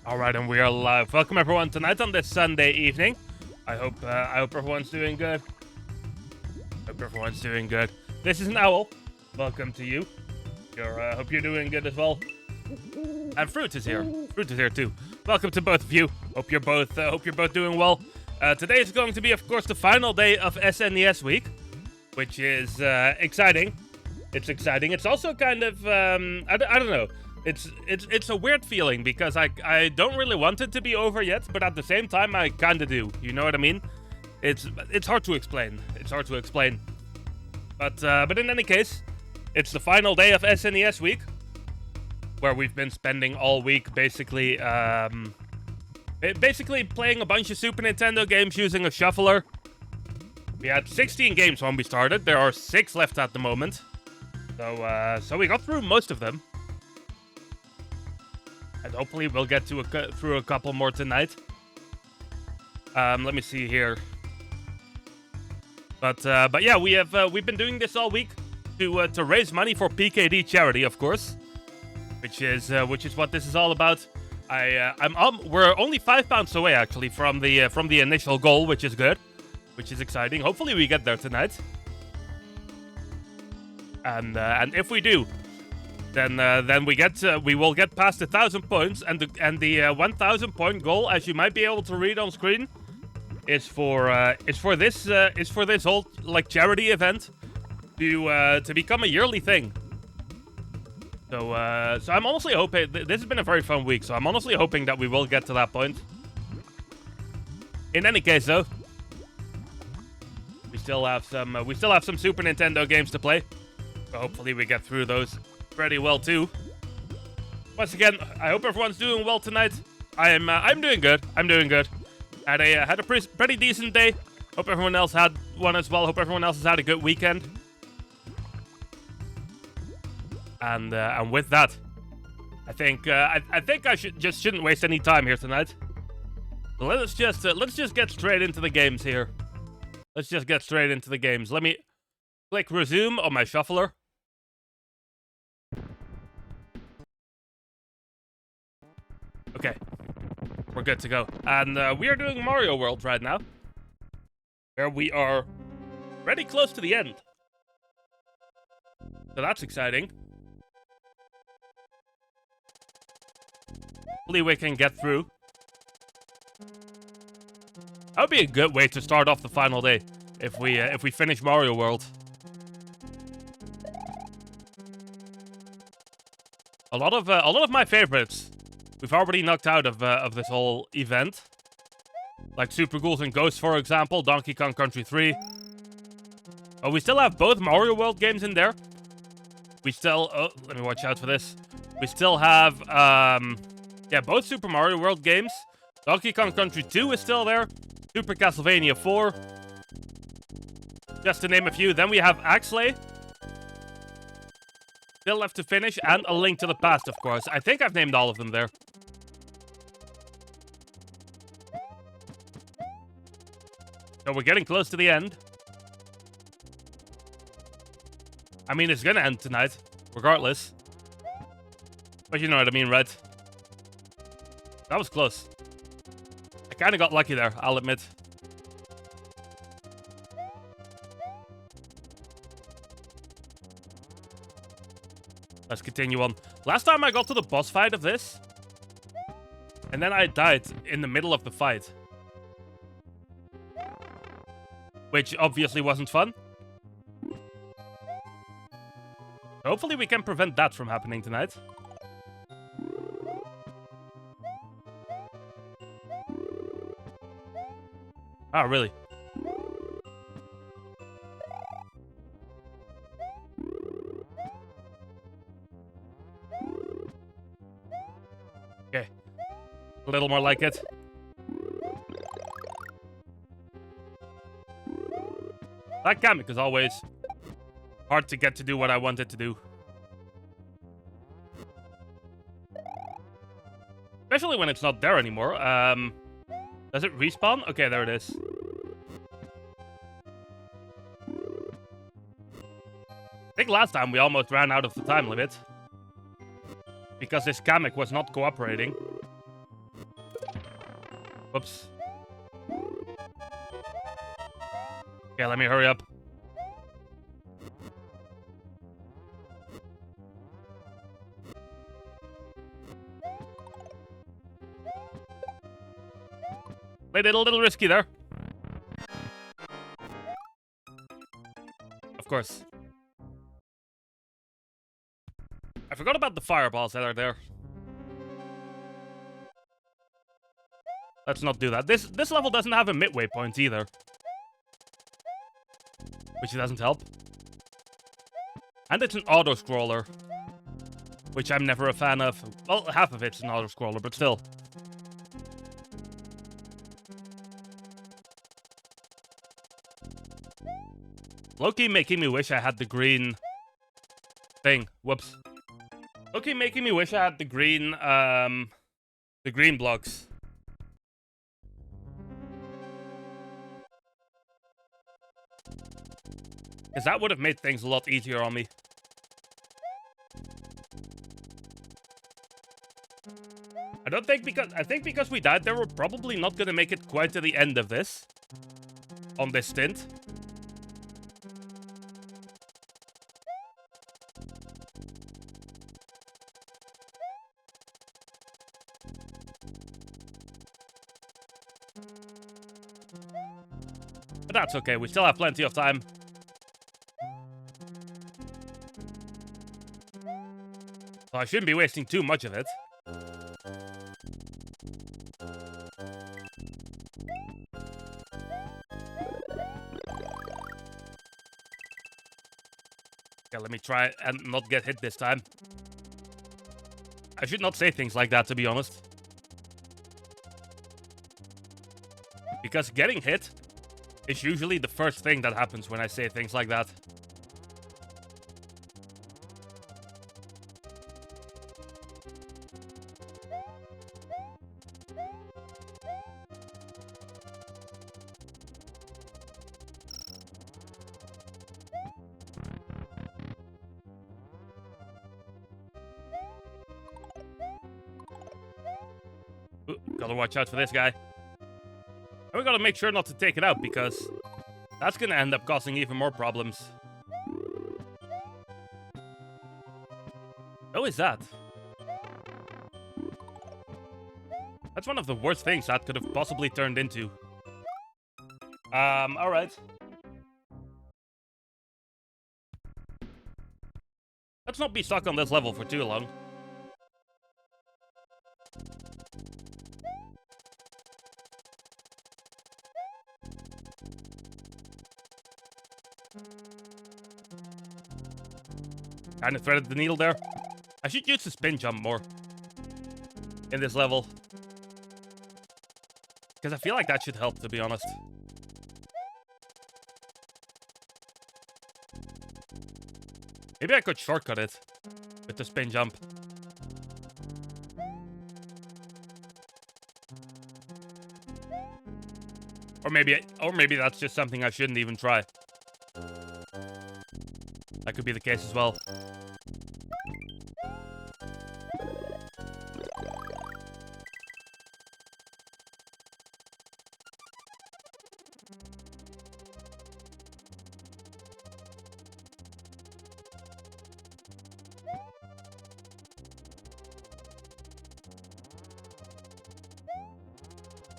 Alright, and we are live. Welcome everyone tonight on this Sunday evening. I hope everyone's doing good. Hope everyone's doing good. This is an owl. Welcome to you. Hope you're doing good as well. And Fruit is here. Fruit is here too. Welcome to both of you. Hope you're both doing well. Today is going to be, of course, the final day of SNES Week, which is exciting. It's exciting. It's also kind of I don't know. It's a weird feeling because I don't really want it to be over yet, but at the same time I kind of do. You know what I mean? It's hard to explain. It's hard to explain. But in any case, it's the final day of SNES Week, where we've been spending all week basically playing a bunch of Super Nintendo games using a shuffler. We had 16 games when we started. There are 6 left at the moment. So we got through most of them. And hopefully we'll get through a couple more tonight. Let me see here. But yeah, we've been doing this all week to raise money for PKD Charity, of course, which is what this is all about. We're only £5 away actually from the initial goal, which is good, which is exciting. Hopefully we get there tonight. And if we do, then we will get past 1,000 points, and the 1,000 point goal, as you might be able to read on screen, is for this whole like charity event to become a yearly thing. So I'm honestly hoping this has been a very fun week. So I'm honestly hoping that we will get to that point. In any case, though, we still have some Super Nintendo games to play. So hopefully we get through those pretty well too. Once again, I hope everyone's doing well tonight. I'm doing good. I'm doing good. Had a pretty decent day. Hope everyone else had one as well. Hope everyone else has had a good weekend. And with that, I think I shouldn't waste any time here tonight. So let's just get straight into the games here. Let's just get straight into the games. Let me click resume on my shuffler. Okay, we're good to go. And we are doing Mario World right now, where we are pretty close to the end. So that's exciting. Hopefully we can get through. That would be a good way to start off the final day if we finish Mario World. A lot of my favorites we've already knocked out of this whole event, like Super Ghouls and Ghosts, for example, Donkey Kong Country 3. But we still have both Mario World games in there. We still let me watch out for this. We still have yeah, both Super Mario World games. Donkey Kong Country 2 is still there. Super Castlevania 4. Just to name a few. Then we have Axley. Still left to finish. And A Link to the Past, of course. I think I've named all of them there. So we're getting close to the end. I mean, it's gonna end tonight. Regardless. But you know what I mean, right? That was close. I kinda got lucky there, I'll admit. Let's continue on. Last time I got to the boss fight of this, and then I died in the middle of the fight. Which obviously wasn't fun. Hopefully we can prevent that from happening tonight. Oh, really? Okay. A little more like it. That gimmick is always hard to get to do what I wanted to do. Especially when it's not there anymore. Does it respawn? Okay, there it is. I think last time we almost ran out of the time limit. Because this Kamek was not cooperating. Whoops. Okay, let me hurry up. Played it a little risky there. Of course. I forgot about the fireballs that are there. Let's not do that. This level doesn't have a midway point either. Which doesn't help. And it's an auto-scroller. Which I'm never a fan of. Well, half of it's an auto-scroller, but still. Low-key making me wish I had the green thing. Whoops. Low-key making me wish I had the green blocks. Because that would have made things a lot easier on me. I think because we died there, we're probably not gonna make it quite to the end of this. On this stint. But that's okay, we still have plenty of time. So I shouldn't be wasting too much of it. Okay, let me try and not get hit this time. I should not say things like that, to be honest. Because getting hit is usually the first thing that happens when I say things like that. Ooh, gotta watch out for this guy. And we gotta make sure not to take it out, because that's gonna end up causing even more problems. Oh, is that? That's one of the worst things that could have possibly turned into. Alright. Let's not be stuck on this level for too long. Kind of threaded the needle there. I should use the spin jump more in this level. Because I feel like that should help, to be honest. Maybe I could shortcut it with the spin jump. Or maybe that's just something I shouldn't even try. That could be the case as well.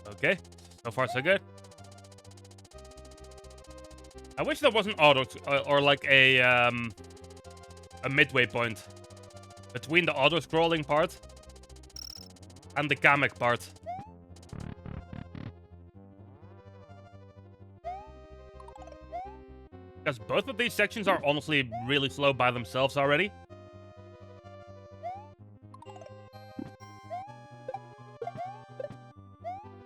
Okay, so far so good. I wish there was an auto or like a midway point between the auto-scrolling part and the Kamek part. Because both of these sections are honestly really slow by themselves already.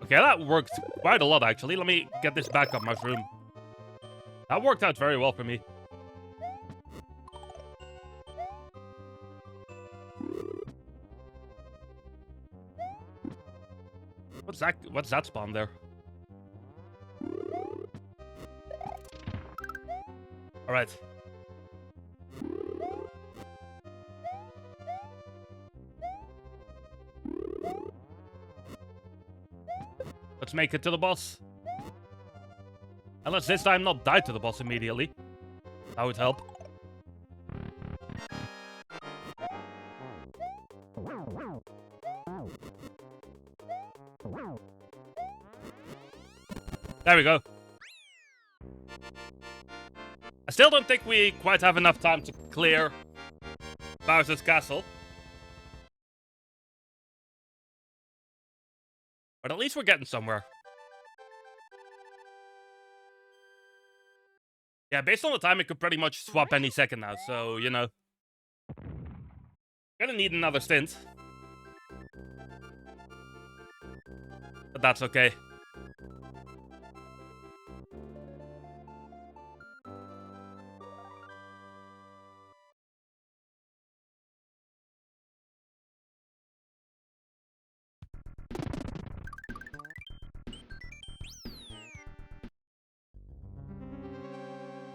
Okay, that worked quite a lot, actually. Let me get this backup mushroom. That worked out very well for me. What's that spawn there? Alright. Let's make it to the boss. And let's this time not die to the boss immediately. That would help. There we go. I still don't think we quite have enough time to clear Bowser's castle. But at least we're getting somewhere. Yeah, based on the time, it could pretty much swap any second now, so, you know. Gonna need another stint. But that's okay.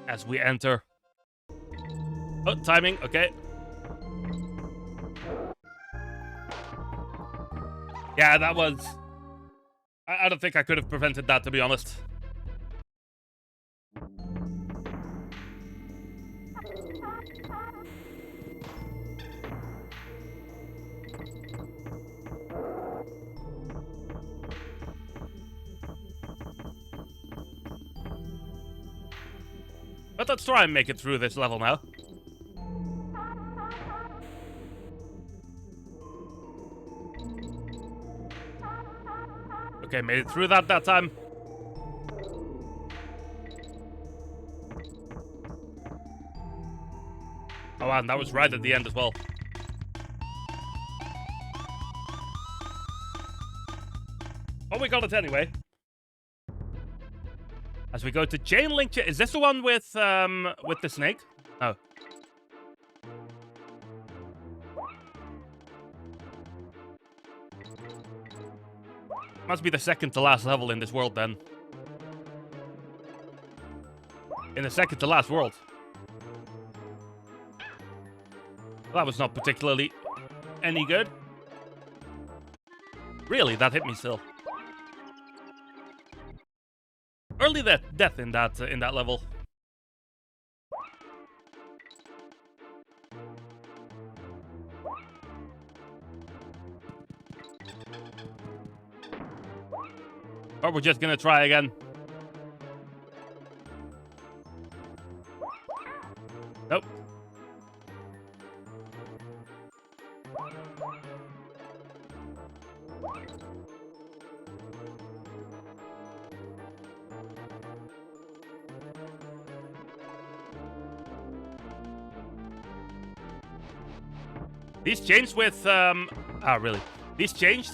As we enter. Oh, timing, okay. Yeah, that was... I don't think I could have prevented that, to be honest. But let's try and make it through this level now. Okay, made it through that time. Oh wow, and that was right at the end as well. Oh, we got it anyway. As we go to Chain Link... Is this the one with the snake? Oh. Must be the second to last level in this world, then. In the second to last world. That was not particularly any good. Really, that hit me still. Early death in that level. Or we're just gonna try again. Nope. These changed with, really? These changed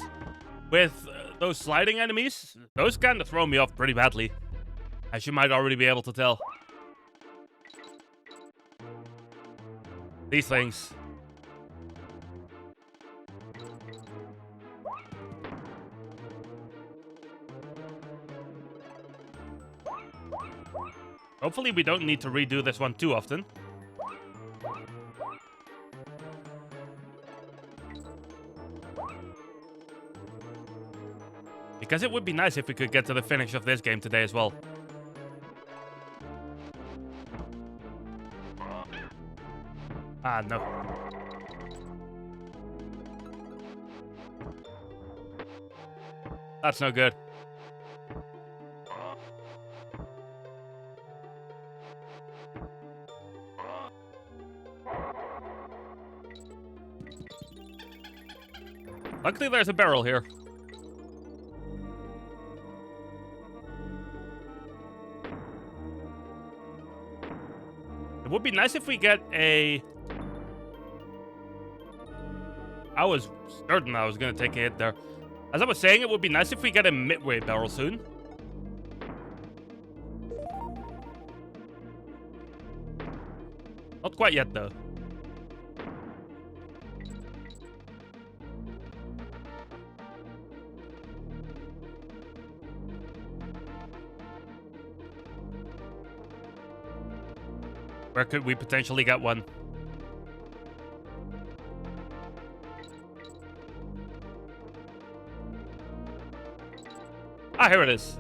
with those sliding enemies? Those kind of throw me off pretty badly, as you might already be able to tell. These things. Hopefully we don't need to redo this one too often. Because it would be nice if we could get to the finish of this game today as well. Ah, no. That's no good. Luckily there's a barrel here. It would be nice if we get a... I was certain I was going to take a hit there. As I was saying, it would be nice if we get a midway barrel soon. Not quite yet, though. Where could we potentially get one? Ah, here it is.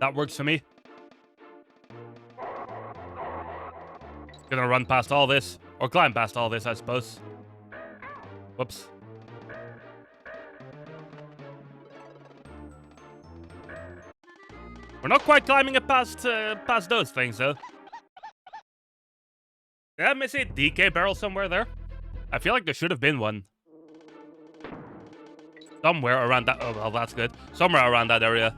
That works for me. Gonna run past all this. Or climb past all this, I suppose. Whoops. We're not quite climbing it past those things, though. Did I miss a DK barrel somewhere there? I feel like there should have been one. Somewhere around that... Oh, well, that's good. Somewhere around that area.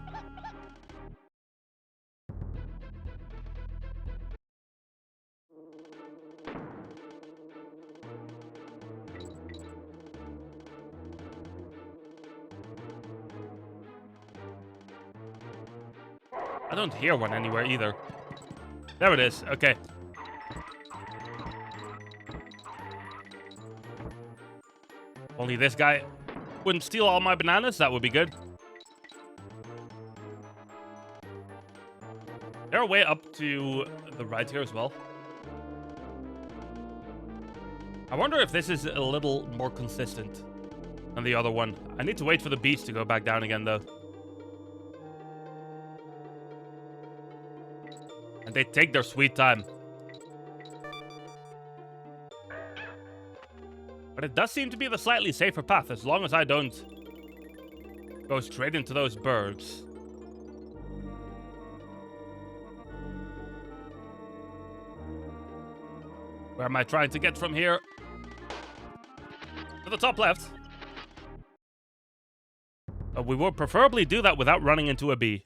I don't hear one anywhere either. There it is. Okay. Only this guy wouldn't steal all my bananas. That would be good. They're way up to the right here as well. I wonder if this is a little more consistent than the other one. I need to wait for the beast to go back down again, though. And they take their sweet time. But it does seem to be the slightly safer path, as long as I don't go straight into those birds. Where am I trying to get from here? To the top left. We would preferably do that without running into a bee.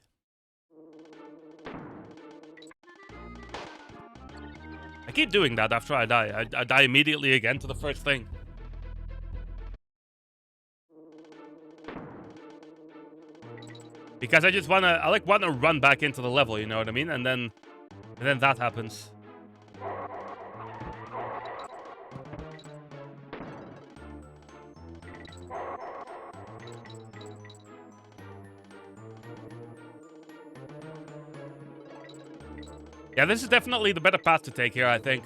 I keep doing that after I die. I die immediately again to the first thing. Because I just wanna run back into the level, you know what I mean? And then that happens. Yeah, this is definitely the better path to take here, I think.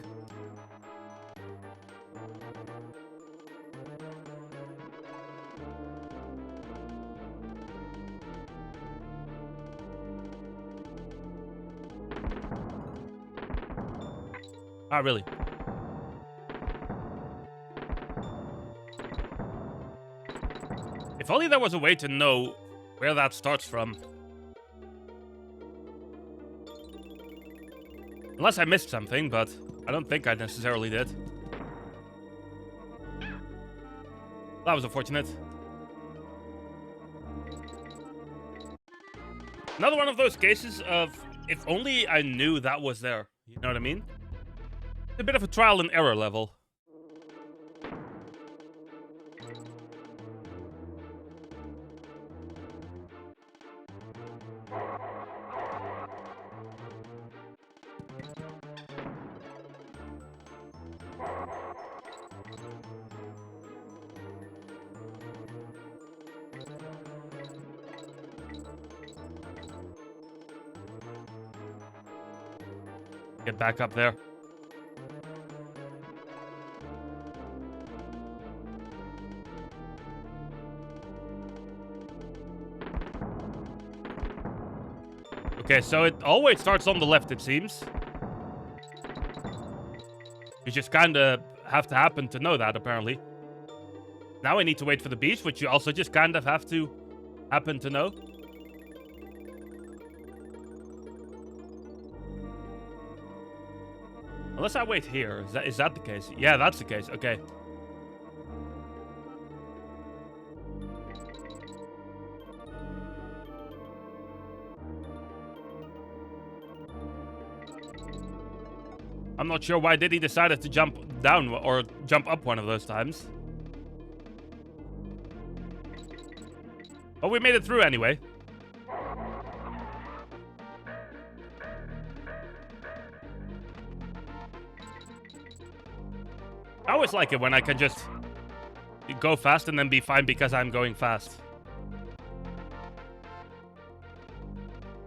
Ah, really? If only there was a way to know where that starts from. Unless I missed something, but I don't think I necessarily did. That was unfortunate. Another one of those cases of, if only I knew that was there. You know what I mean? A bit of a trial and error level. Get back up there. Okay, so it always starts on the left, it seems. You just kinda have to happen to know that, apparently. Now I need to wait for the beach, which you also just kind of have to happen to know. Unless I wait here. Is that the case? Yeah, that's the case. Okay. I'm not sure why Diddy decided to jump down or jump up one of those times. But we made it through anyway. I always like it when I can just go fast and then be fine because I'm going fast.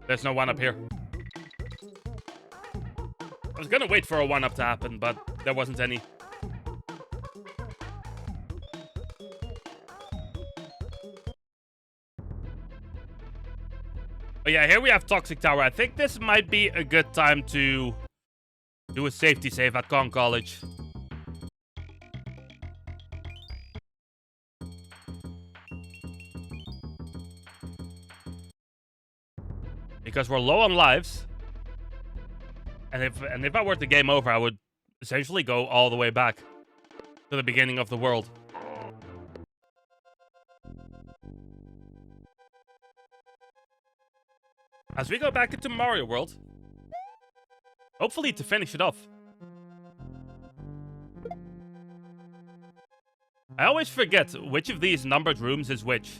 There's no one up here. I was gonna wait for a one-up to happen, but there wasn't any. But yeah, here we have Toxic Tower. I think this might be a good time to do a safety save at Kong College. Because we're low on lives. And if I were to game over, I would essentially go all the way back to the beginning of the world. As we go back into Mario World, hopefully to finish it off. I always forget which of these numbered rooms is which.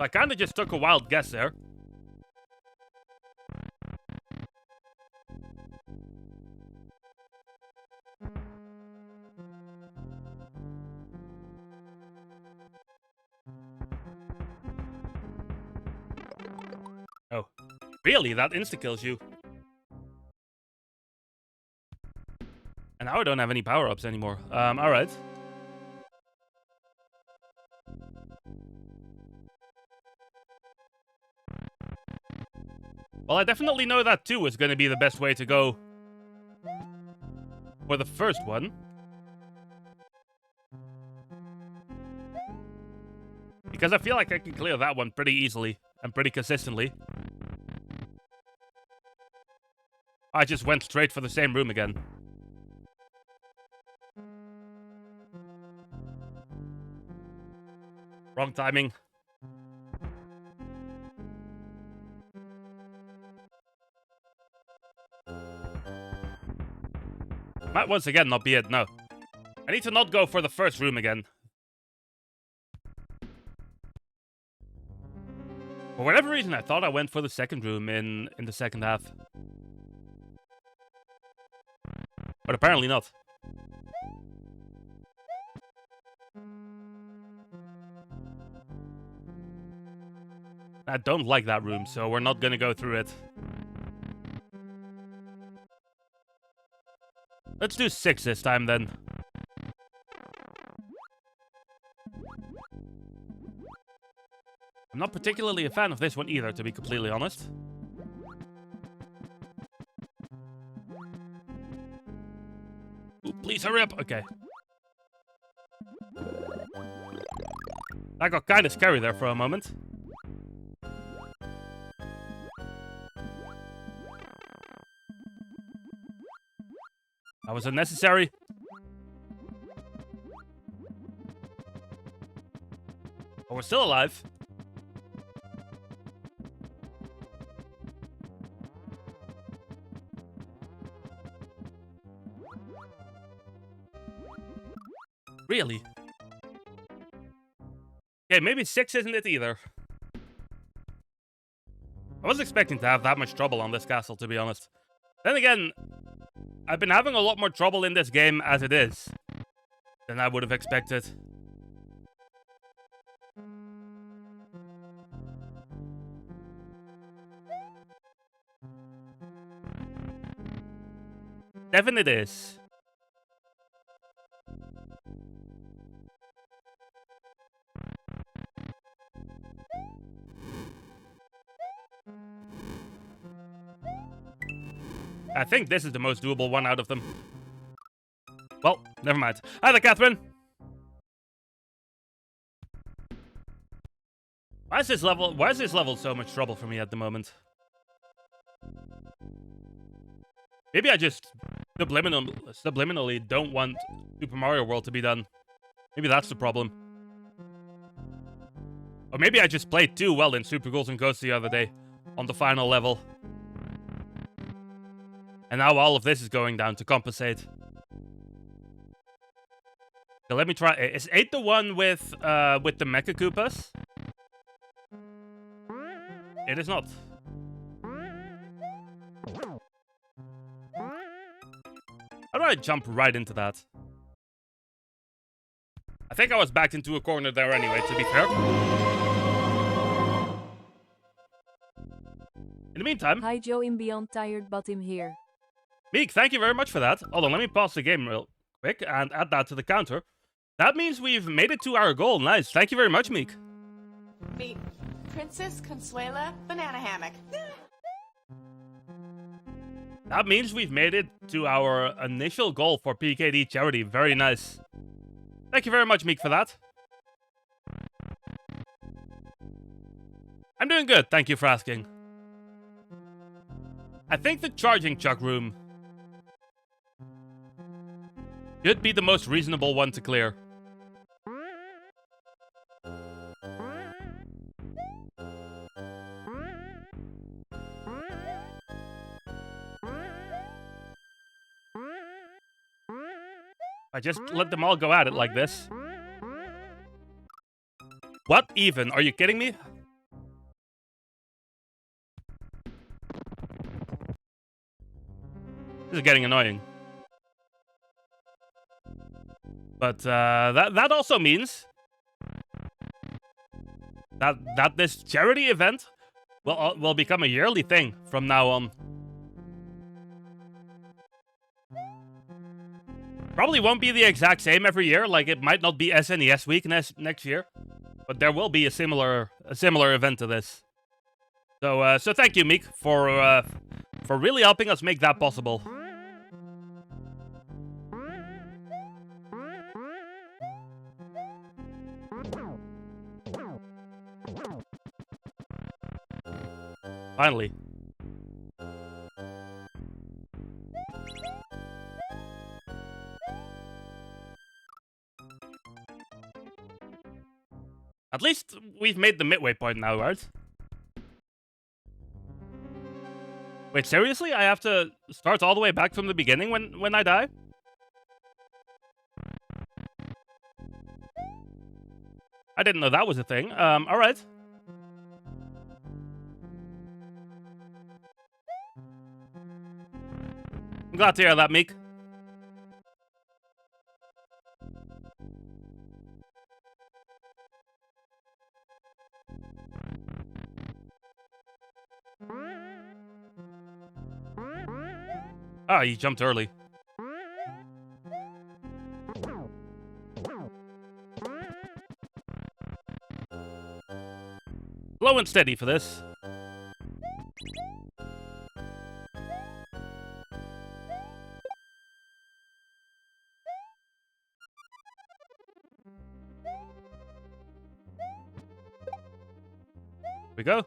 I kinda just took a wild guess there. Oh, really? That insta-kills you? And now I don't have any power-ups anymore. Alright. Well, I definitely know that 2 is going to be the best way to go for the first one. Because I feel like I can clear that one pretty easily and pretty consistently. I just went straight for the same room again. Wrong timing. Might once again not be it, no. I need to not go for the first room again. For whatever reason, I thought I went for the second room in the second half. But apparently not. I don't like that room, so we're not gonna go through it. Let's do 6 this time, then. I'm not particularly a fan of this one either, to be completely honest. Ooh, please hurry up. Okay. That got kind of scary there for a moment. That was unnecessary. But we're still alive. Really? Okay, maybe 6 isn't it either. I wasn't expecting to have that much trouble on this castle, to be honest. Then again, I've been having a lot more trouble in this game as it is than I would have expected. Seven it is. I think this is the most doable one out of them. Well, never mind. Hi there, Catherine. Why is this level so much trouble for me at the moment? Maybe I just subliminally don't want Super Mario World to be done. Maybe that's the problem. Or maybe I just played too well in Super Ghouls and Ghosts the other day on the final level. And now all of this is going down to compensate. So let me try. Is 8 the one with the Mecha Koopas? It is not. How do I jump right into that? I think I was backed into a corner there anyway, to be fair. In the meantime... Hi Joe, I'm beyond tired, but I'm here. Meek, thank you very much for that. Hold on, let me pause the game real quick and add that to the counter. That means we've made it to our goal. Nice. Thank you very much, Meek. Meet Princess Consuela Banana Hammock. That means we've made it to our initial goal for PKD Charity. Very nice. Thank you very much, Meek, for that. I'm doing good. Thank you for asking. I think the charging chuck room should be the most reasonable one to clear. I just let them all go at it like this. What even? Are you kidding me? This is getting annoying. But that also means that this charity event will become a yearly thing from now on. Probably won't be the exact same every year. Like, it might not be SNES Week next year, but there will be a similar event to this. So thank you, Meek, for really helping us make that possible. Finally. At least we've made the midway point now, right? Wait, seriously? I have to start all the way back from the beginning when I die? I didn't know that was a thing. Alright. I'm glad to hear that, Meek. Ah, you jumped early. Slow and steady for this. We go.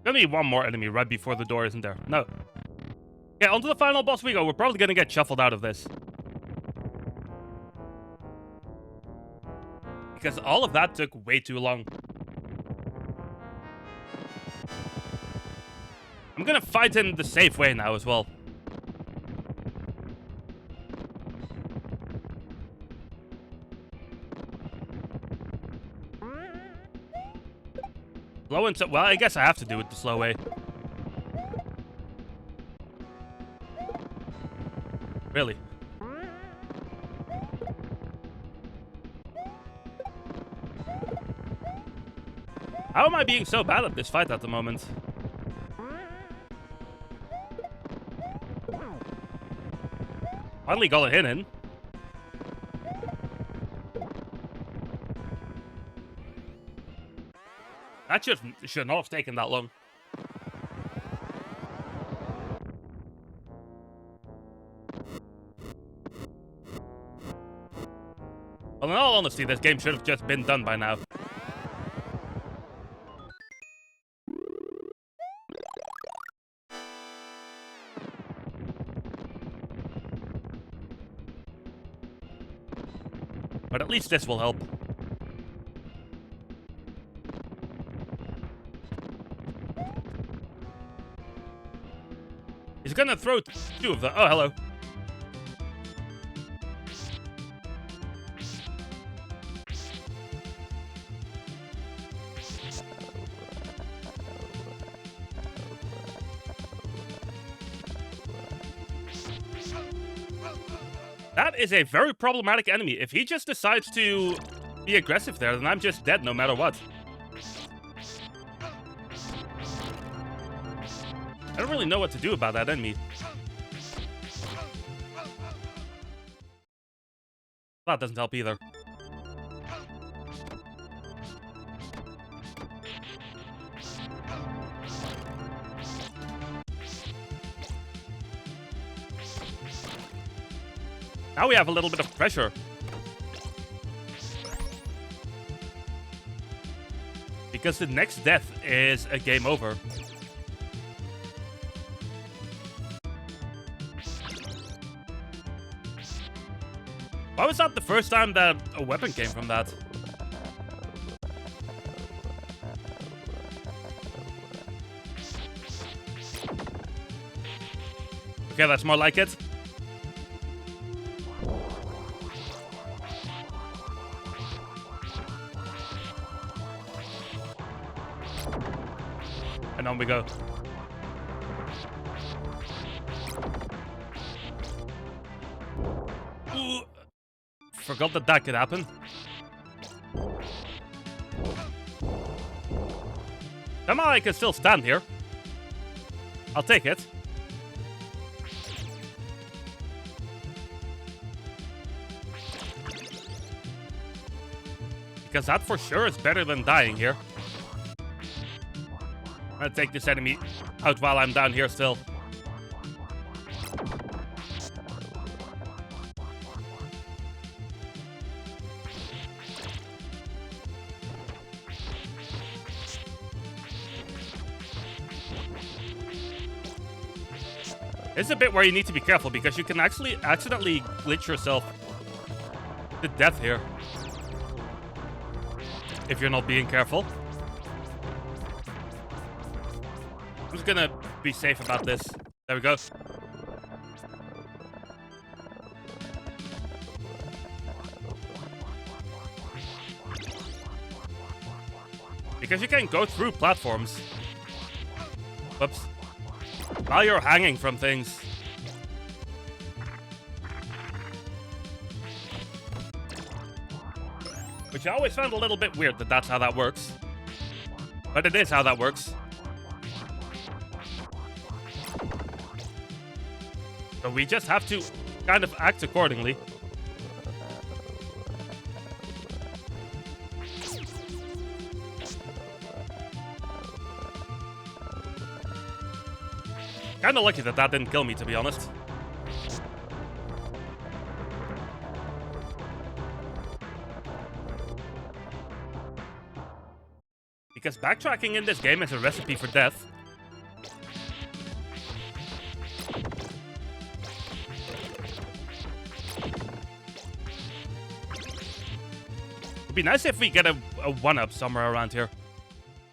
Gonna need one more enemy right before the door, isn't there? No. Okay, onto the final boss we go. We're probably gonna get shuffled out of this. Because all of that took way too long. I'm gonna fight in the safe way now as well. Slow and well, I guess I have to do it the slow way. Really? How am I being so bad at this fight at the moment? Finally got a hit in. That should not have taken that long. Well, in all honesty, this game should have just been done by now. But at least this will help. He's gonna throw two of them. Oh, hello. That is a very problematic enemy. If he just decides to be aggressive there, then I'm just dead no matter what. I don't really know what to do about that enemy. That doesn't help either. Now we have a little bit of pressure. Because the next death is a game over. Why was that the first time that a weapon came from that? Okay, that's more like it. And on we go. Ooh. Forgot that that could happen. Somehow I can still stand here. I'll take it. Because that for sure is better than dying here. I'm gonna take this enemy out while I'm down here still. It's a bit where you need to be careful because you can actually accidentally glitch yourself to death here if you're not being careful. I'm just gonna be safe about this. There we go. Because you can go through platforms. Whoops. While you're hanging from things. Which I always found a little bit weird that that's how that works. But it is how that works. So we just have to kind of act accordingly. Kinda lucky that that didn't kill me, to be honest. Because backtracking in this game is a recipe for death. It'd be nice if we get a 1-up somewhere around here.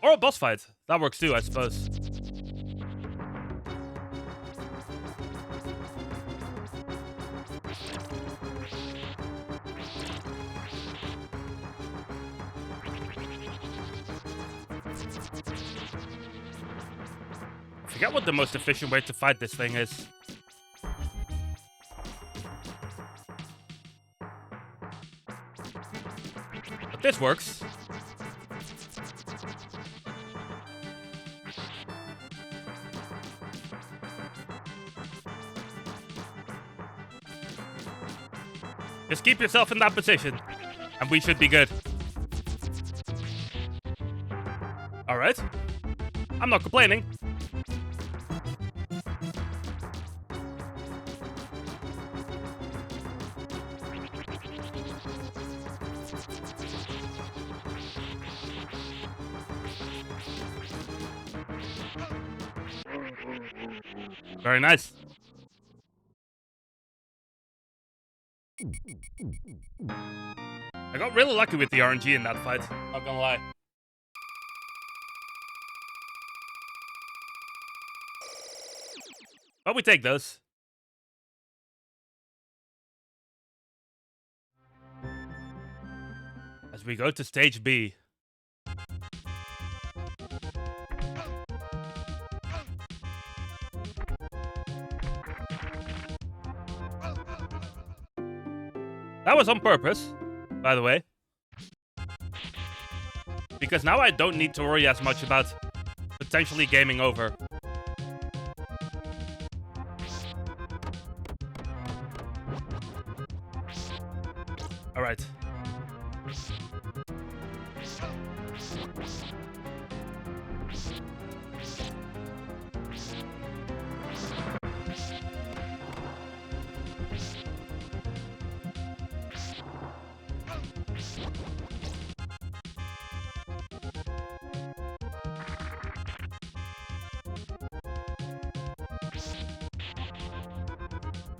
Or a boss fight. That works too, I suppose. I forget what the most efficient way to fight this thing is. But this works. Just keep yourself in that position, and we should be good. Alright. I'm not complaining. Very nice. I got really lucky with the RNG in that fight, not gonna lie. But we take those. As we go to stage B. That was on purpose, by the way. Because now I don't need to worry as much about potentially gaming over. Alright.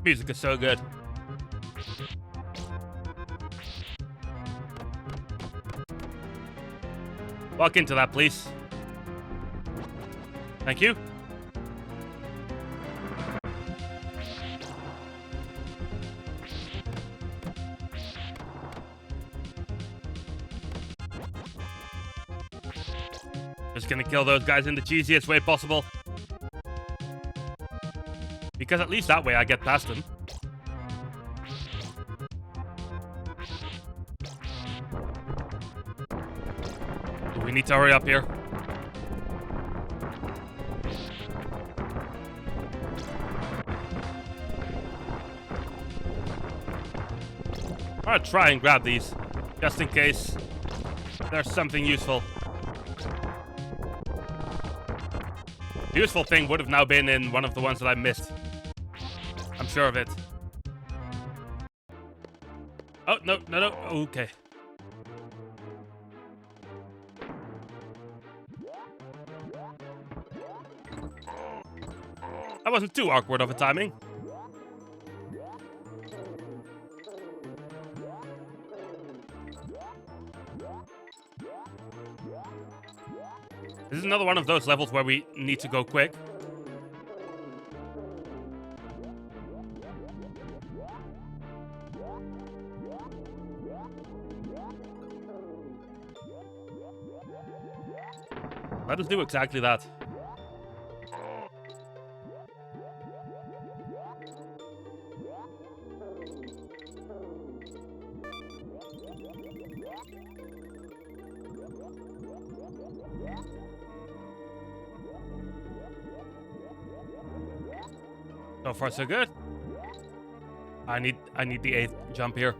Music is so good. Walk into that, please. Thank you. Just gonna kill those guys in the cheesiest way possible. Because at least that way I get past them. We need to hurry up here. I'm gonna try and grab these, just in case there's something useful. The useful thing would have now been in one of the ones that I missed. I'm sure of it. Oh, no. Okay. That wasn't too awkward of a timing. This is another one of those levels where we need to go quick. Let us do exactly that. So far, so good. I need the 8th jump here.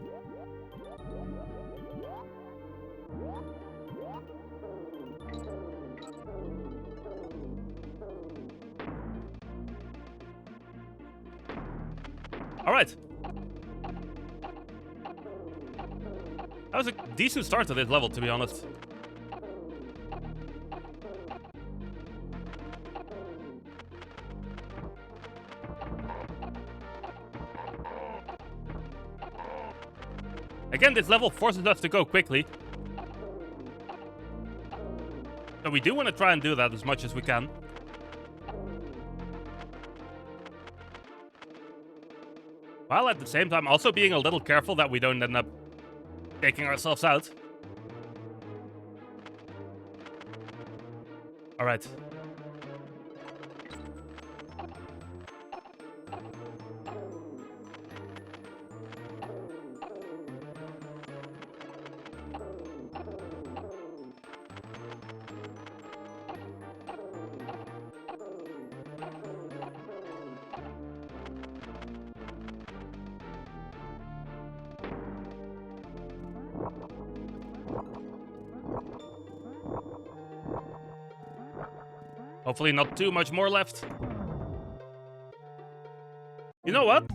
All right. That was a decent start to this level, to be honest. Again, this level forces us to go quickly. So we do want to try and do that as much as we can. While at the same time also being a little careful that we don't end up taking ourselves out. Alright. Hopefully not too much more left. You know what?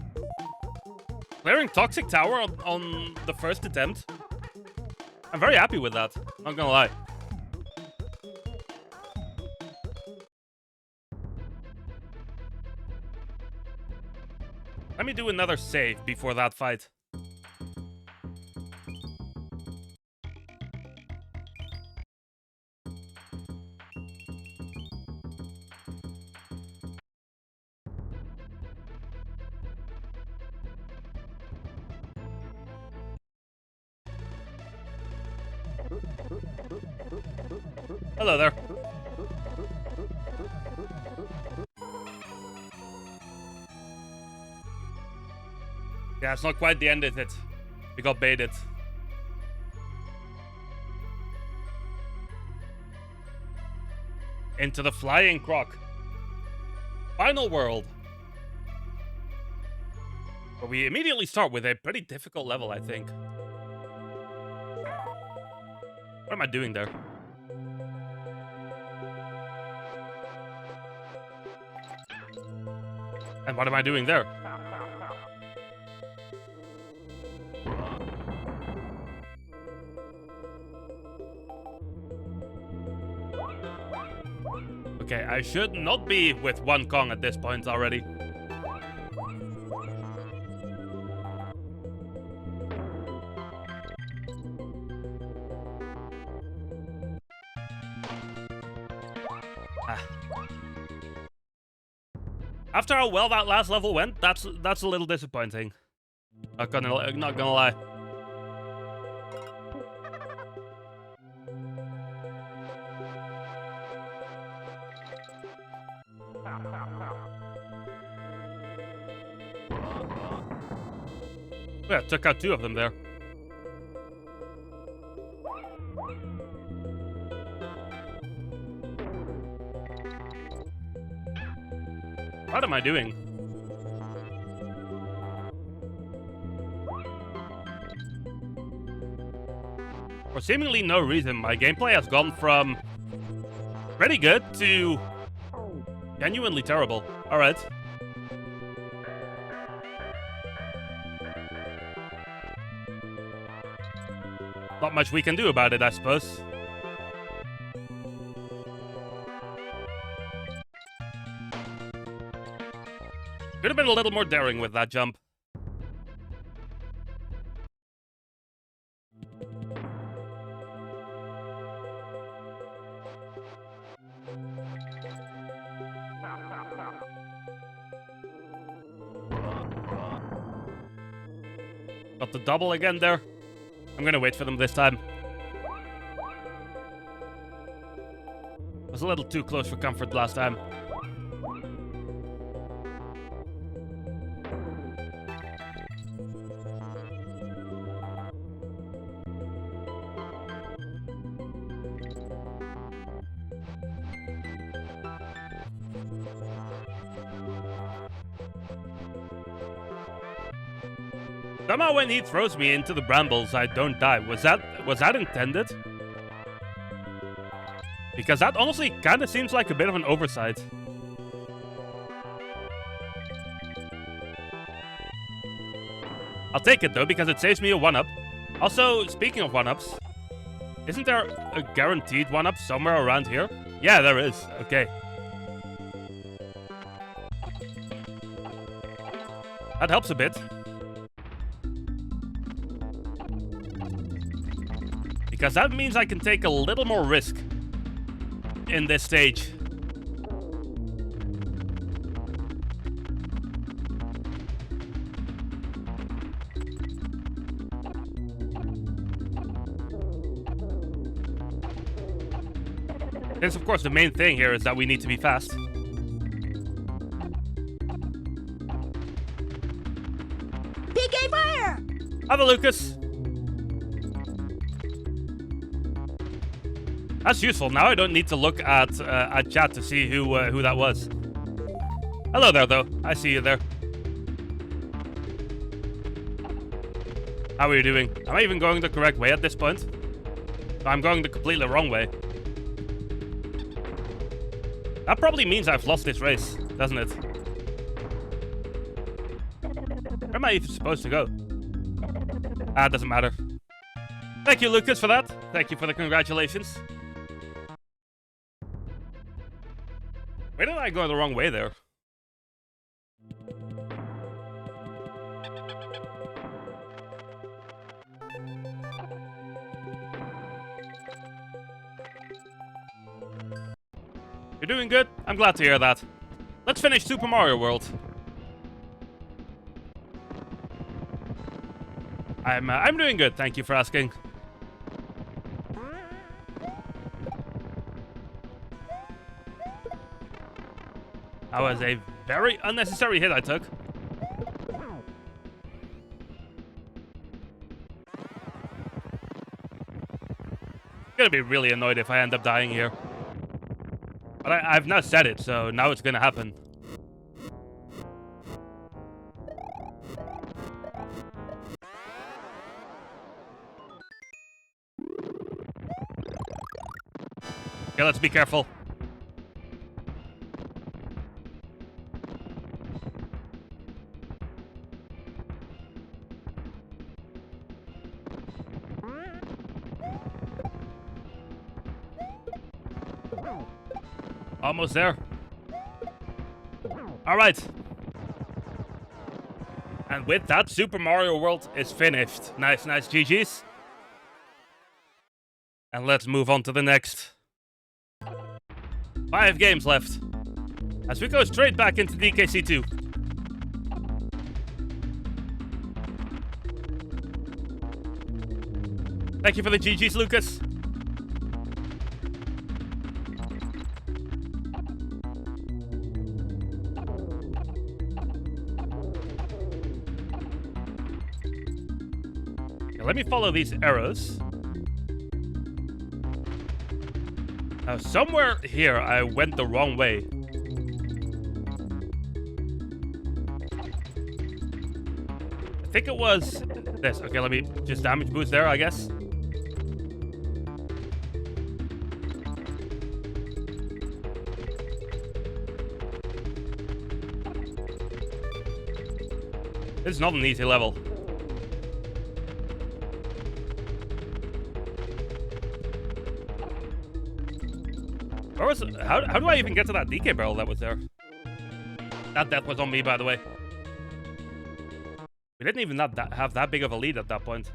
Clearing Toxic Tower on the first attempt. I'm very happy with that. Not gonna lie. Let me do another save before that fight. Hello there. Yeah, it's not quite the end, is it? We got baited. Into the Flying Croc. Final world. But we immediately start with a pretty difficult level, I think. What am I doing there? And what am I doing there? Okay, I should not be with one Kong at this point already. After how well that last level went, that's a little disappointing. Not gonna lie. Yeah, took out 2 of them there. What am I doing? For seemingly no reason, my gameplay has gone from pretty good to genuinely terrible. Alright. Not much we can do about it, I suppose. Could have been a little more daring with that jump. Got the double again there. I'm gonna wait for them this time. Was a little too close for comfort last time. Somehow when he throws me into the brambles, I don't die. Was that intended? Because that honestly kind of seems like a bit of an oversight. I'll take it though, because it saves me a 1-up. Also, speaking of 1-ups, isn't there a guaranteed 1-up somewhere around here? Yeah, there is. Okay. That helps a bit. because that means I can take a little more risk in this stage. This, of course, the main thing here is that we need to be fast. PK Fire! Have a Lucas. That's useful. Now I don't need to look at chat to see who that was. Hello there, though. I see you there. How are you doing? Am I even going the correct way at this point? I'm going the completely wrong way. That probably means I've lost this race, doesn't it? Where am I even supposed to go? Ah, doesn't matter. Thank you, Lucas, for that. Thank you for the congratulations. Where did I go the wrong way there? You're doing good? I'm glad to hear that. Let's finish Super Mario World. I'm doing good, thank you for asking. That was a very unnecessary hit I took. I'm gonna be really annoyed if I end up dying here. But I've not said it, so now it's gonna happen. Okay, let's be careful. Almost there. All right. And with that, Super Mario World is finished. Nice, nice GG's. And let's move on to the next. 5 games left. As we go straight back into DKC2. Thank you for the GG's, Lucas. Let me follow these arrows. Now, somewhere here, I went the wrong way. I think it was this. Okay, let me just damage boost there, I guess. This is not an easy level. How do I even get to that DK barrel that was there? That death was on me, by the way. We didn't even have that big of a lead at that point.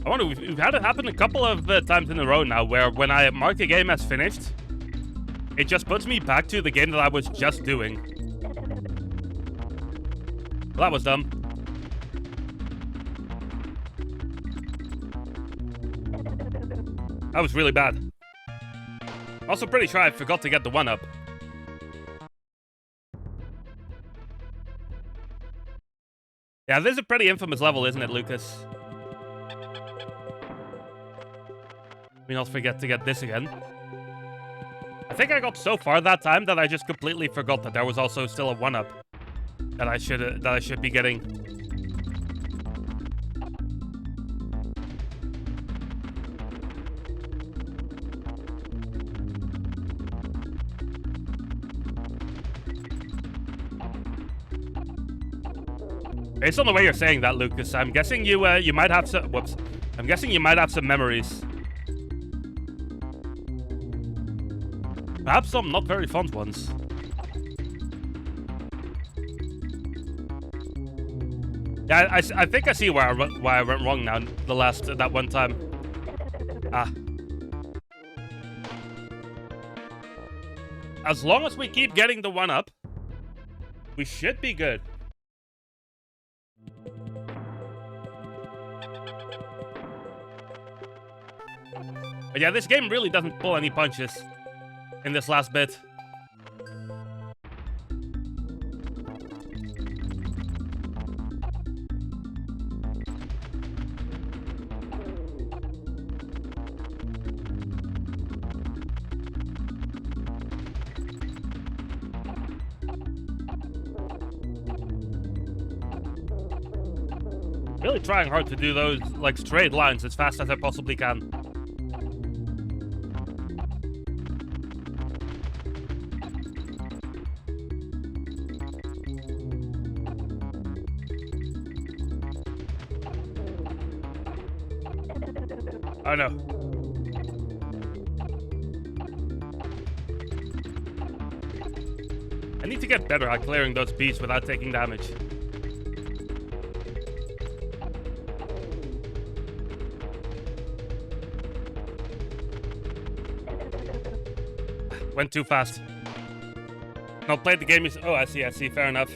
I wonder, we've had it happen a couple of times in a row now, where when I mark a game as finished, it just puts me back to the game that I was just doing. Well, that was dumb. That was really bad. Also pretty sure I forgot to get the 1-up. Yeah, this is a pretty infamous level, isn't it, Lucas? We not forget to get this again. I think I got so far that time that I just completely forgot that there was also still a 1-up that I should be getting. Based on the way you're saying that, Lucas, I'm guessing you might have some. Whoops. I'm guessing you might have some memories. Perhaps some not very fun ones. Yeah, I think I see why I went wrong now. That one time. Ah. As long as we keep getting the 1-up, we should be good. But yeah, this game really doesn't pull any punches in this last bit. Really trying hard to do those, like, straight lines as fast as I possibly can. Oh no. I need to get better at clearing those beats without taking damage. Went too fast. No, played the game. Oh, I see. Fair enough.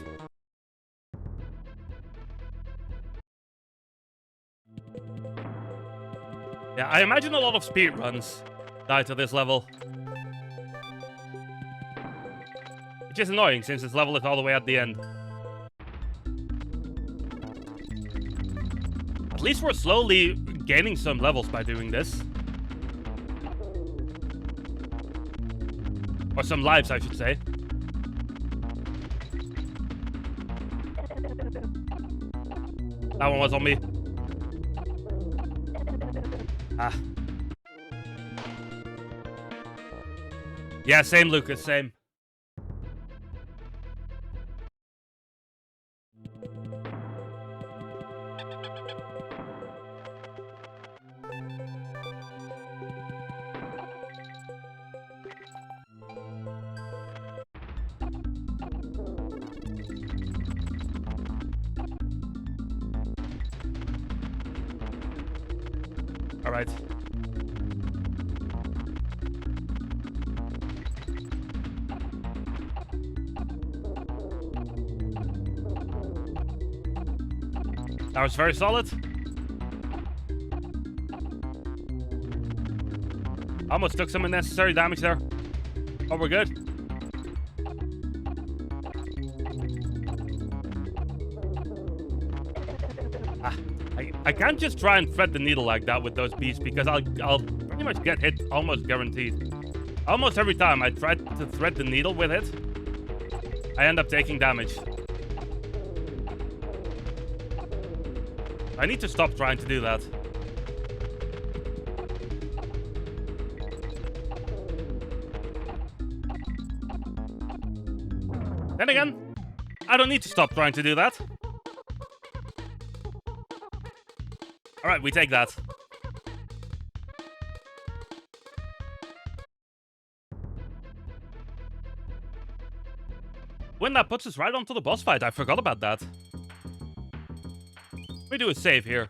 Yeah, I imagine a lot of speedruns die to this level. Which is annoying since this level is all the way at the end. At least we're slowly gaining some levels by doing this. Or some lives, I should say. That one was on me. Ah. Yeah, same, Lucas, same. All right. That was very solid. Almost took some unnecessary damage there. Oh, we're good. I can't just try and thread the needle like that with those beasts because I'll pretty much get hit almost guaranteed. Almost every time I try to thread the needle with it, I end up taking damage. I need to stop trying to do that. Then again, I don't need to stop trying to do that. Alright, we take that. When that puts us right onto the boss fight, I forgot about that. We do a save here.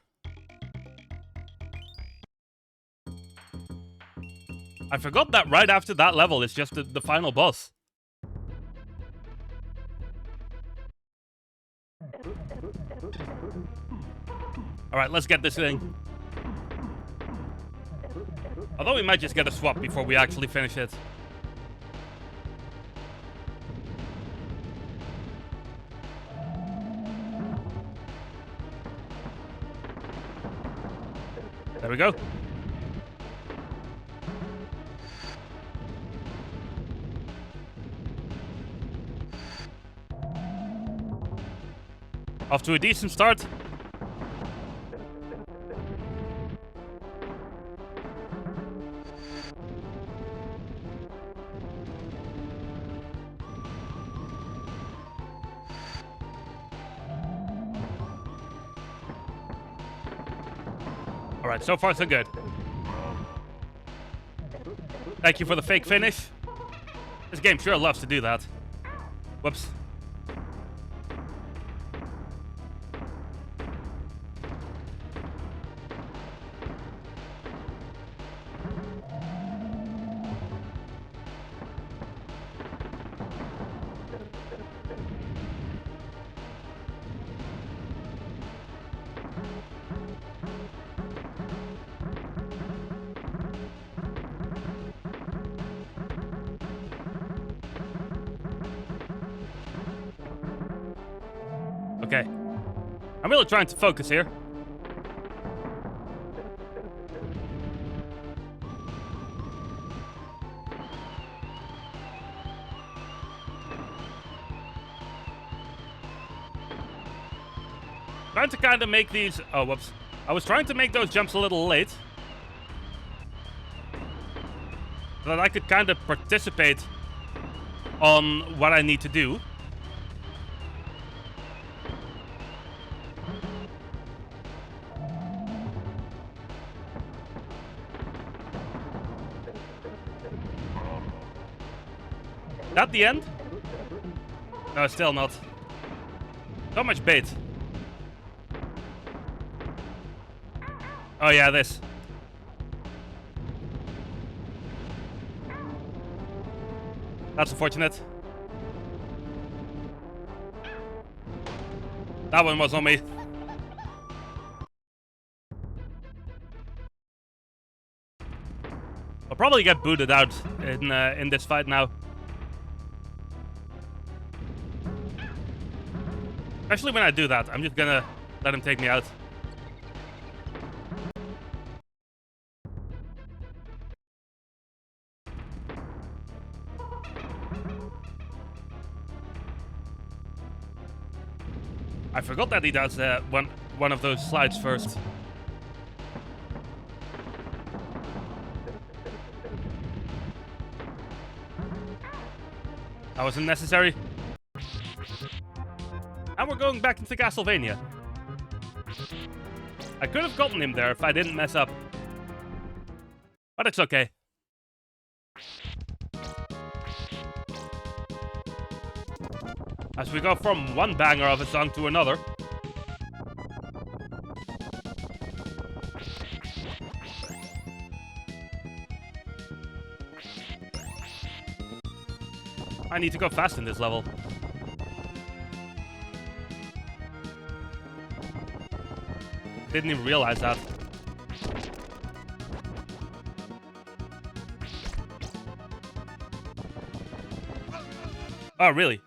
I forgot that right after that level, it's just the final boss. Alright, let's get this thing. Although we might just get a swap before we actually finish it. There we go. Off to a decent start. Alright, so far so good. Thank you for the fake finish. This game sure loves to do that. Whoops. Okay. I'm really trying to focus here. Trying to kind of make these... Oh, whoops. I was trying to make those jumps a little late. So that I could kind of participate on what I need to do. That the end? No, still not. So much bait. Oh yeah, this. That's unfortunate. That one was on me. I'll probably get booted out in this fight now. Especially when I do that, I'm just gonna let him take me out. I forgot that he does one of those slides first. That wasn't necessary. And we're going back into Castlevania. I could have gotten him there if I didn't mess up. But it's okay. As we go from one banger of a song to another. I need to go fast in this level. Didn't even realize that. Oh, really?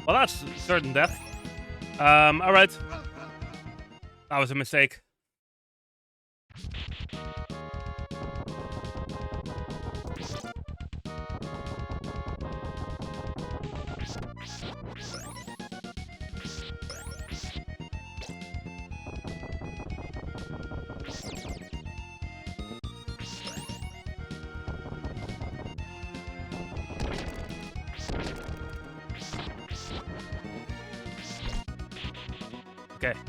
Well, that's certain death. Alright. That was a mistake. Okay.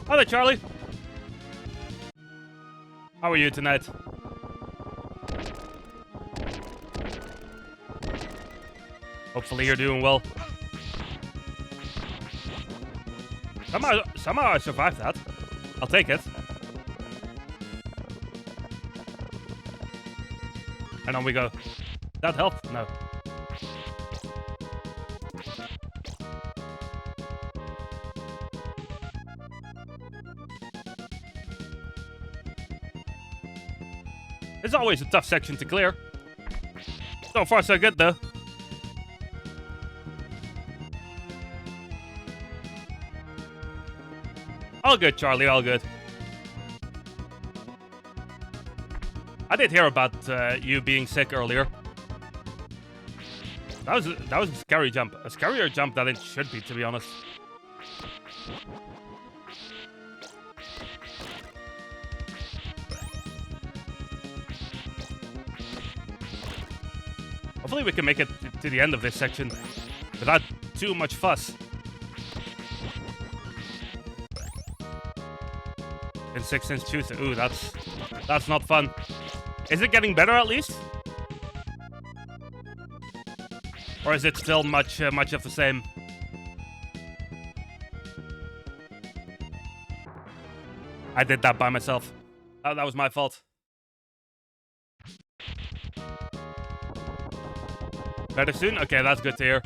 Hi there, Charlie. How are you tonight? Hopefully you're doing well. Somehow I survived that. I'll take it. And on we go. That helped? No. It's always a tough section to clear. So far, so good, though. All good, Charlie, all good. I did hear about you being sick earlier. That was a scary jump. A scarier jump than it should be, to be honest. Hopefully we can make it to the end of this section without too much fuss. In 6-inch tooth. Ooh, that's not fun. Is it getting better at least? Or is it still much of the same? I did that by myself. Oh, that was my fault. Better soon? Okay, that's good to hear.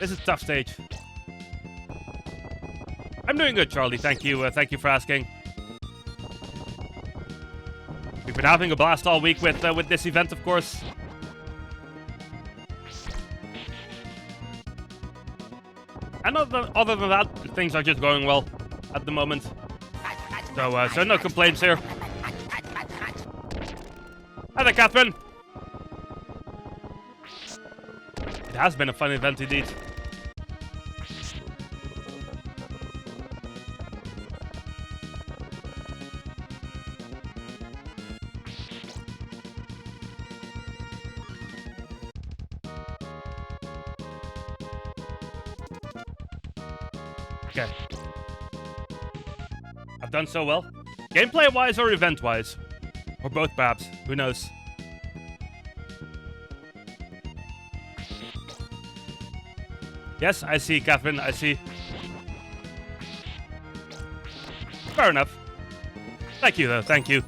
This is a tough stage. I'm doing good, Charlie. Thank you. Thank you for asking. We've been having a blast all week with this event, of course. And other than that, things are just going well at the moment. So no complaints here. Hi there, Catherine. It has been a fun event indeed. Okay. I've done so well. Gameplay-wise or event-wise? Or both, perhaps. Who knows? Yes, I see, Catherine. I see. Fair enough. Thank you, though. Thank you.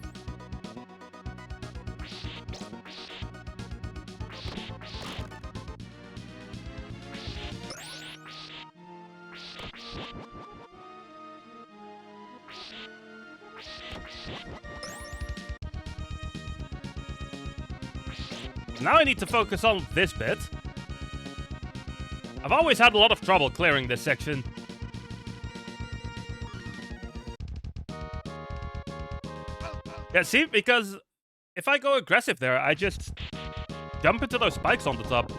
Now I need to focus on this bit. I've always had a lot of trouble clearing this section. Yeah, see? Because if I go aggressive there, I just jump into those spikes on the top.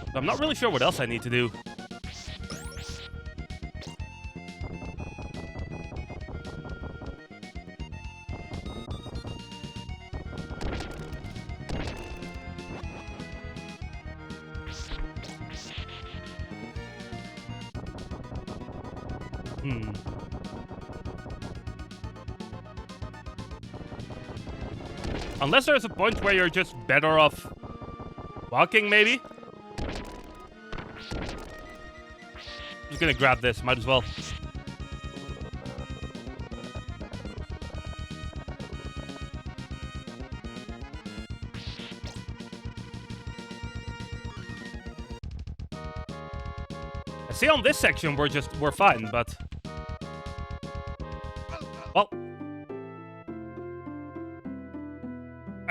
So I'm not really sure what else I need to do. Unless there's a point where you're just better off walking, maybe? Just gonna grab this, might as well. I see on this section we're fine, but... Well...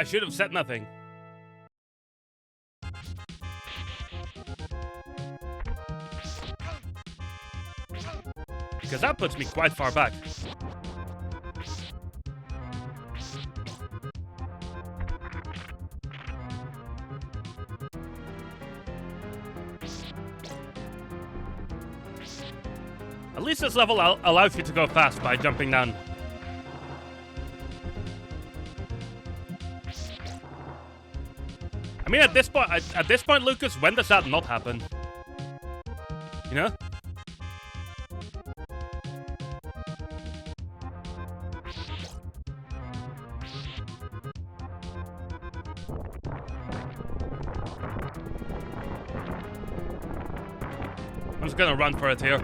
I should have said nothing. Because that puts me quite far back. At least this level allows you to go fast by jumping down. I mean, at this point, Lucas, when does that not happen? You know? I'm just gonna run for it here.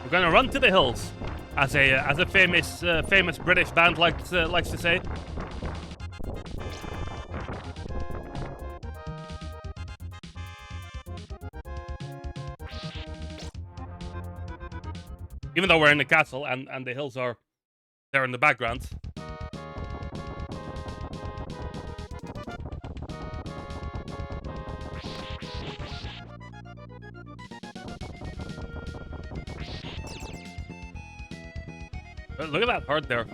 We're gonna run to the hills. As a famous British band likes to say. Even though we're in the castle and the hills are there in the background. Look at that heart there.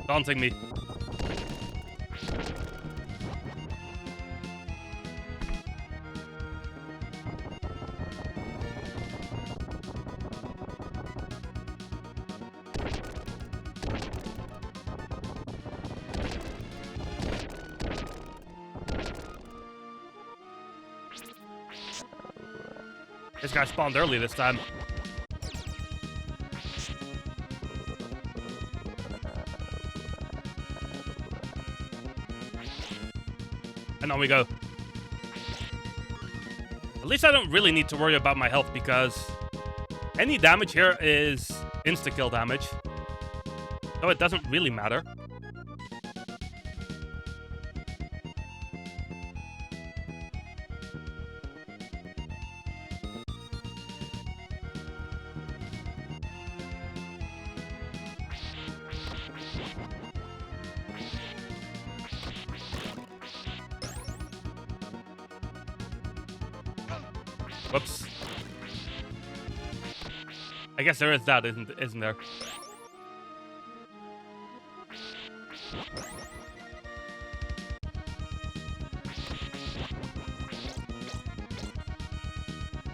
Daunting me. This guy spawned early this time. And on we go. At least I don't really need to worry about my health because any damage here is insta-kill damage. So it doesn't really matter. Whoops. I guess there is that, isn't there?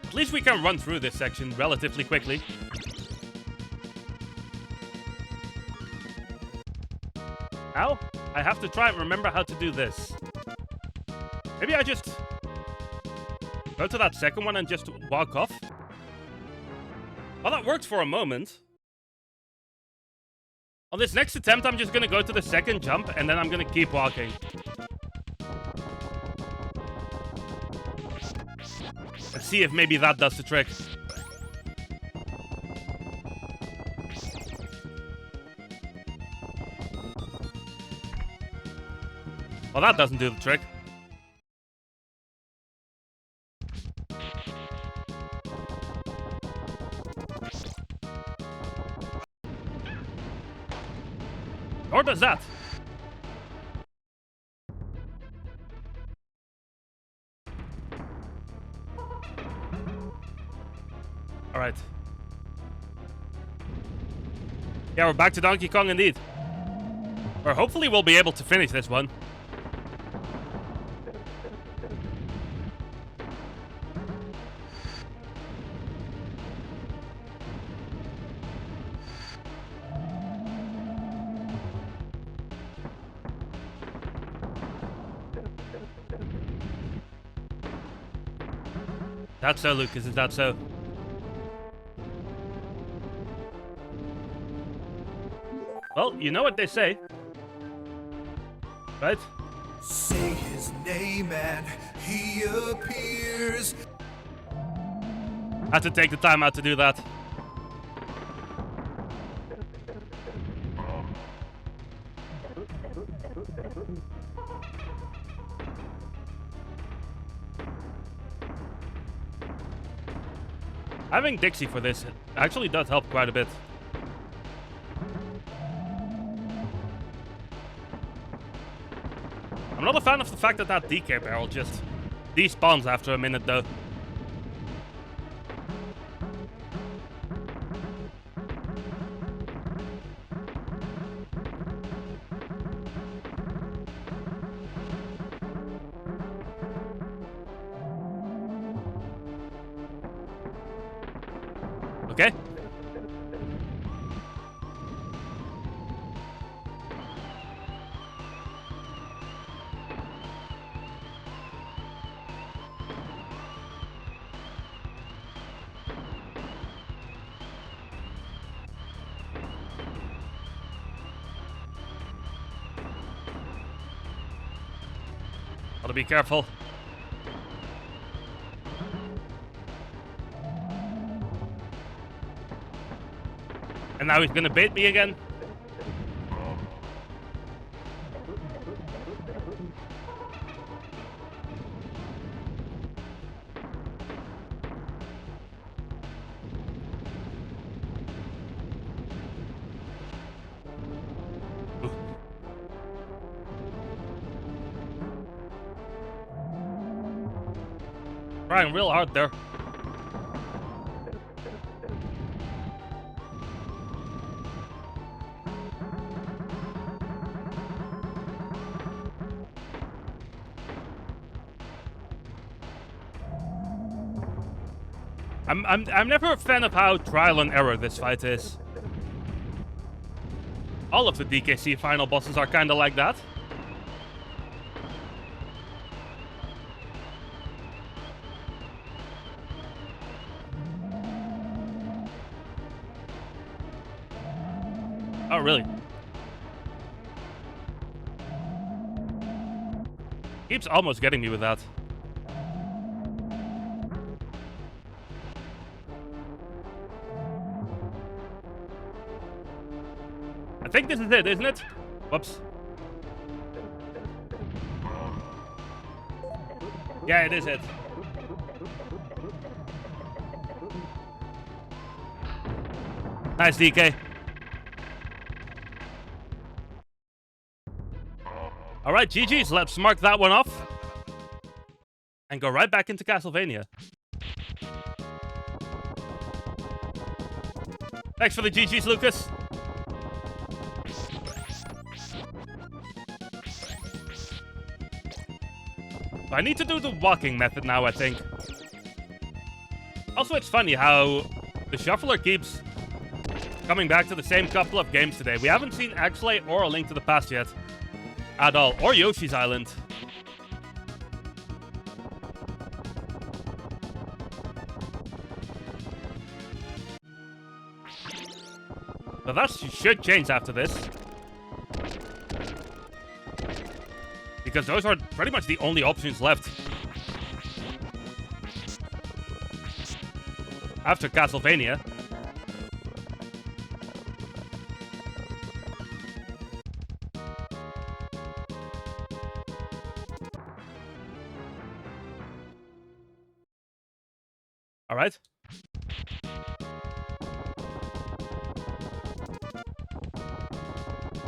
At least we can run through this section relatively quickly. Now, I have to try and remember how to do this. Maybe I just go to that second one and just walk off. Well, that worked for a moment. On this next attempt, I'm just gonna go to the second jump and then I'm gonna keep walking. And see if maybe that does the trick. Well, that doesn't do the trick. Or does that? All right. Yeah, we're back to Donkey Kong indeed. Or hopefully we'll be able to finish this one. That's so, Lucas, is that so? Well, you know what they say. Right? Say his name and he appears. Had to take the time out to do that. Having Dixie for this actually does help quite a bit. I'm not a fan of the fact that that DK barrel just despawns after a minute though. Okay. Gotta be careful. And now he's gonna bait me again. Ooh. Trying real hard there. I'm never a fan of how trial and error this fight is. All of the DKC final bosses are kinda like that. really. Keeps almost getting me with that. I think this is it, isn't it? Whoops. Yeah, it is it. Nice, DK. Alright, GG's. Let's mark that one off. And go right back into Castlevania. Thanks for the GG's, Lucas. I need to do the walking method now, I think. Also, it's funny how the shuffler keeps coming back to the same couple of games today. We haven't seen X-Lay or A Link to the Past yet. At all. Or Yoshi's Island. But that should change after this. Because those are pretty much the only options left. After Castlevania. Alright.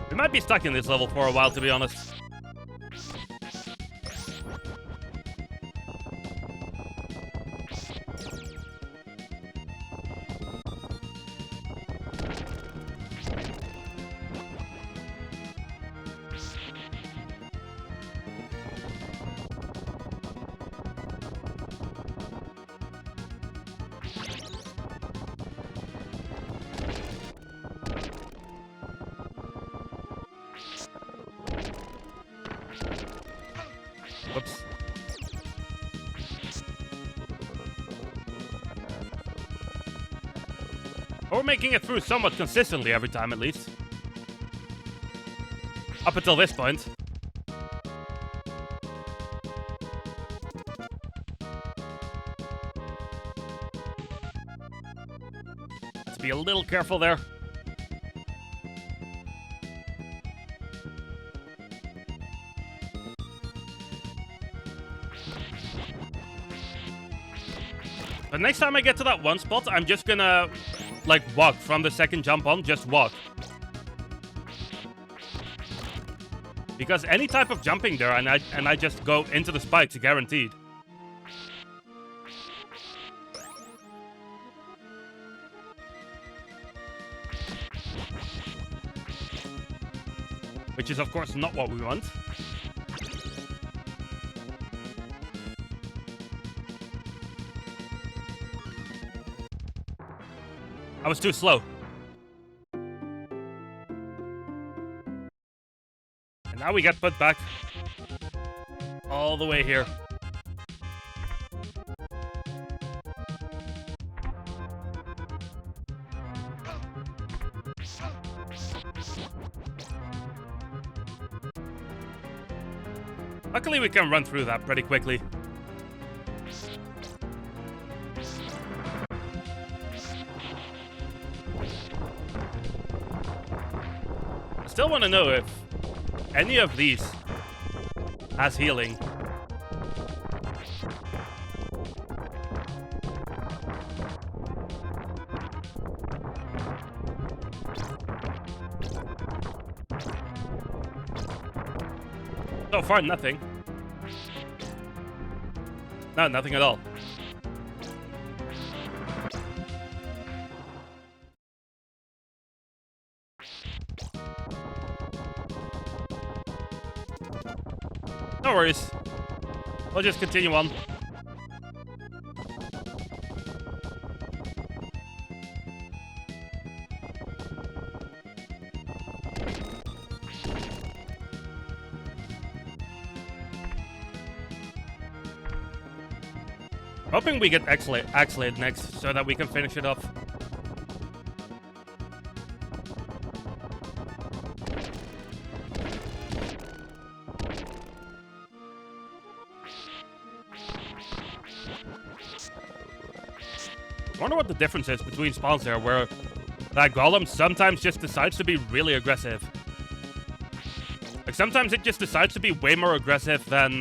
We might be stuck in this level for a while, to be honest. Whoops. We're making it through somewhat consistently every time, at least. Up until this point. Let's be a little careful there. But next time I get to that one spot, I'm just gonna, like, walk from the second jump on. Just walk. Because any type of jumping there, and I just go into the spikes, guaranteed. Which is, of course, not what we want. I was too slow. And now we get put back all the way here. Luckily, we can run through that pretty quickly. Still want to know if any of these has healing. So far, nothing. No, nothing at all. No worries. We'll just continue on. Hoping we get X-Lid next so that we can finish it off. I wonder what the difference is between spawns here, where that golem sometimes just decides to be really aggressive. Like, sometimes it just decides to be way more aggressive than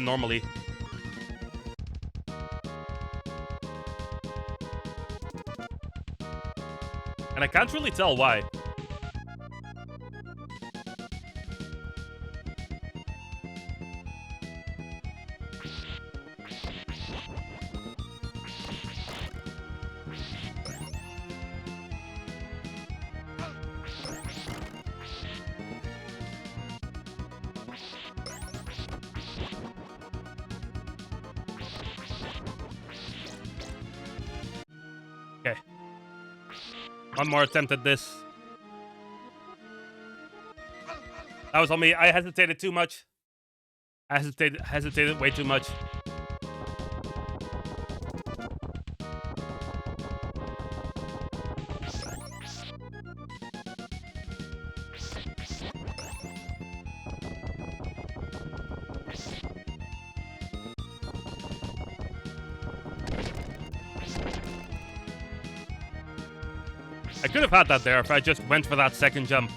normally. And I can't really tell why. Okay. One more attempt at this. That was on me. I hesitated too much. I hesitated way too much. I could have had that there if I just went for that second jump.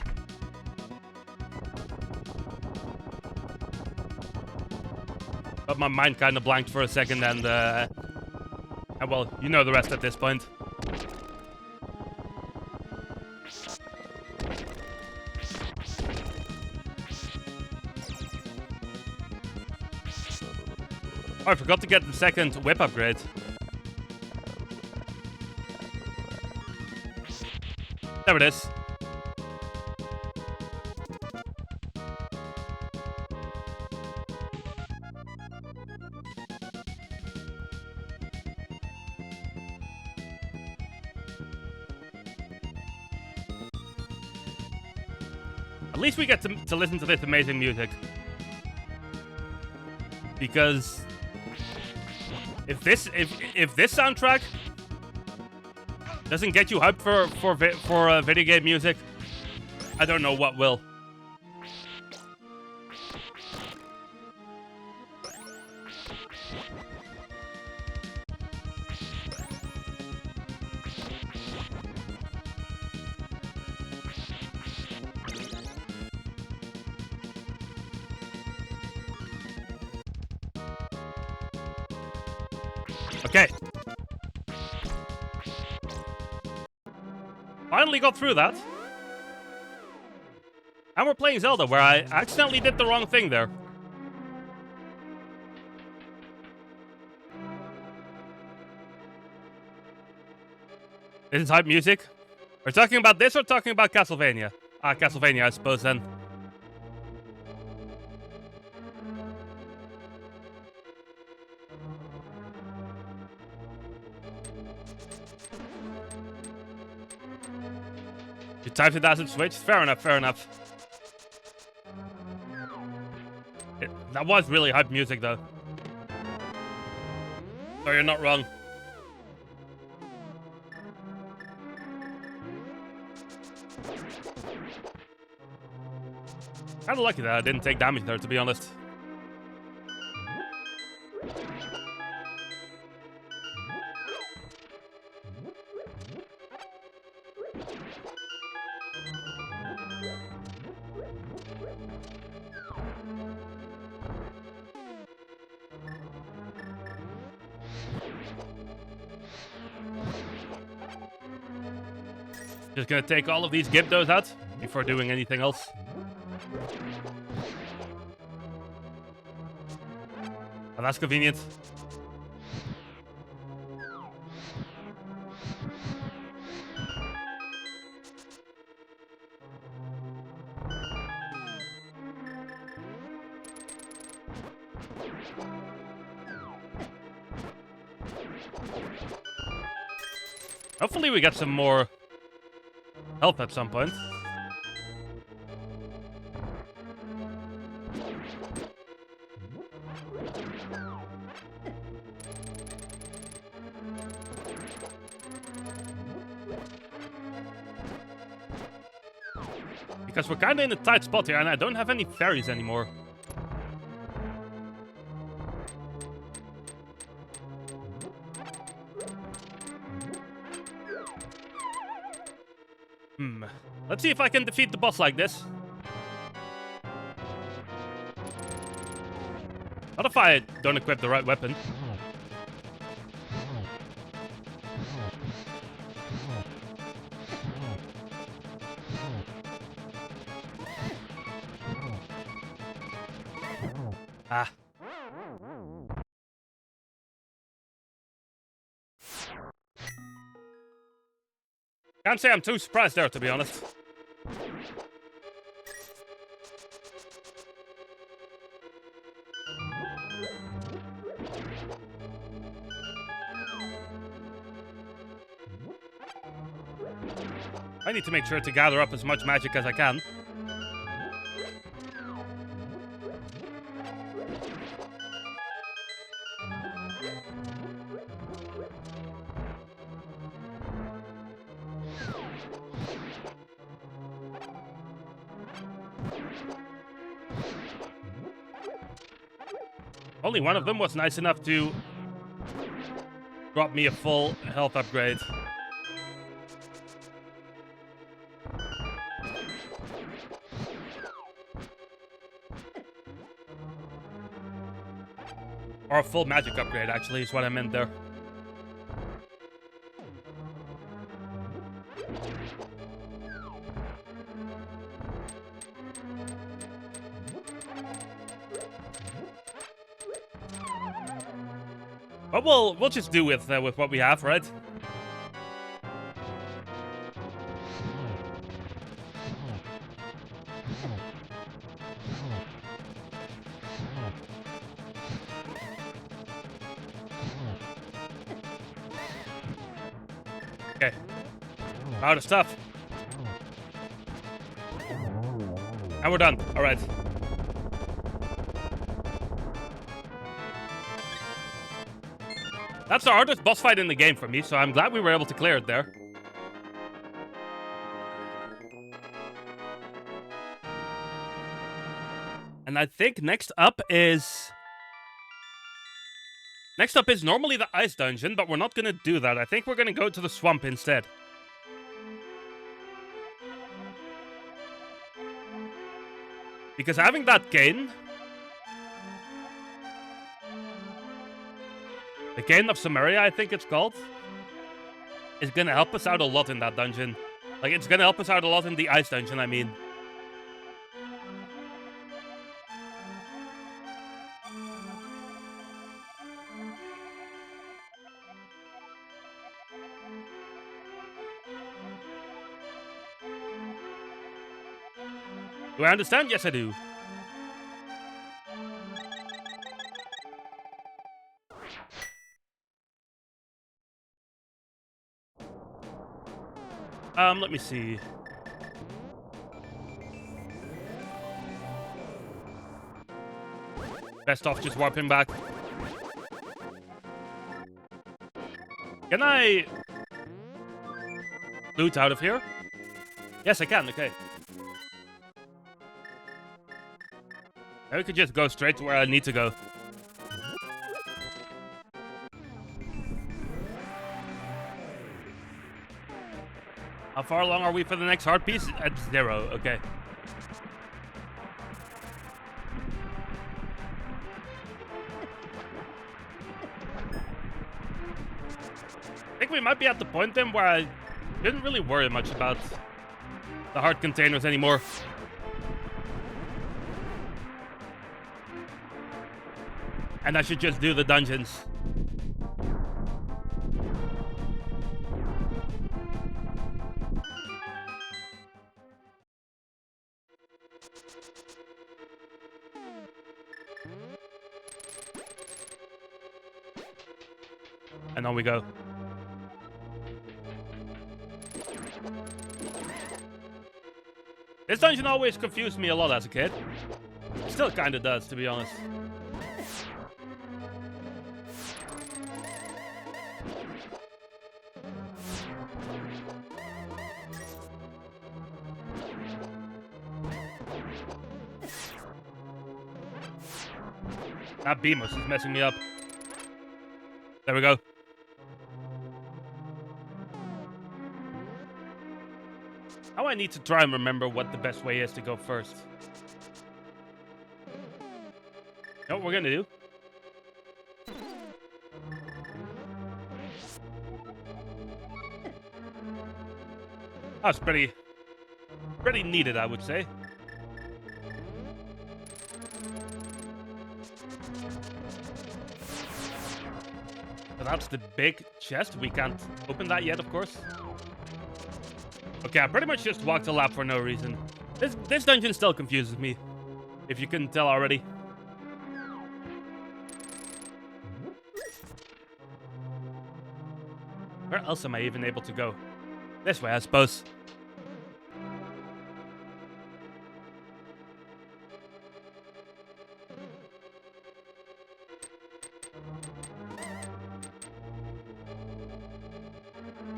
But my mind kind of blanked for a second, and well, you know the rest at this point. Oh, I forgot to get the second whip upgrade. There it is. At least we get to listen to this amazing music. Because if this soundtrack doesn't get you hyped for video game music, I don't know what will. Okay. Finally got through that. And we're playing Zelda, where I accidentally did the wrong thing there. This is hype music. We're talking about this or talking about Castlevania? Castlevania, I suppose, then. You typed it as it switched? Fair enough, fair enough. That was really hype music, though. So you're not wrong. Kinda lucky that I didn't take damage there, to be honest. Just gonna take all of these Gibdos out before doing anything else. Oh, that's convenient. Hopefully we get some more health at some point. Because we're kind of in a tight spot here, and I don't have any fairies anymore. Let's see if I can defeat the boss like this. Not if I don't equip the right weapon. Ah. Can't say I'm too surprised there, to be honest. I need to make sure to gather up as much magic as I can. Only one of them was nice enough to drop me a full health upgrade. Or a full magic upgrade, actually, is what I meant there. But we'll just do with what we have, right? Okay. Out of stuff. And we're done. All right. That's the hardest boss fight in the game for me, so I'm glad we were able to clear it there. And I think next up is normally the ice dungeon, but we're not gonna do that. I think we're gonna go to the swamp instead. Because having that gain, the gain of Samaria, I think it's called, is gonna help us out a lot in that dungeon. Like, it's gonna help us out a lot in the ice dungeon, I mean. Do I understand? Yes, I do. Let me see. Best off just warping back. Can I loot out of here? Yes, I can. Okay. Now we could just go straight to where I need to go. How far along are we for the next heart piece? At 0, okay. I think we might be at the point then where I didn't really worry much about the heart containers anymore. And I should just do the dungeons. And on we go. This dungeon always confused me a lot as a kid. Still kinda does, to be honest. That Beamos is messing me up. There we go. Now I need to try and remember what the best way is to go first. You know what we're gonna do? That's pretty needed, I would say. So that's the big chest. We can't open that yet, of course. Okay, I pretty much just walked a lap for no reason. This dungeon still confuses me, if you couldn't tell already. Where else am I even able to go? This way, I suppose.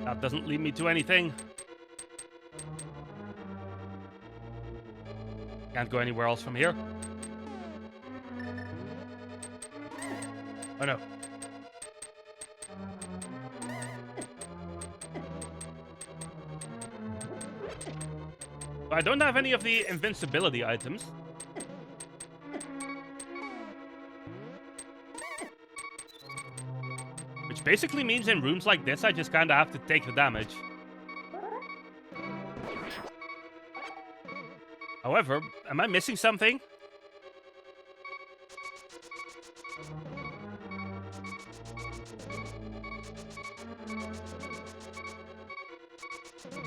That doesn't lead me to anything. Can't go anywhere else from here. Oh no. I don't have any of the invincibility items. Which basically means in rooms like this, I just kind of have to take the damage. However, am I missing something?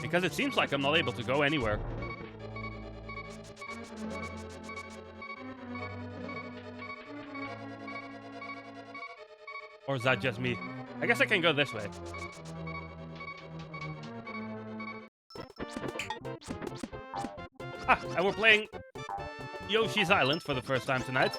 Because it seems like I'm not able to go anywhere. Or is that just me? I guess I can go this way. Ah, and we're playing Yoshi's Island for the first time tonight.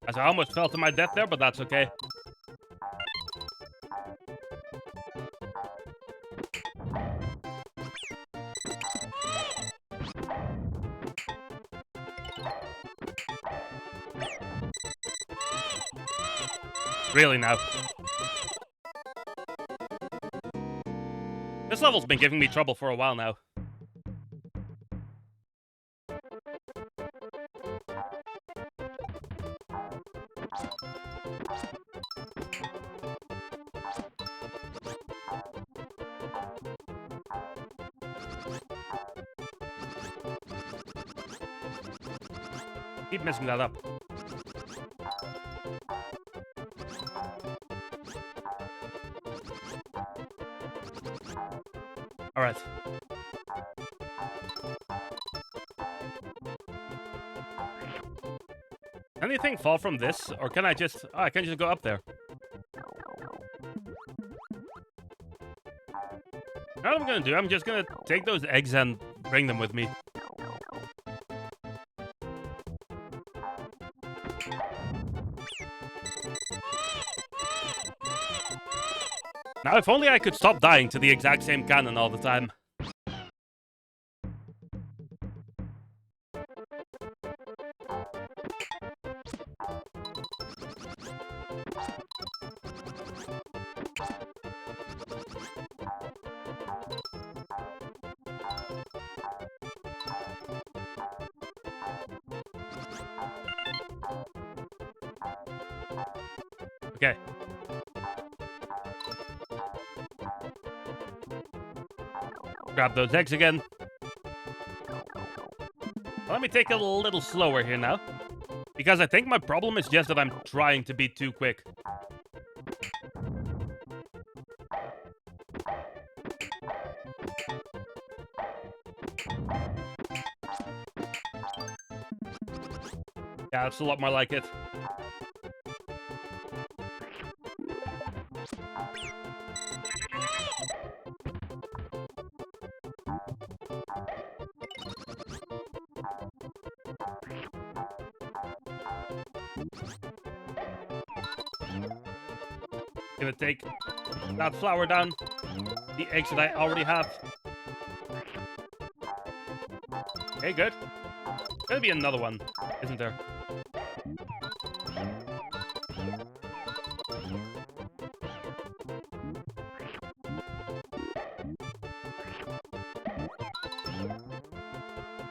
As I almost fell to my death there, but that's okay. Really now. This level's been giving me trouble for a while now. Keep messing that up. All right. Anything fall from this, or can I just? Oh, I can just go up there. What I'm gonna do? I'm just gonna take those eggs and bring them with me. Now, if only I could stop dying to the exact same cannon all the time. Okay. Grab those eggs again. Let me take it a little slower here now. Because I think my problem is just that I'm trying to be too quick. Yeah, that's a lot more like it. Gonna take that flower down. The eggs that I already have. Okay, good. Gonna be another one, isn't there?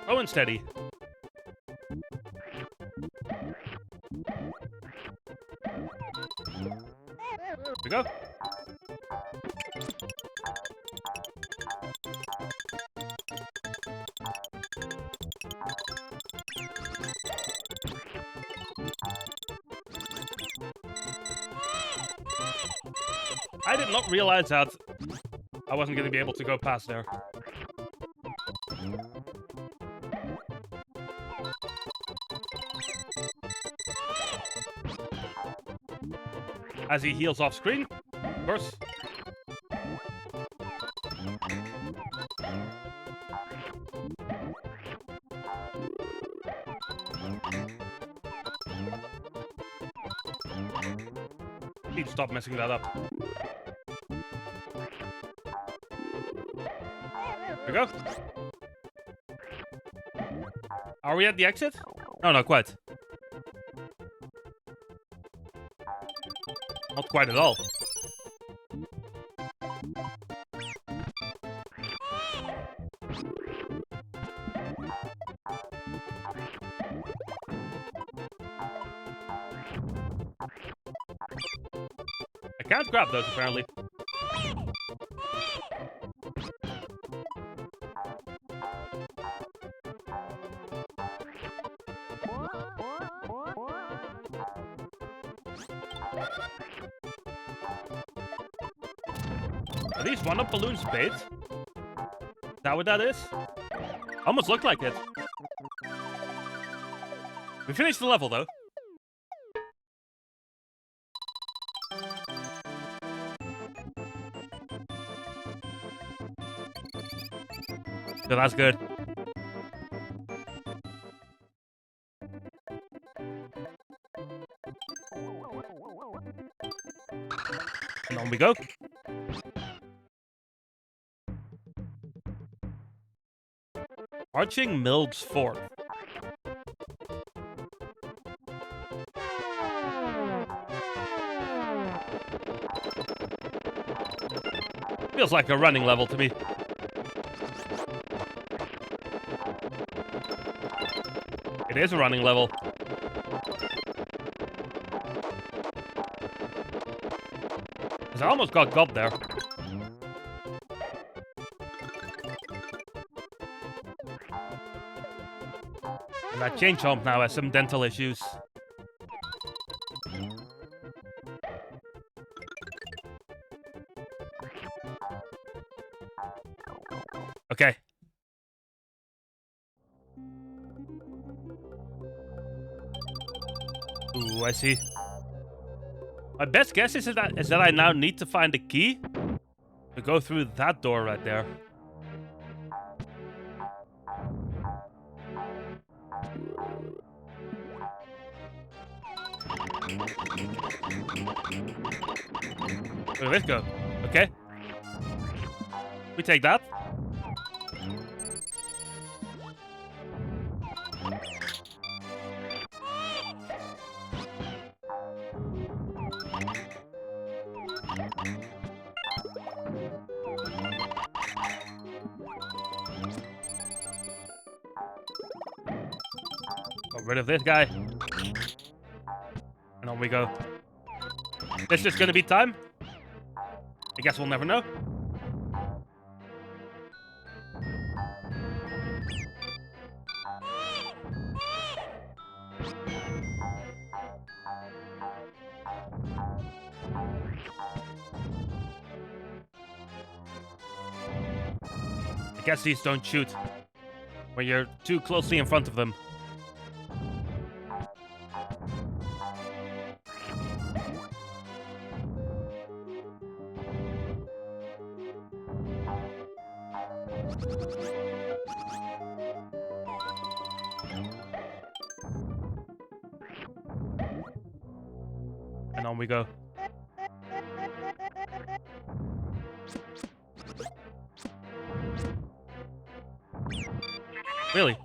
Oh, and steady. Here we go. I did not realize that I wasn't going to be able to go past there. As he heals off screen, of course. Need to stop messing that up. Here we go. Are we at the exit? No, not quite. Not quite at all. I can't grab those, apparently. Are these one-up balloons bait? Is that what that is? Almost looked like it. We finished the level, though. So that's good. And on we go. Arching Mills Fort. Feels like a running level to me. It is a running level. Because I almost got gobbed there. And that chain chomp now has some dental issues. Okay. Ooh, I see. My best guess is that I now need to find a key to go through that door right there. Where did this go? Okay. We take that. Got rid of this guy. And on we go. This is gonna be time. I guess we'll never know. I guess these don't shoot when you're too closely in front of them. And on we go. Really?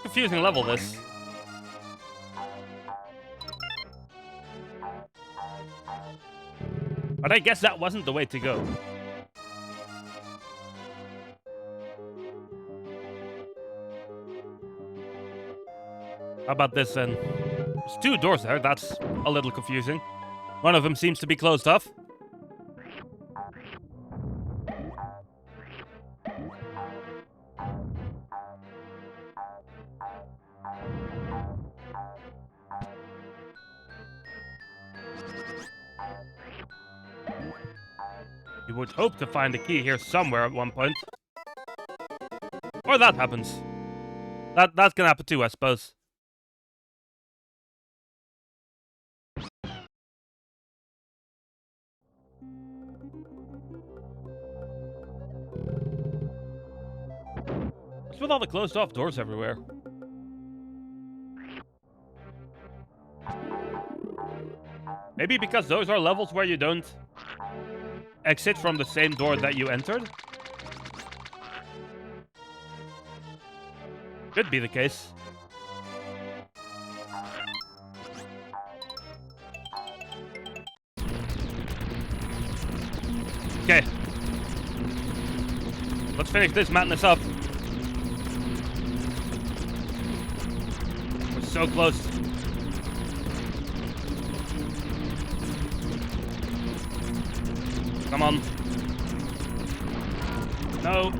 Confusing level, this. But I guess that wasn't the way to go. How about this then? There's 2 doors there, that's a little confusing. One of them seems to be closed off. You would hope to find a key here somewhere at one point. Or that happens. That can happen too, I suppose. What's with all the closed off doors everywhere? Maybe because those are levels where you don't exit from the same door that you entered? Could be the case. Okay. Let's finish this madness up. We're so close. Come on. No.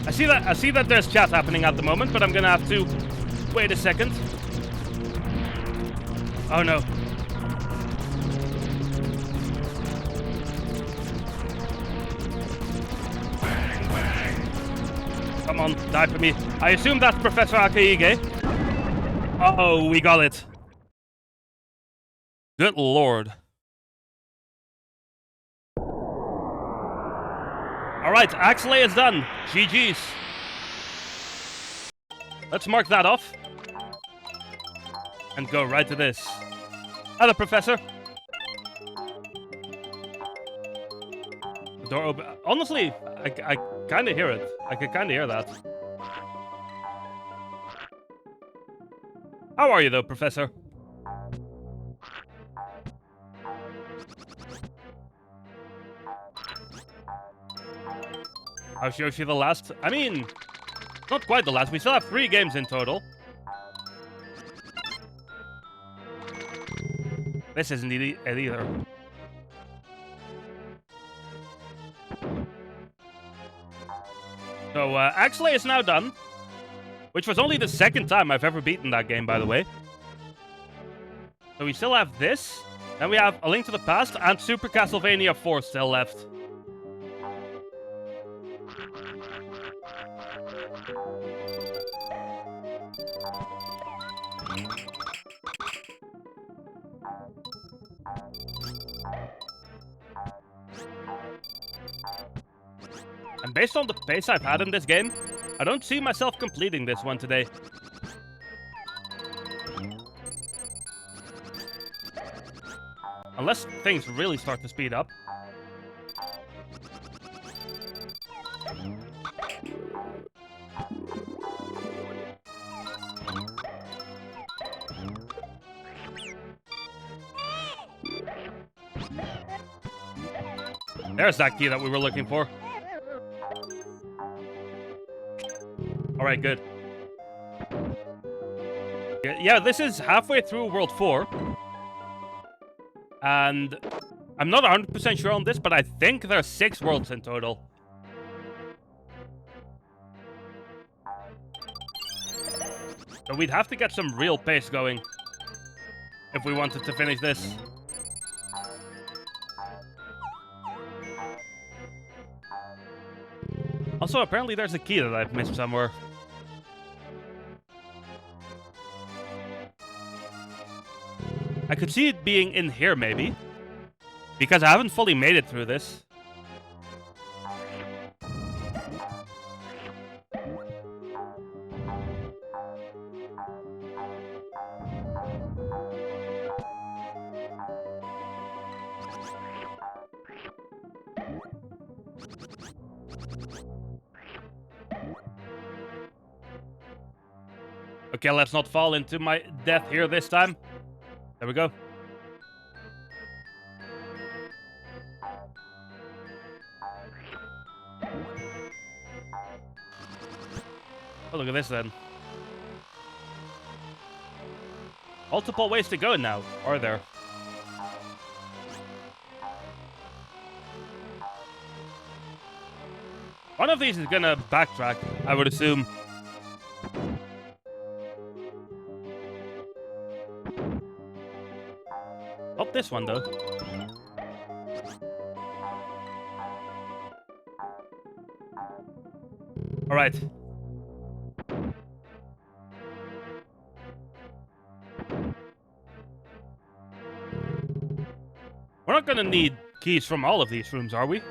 I see that there's chat happening at the moment, but I'm gonna have to wait a second. Oh no. Come on, die for me. I assume that's Professor Akaige. Oh, we got it. Good lord. Alright, Axley is done. GG's. Let's mark that off. And go right to this. Hello, Professor. The door open. Honestly, I kind of hear it. I could kind of hear that. How are you, though, Professor? How's Yoshi the last? I mean, not quite the last. We still have 3 games in total. This isn't it either. So, Axley is now done. Which was only the 2nd time I've ever beaten that game, by the way. So we still have this. Then we have A Link to the Past and Super Castlevania 4 still left. And based on the pace I've had in this game, I don't see myself completing this one today. Unless things really start to speed up. There's that key that we were looking for. Alright, good. Yeah, this is halfway through World 4. And I'm not 100% sure on this, but I think there's 6 worlds in total. So we'd have to get some real pace going if we wanted to finish this. Also, apparently there's a key that I've missed somewhere. I could see it being in here, maybe. Because I haven't fully made it through this. Okay, let's not fall into my death here this time. There we go. Oh, look at this then. Multiple ways to go now, are there? One of these is gonna backtrack, I would assume. Not this one, though. Alright. We're not gonna need keys from all of these rooms, are we?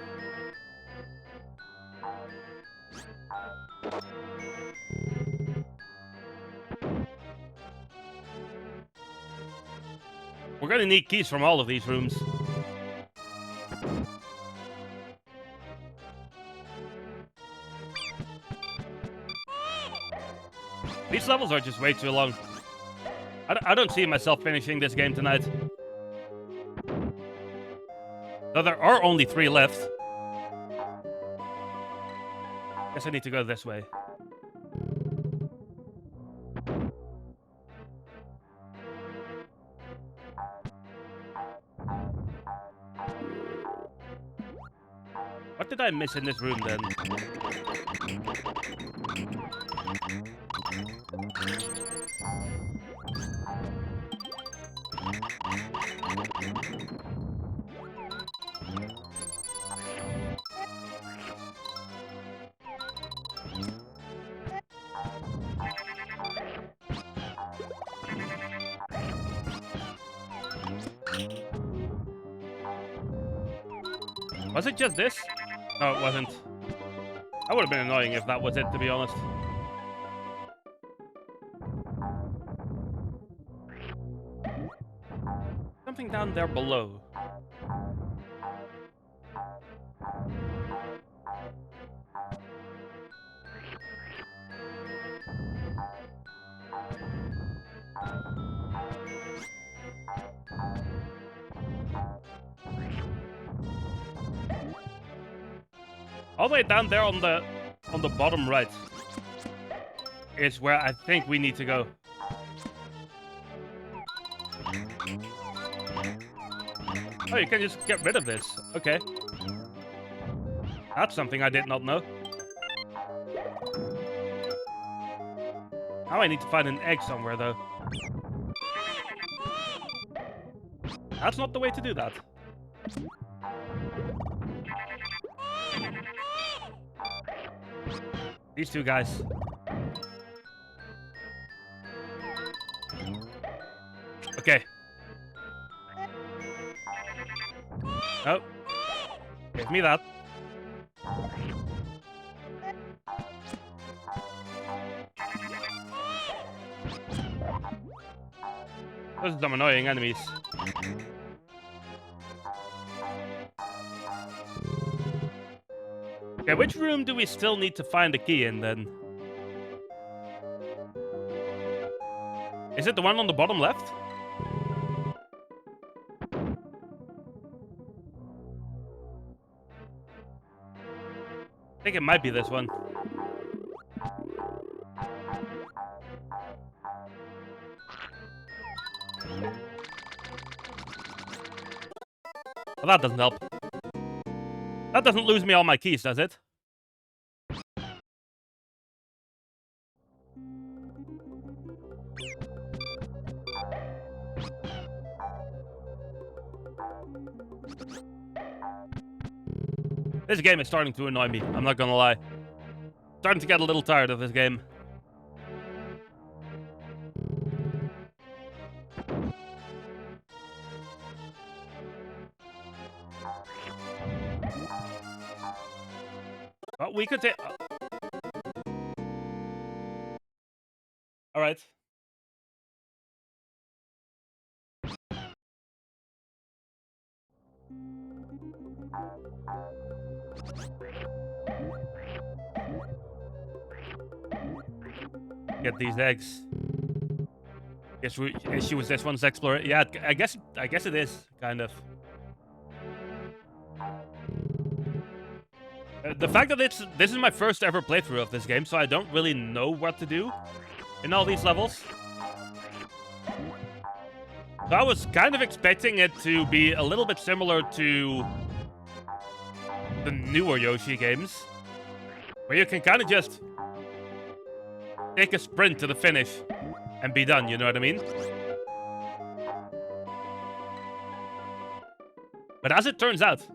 We're gonna need keys from all of these rooms. These levels are just way too long. I don't see myself finishing this game tonight. Though there are only 3 left. Guess I need to go this way. What did I miss in this room then? Was it just this? No, it wasn't. That would have been annoying if that was it, to be honest. Something down there below. All the way down there on the bottom right is where I think we need to go. Oh, you can just get rid of this. Okay. That's something I did not know. Now I need to find an egg somewhere, though. That's not the way to do that. These two guys. Okay. Oh. Give me that. Those are some annoying enemies. Okay, which room do we still need to find a key in, then? Is it the one on the bottom left? I think it might be this one. Well, that doesn't help. That doesn't lose me all my keys, does it? This game is starting to annoy me, I'm not gonna lie. Starting to get a little tired of this game. Oh, we could take... Alright. Get these eggs. Guess she was this one's explorer. Yeah, I guess it is, kind of. The fact that this is my first ever playthrough of this game, so I don't really know what to do in all these levels. So I was kind of expecting it to be a little bit similar to the newer Yoshi games, where you can kind of just take a sprint to the finish and be done, you know what I mean? But as it turns out,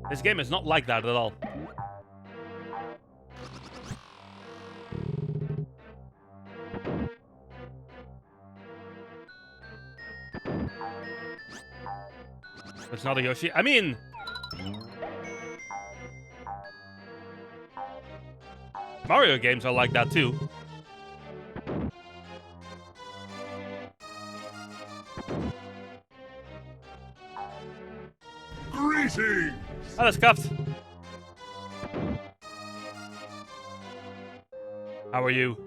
this game is not like that at all. It's not a Yoshi. I mean... Mario games are like that too. Greetings! Oh, that's cuffed. How are you?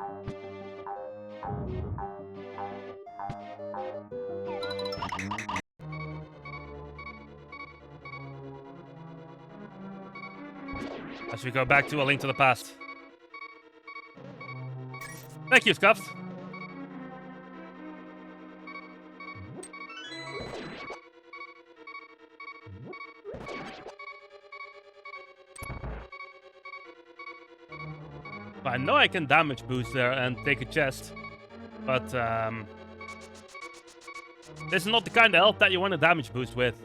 As we go back to A Link to the Past. Thank you, Scuffed. I know I can damage boost there and take a chest, but this is not the kind of health that you want to damage boost with.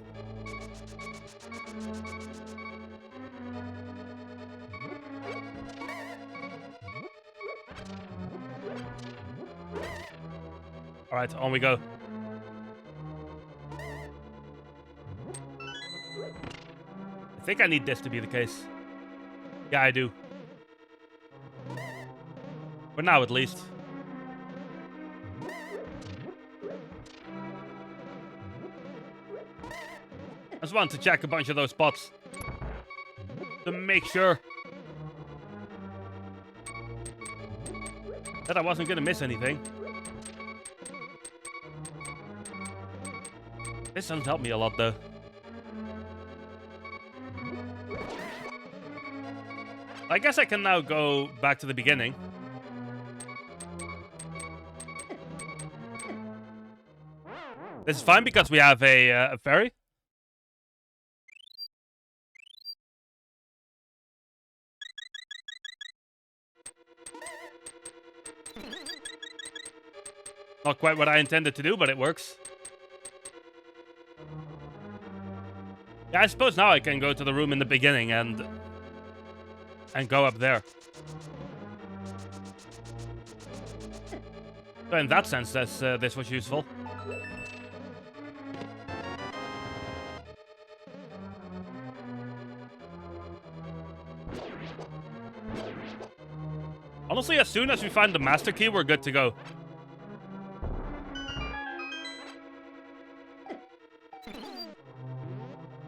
Alright, on we go. I think I need this to be the case. Yeah, I do. For now, at least. I just want to check a bunch of those spots to make sure that I wasn't going to miss anything. This doesn't help me a lot, though. I guess I can now go back to the beginning. This is fine because we have a ferry. Not quite what I intended to do, but it works. Yeah, I suppose now I can go to the room in the beginning and go up there. So in that sense, this was useful. Honestly, as soon as we find the master key, we're good to go.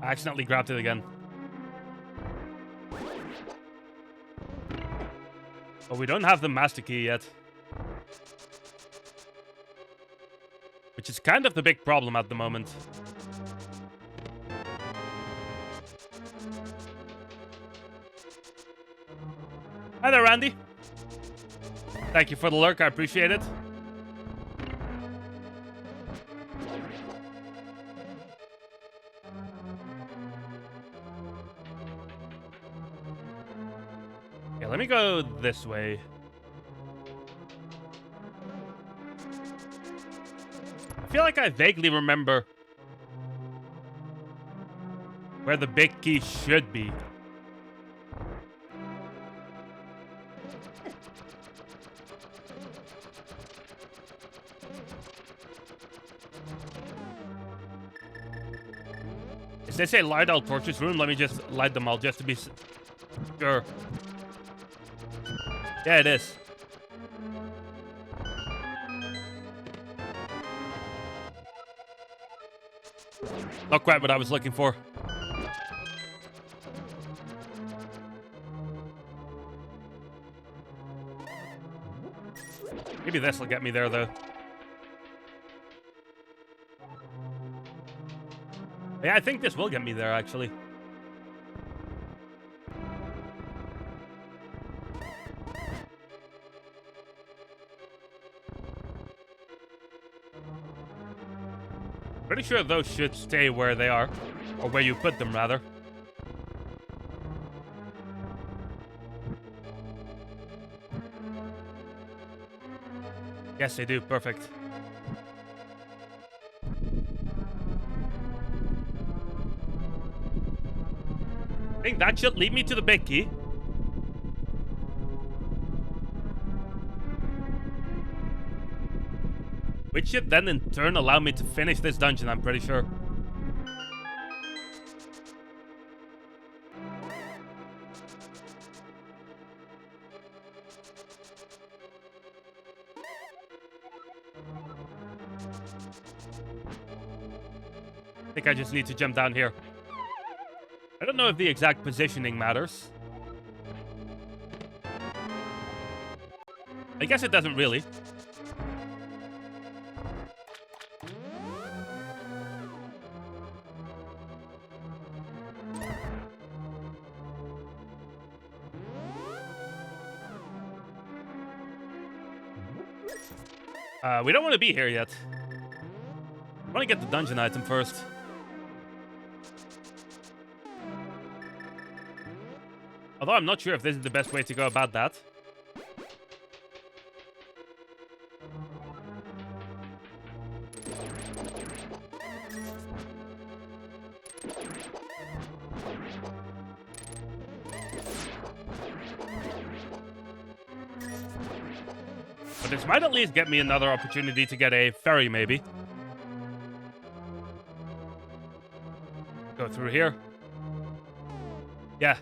I accidentally grabbed it again. But we don't have the master key yet. Which is kind of the big problem at the moment. Hi there, Randy. Thank you for the lurk, I appreciate it. Yeah, let me go this way. I feel like I vaguely remember where the big key should be. Is this a light all torches room? Let me just light them all just to be sure. Yeah, it is. Not quite what I was looking for. Maybe this will get me there, though. Yeah, I think this will get me there, actually. Pretty sure those should stay where they are. Or where you put them, rather. Yes, they do. Perfect. I think that should lead me to the big key. Which should then in turn allow me to finish this dungeon, I'm pretty sure. I think I just need to jump down here. I don't know if the exact positioning matters. I guess it doesn't really. We don't want to be here yet. I want to get the dungeon item first. Although I'm not sure if this is the best way to go about that. But this might at least get me another opportunity to get a ferry, maybe. Go through here. Yeah.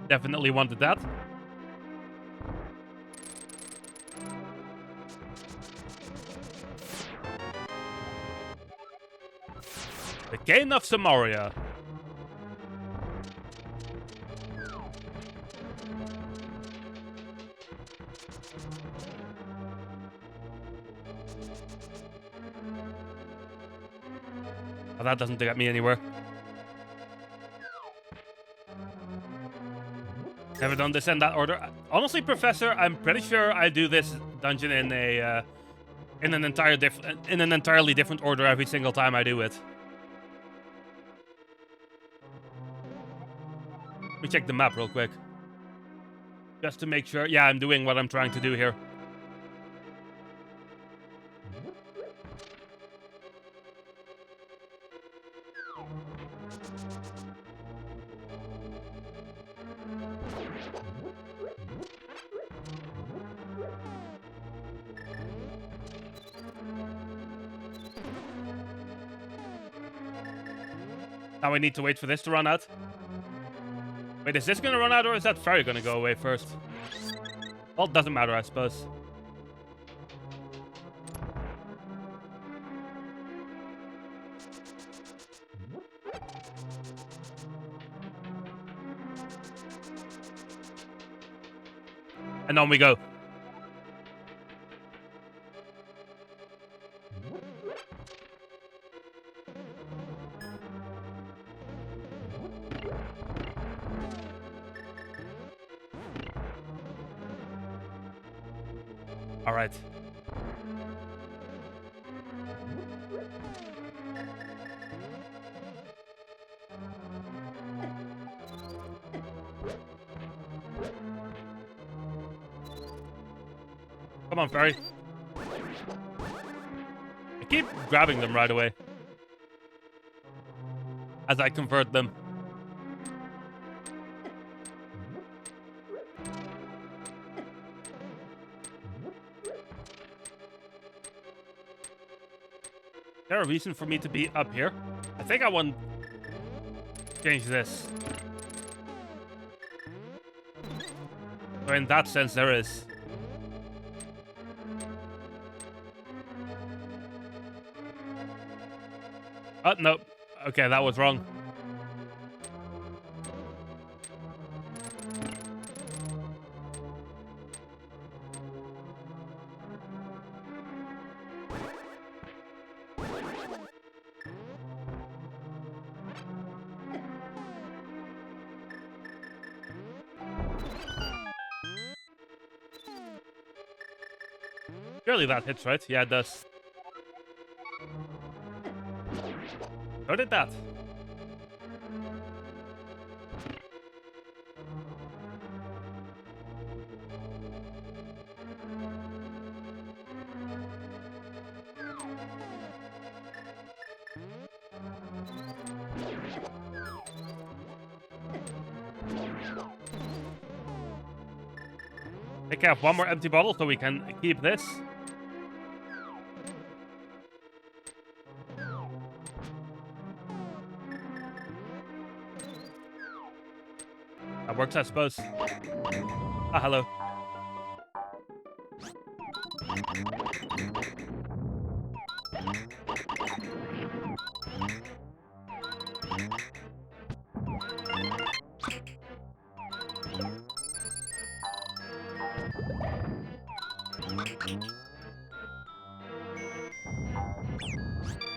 Definitely wanted that. The Cane of Samaria. Oh, that doesn't get me anywhere. Never done this in that order. Honestly, Professor, I'm pretty sure I do this dungeon in a in an entirely different order every single time I do it. Let me check the map real quick, just to make sure. Yeah, I'm doing what I'm trying to do here. Now I need to wait for this to run out. Wait, is this gonna run out or is that ferry gonna go away first? Well, it doesn't matter, I suppose. And on we go. All right. Come on, ferry. I keep grabbing them right away as I convert them. there a reason for me to be up here? I think I want to change this. So in that sense, there is. Oh, no. Okay, that was wrong. Surely that hits, right? Yeah, it does. So did that. Take out one more empty bottle so we can keep this. That works, I suppose. Ah, hello.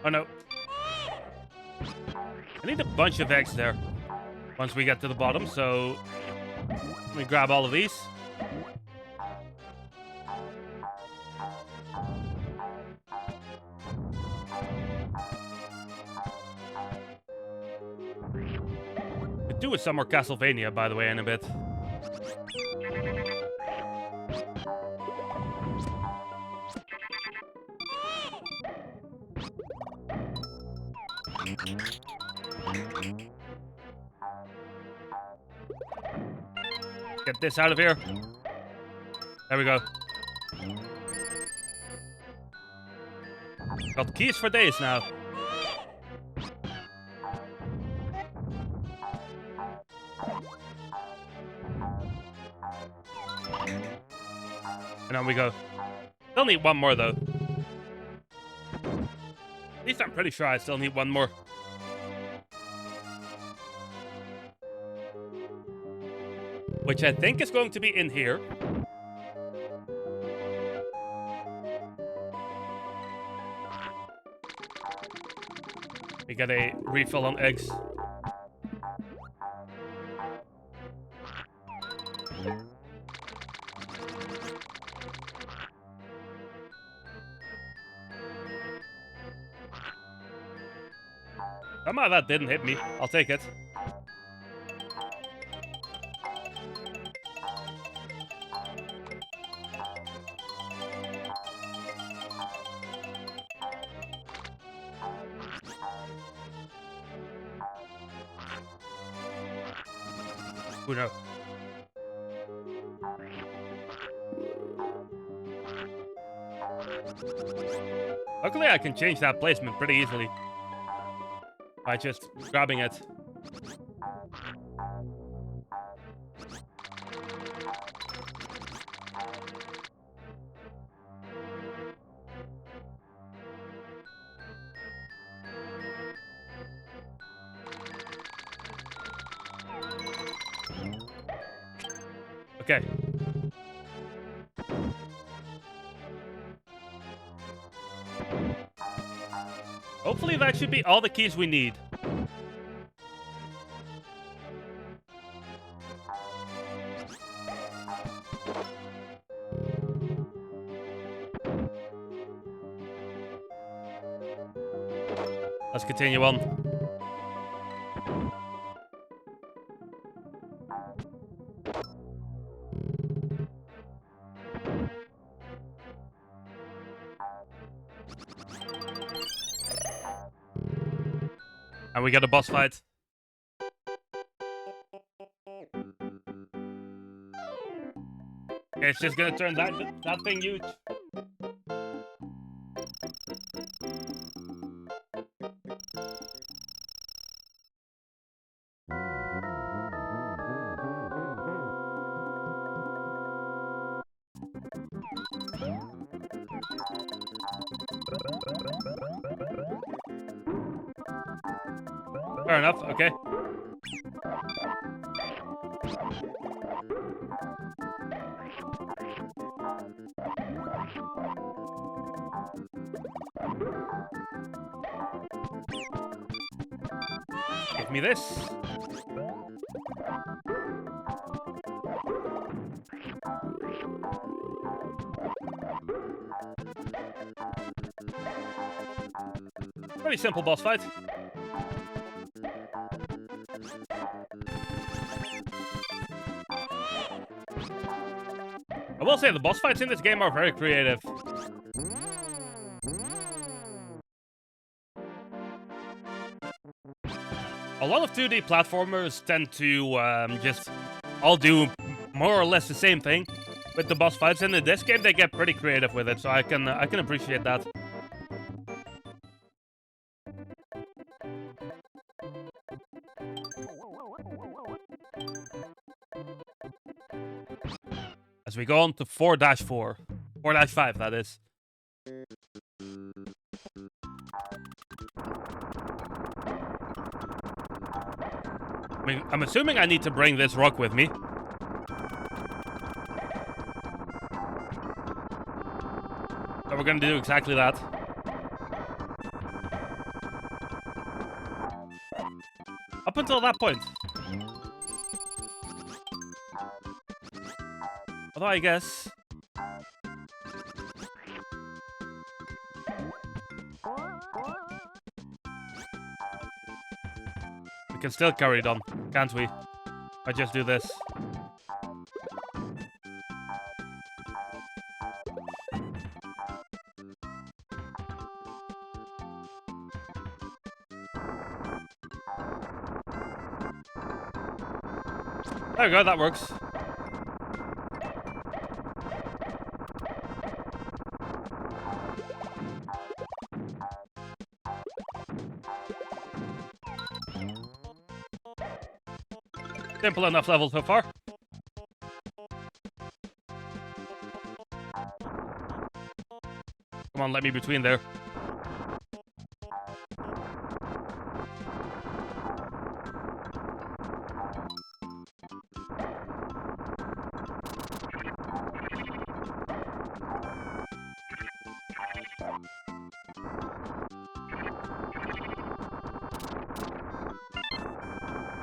Oh no. I need a bunch of eggs there once we get to the bottom, so let me grab all of these. Could do with some more Castlevania, by the way, in a bit. Get this out of here. There we go. Got keys for days now. And on we go. Still need one more, though. At least I'm pretty sure I still need one more. Which I think is going to be in here. We got a refill on eggs. Somehow that didn't hit me. I'll take it. Who knows? Luckily, I can change that placement pretty easily by just grabbing it. Okay. Hopefully that should be all the keys we need. Let's continue on. And we got a boss fight. Okay, it's just gonna turn that thing huge. Fair enough, okay. Give me this. Pretty simple boss fight. I will say the boss fights in this game are very creative. A lot of 2D platformers tend to just all do more or less the same thing with the boss fights, and in this game they get pretty creative with it, so I can appreciate that. As we go on to 4-4. 4-5, that is. I mean, I'm assuming I need to bring this rock with me. So we're gonna do exactly that. Up until that point. Although I guess... we can still carry it on, can't we? I just do this. There we go, that works. Simple enough level so far. Come on, let me between there.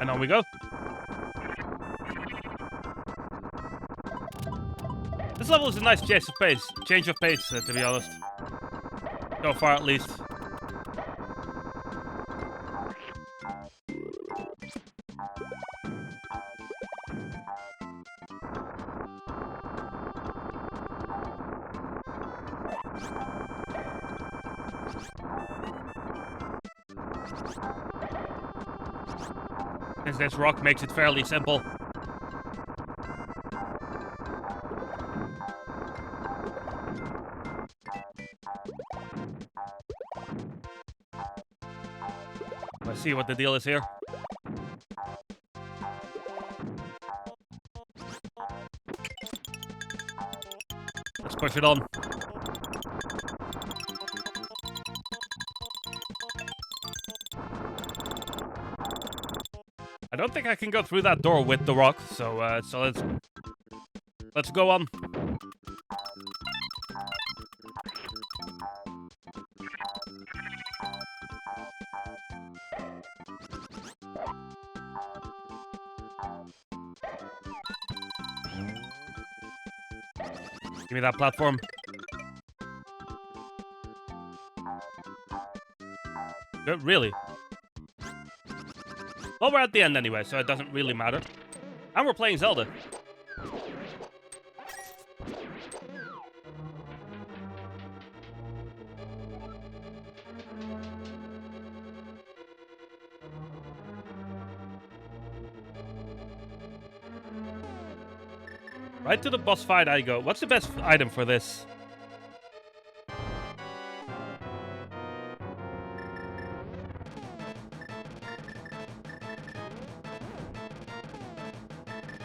And on we go. This level is a nice change of pace, to be honest. So far, at least. Since this rock makes it fairly simple. Let's see what the deal is here. Let's push it on. I don't think I can go through that door with the rock, so let's go on. Give me that platform. Really? Well, we're at the end anyway, so it doesn't really matter. And we're playing Zelda. Right to the boss fight I go. What's the best item for this?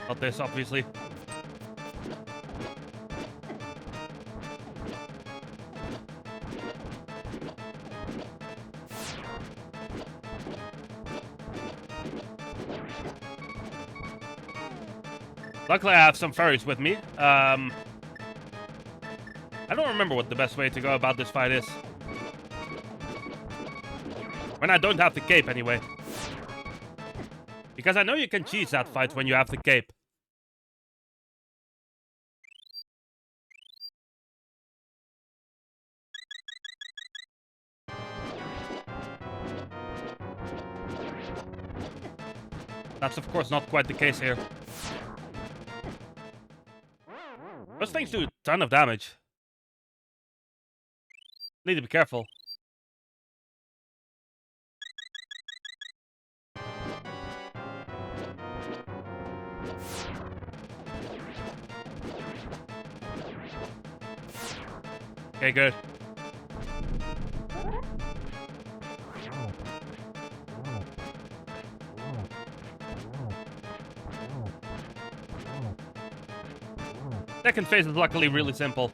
Not this, obviously. Luckily, I have some furries with me. I don't remember what the best way to go about this fight is. When I don't have the cape, anyway. Because I know you can cheese that fight when you have the cape. That's of course not quite the case here. Those things do a ton of damage. Need to be careful. Okay, good. Second phase is luckily really simple.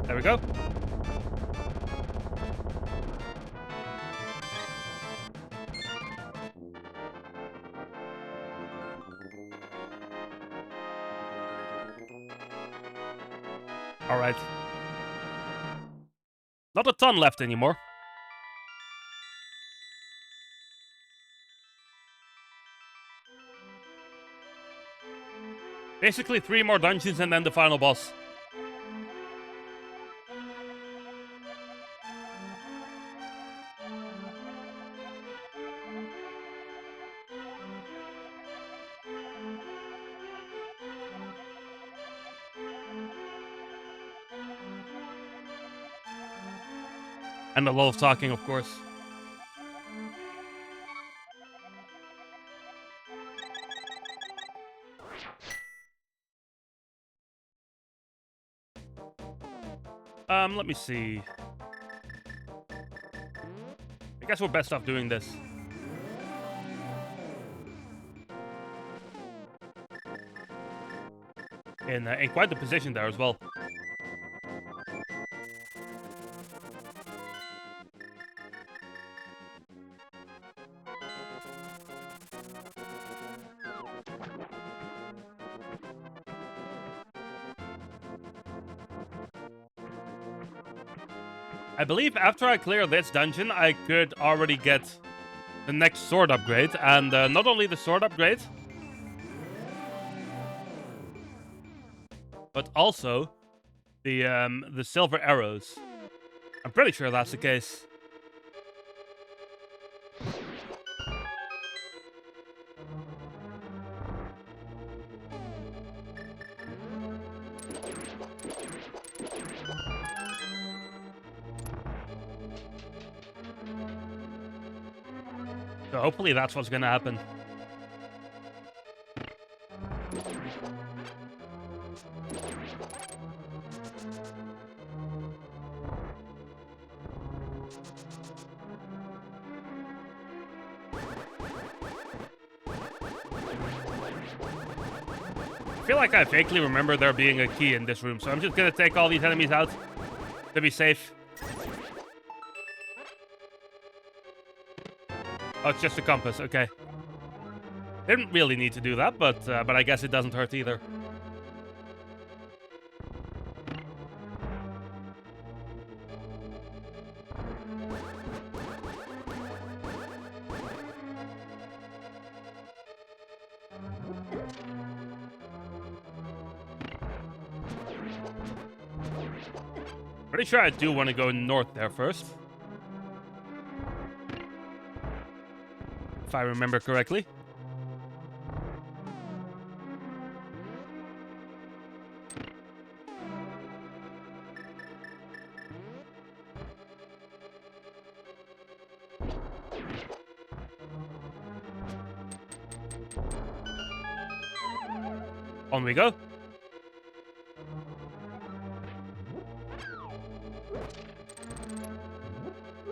There we go. All right. Not a ton left anymore. Basically 3 more dungeons and then the final boss. And a lot of talking, of course. Let me see. I guess we're best off doing this. In quite the position there as well. I believe after I clear this dungeon, I could already get the next sword upgrade. And not only the sword upgrade, but also the silver arrows. I'm pretty sure that's the case. So hopefully that's what's gonna happen. I feel like I vaguely remember there being a key in this room, so I'm just gonna take all these enemies out to be safe. Oh, it's just a compass, okay. Didn't really need to do that, but I guess it doesn't hurt either. Pretty sure I do want to go north there first. If I remember correctly. On we go.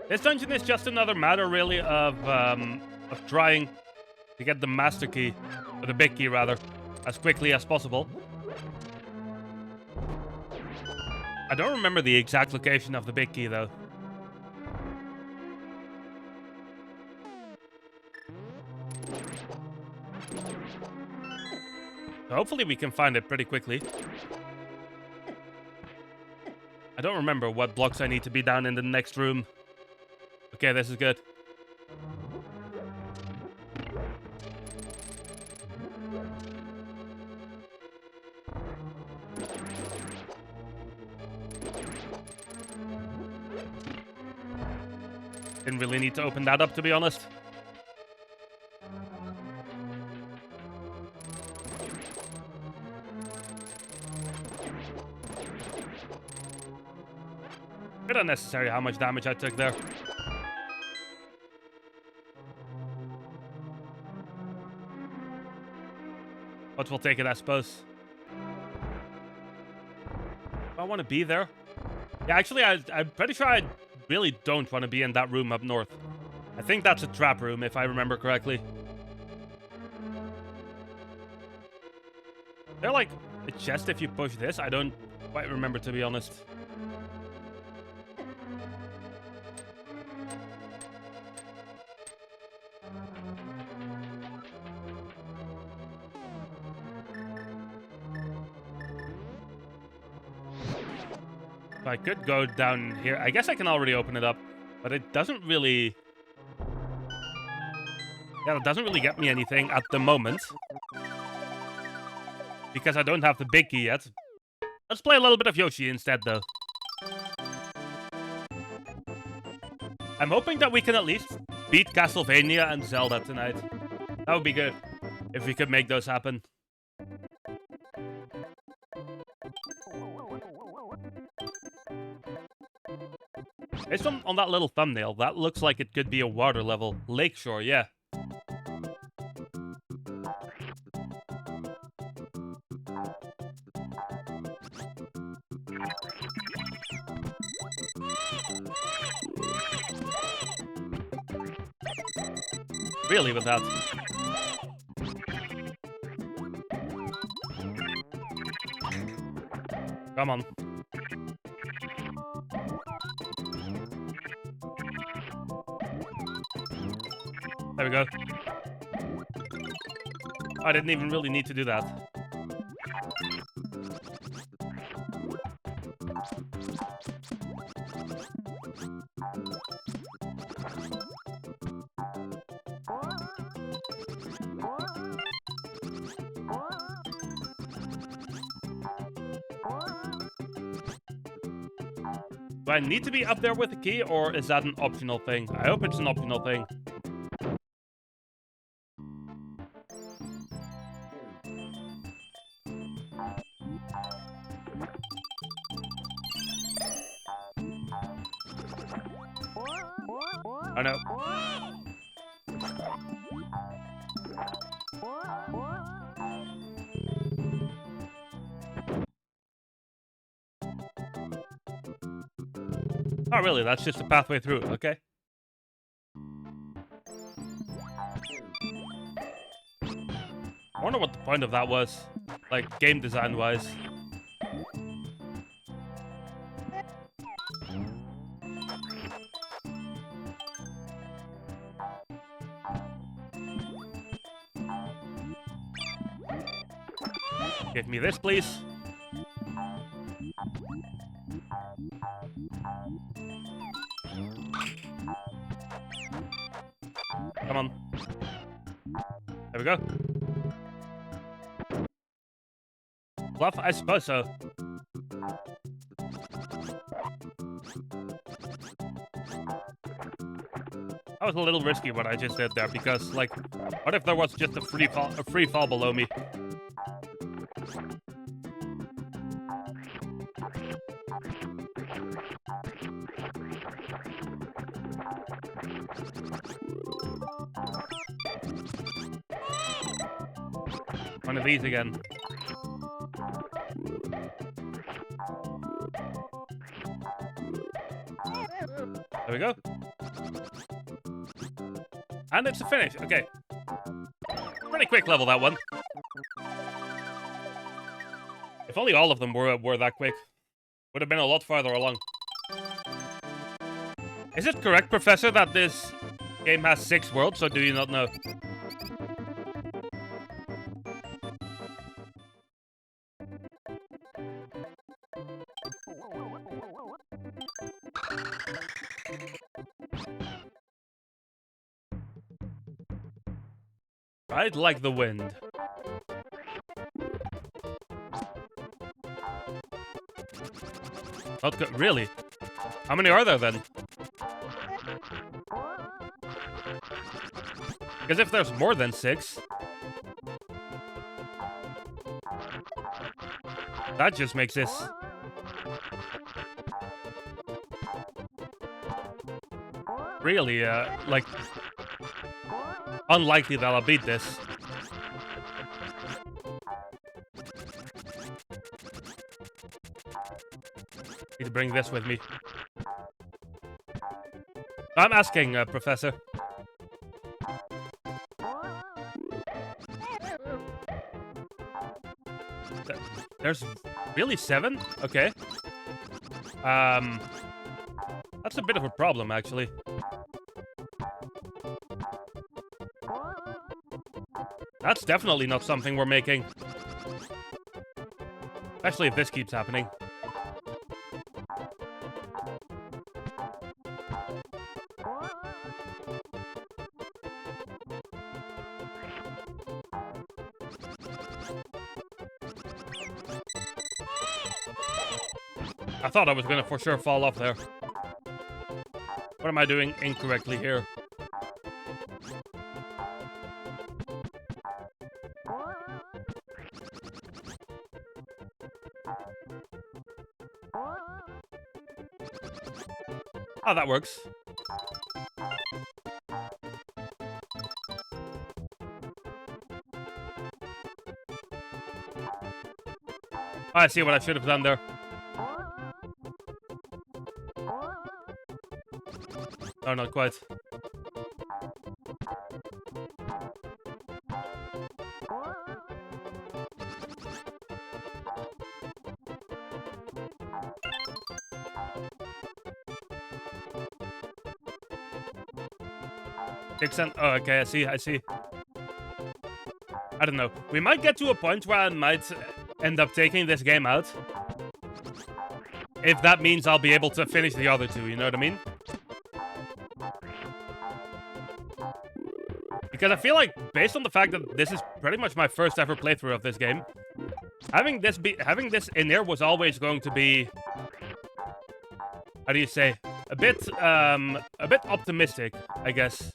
This dungeon is just another matter, really, of trying to get the master key, or the big key, rather, as quickly as possible. I don't remember the exact location of the big key, though. So hopefully we can find it pretty quickly. I don't remember what blocks I need to be down in the next room. Okay, this is good. Didn't really need to open that up, to be honest. Bit unnecessary how much damage I took there. But we'll take it, I suppose. Do I want to be there? Yeah, actually, I'm pretty sure I really don't want to be in that room up north. I think that's a trap room, if I remember correctly. Is there, like, a chest if you push this? I don't quite remember, to be honest. I could go down here. I guess I can already open it up, but it doesn't really... Yeah, it doesn't really get me anything at the moment. Because I don't have the big key yet. Let's play a little bit of Yoshi instead, though. I'm hoping that we can at least beat Castlevania and Zelda tonight. That would be good, if we could make those happen. Based on that little thumbnail, that looks like it could be a water level. Lakeshore, yeah. Really, with that? Come on. There we go. I didn't even really need to do that. Do I need to be up there with the key, or is that an optional thing? I hope it's an optional thing. Oh no. Oh really, that's just a pathway through, okay. I wonder what the point of that was, like, game design-wise. Give me this, please. Come on. There we go. Bluff? I suppose so. That was a little risky what I just did there, because, like, what if there was just a free fall below me? One of these again. There we go. And it's a finish. Okay. Pretty quick level, that one. If only all of them were that quick. Would have been a lot farther along. Is it correct, Professor, that this game has 6 worlds, or do you not know? Right like the wind. Not good. Really? How many are there then? Because if there's more than 6, that just makes this really, like, unlikely that I'll beat this. Need to bring this with me. I'm asking, Professor. There's really 7? Okay. That's a bit of a problem, actually. That's definitely not something we're making. Especially if this keeps happening. I thought I was gonna for sure fall off there. What am I doing incorrectly here? Oh, that works. I see what I should have done there. Oh, not quite. Oh, okay, I see. I don't know. We might get to a point where I might end up taking this game out. If that means I'll be able to finish the other 2, you know what I mean? Because I feel like, based on the fact that this is pretty much my first ever playthrough of this game, having this in there was always going to be, how do you say, a bit optimistic, I guess.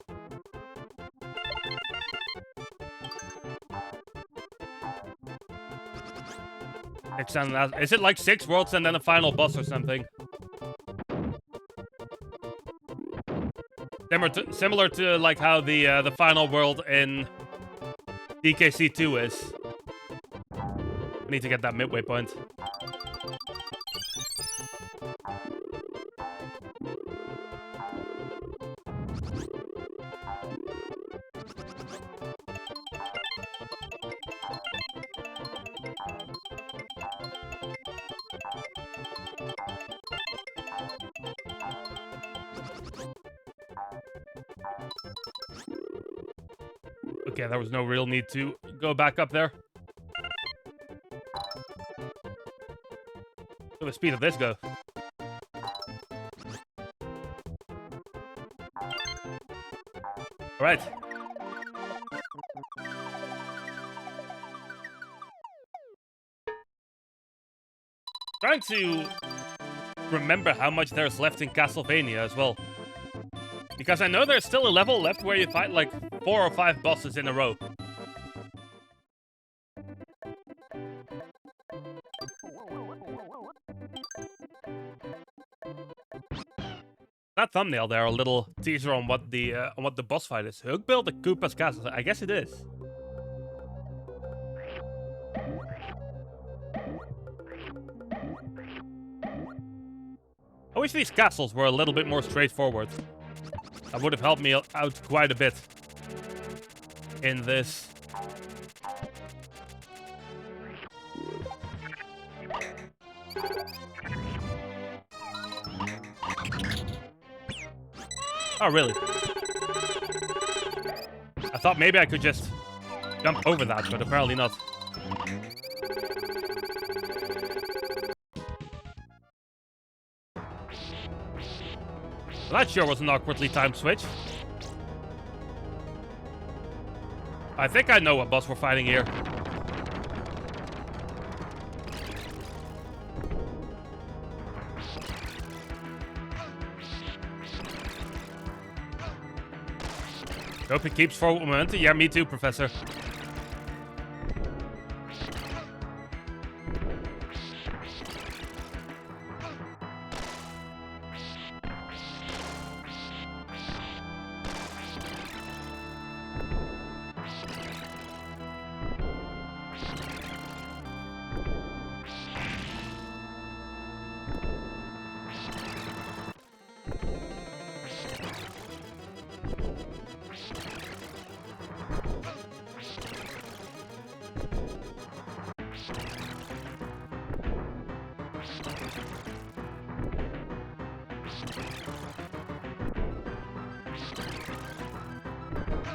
Is it like 6 worlds and then a final boss or something? Similar to like how the final world in DKC 2 is. We need to get that midway point. Okay, there was no real need to go back up there. Look at the speed of this go. All right. Trying to remember how much there's left in Castlevania as well. Because I know there's still a level left where you fight like 4 or 5 bosses in a row. That thumbnail there, a little teaser on what the boss fight is. Hook build the Koopa's castle. I guess it is. I wish these castles were a little bit more straightforward. That would have helped me out quite a bit in this. Oh, really? I thought maybe I could just jump over that, but apparently not. Well, that sure was an awkwardly timed switch. I think I know what boss we're fighting here. Hope it keeps forward momentum. Yeah, me too, Professor.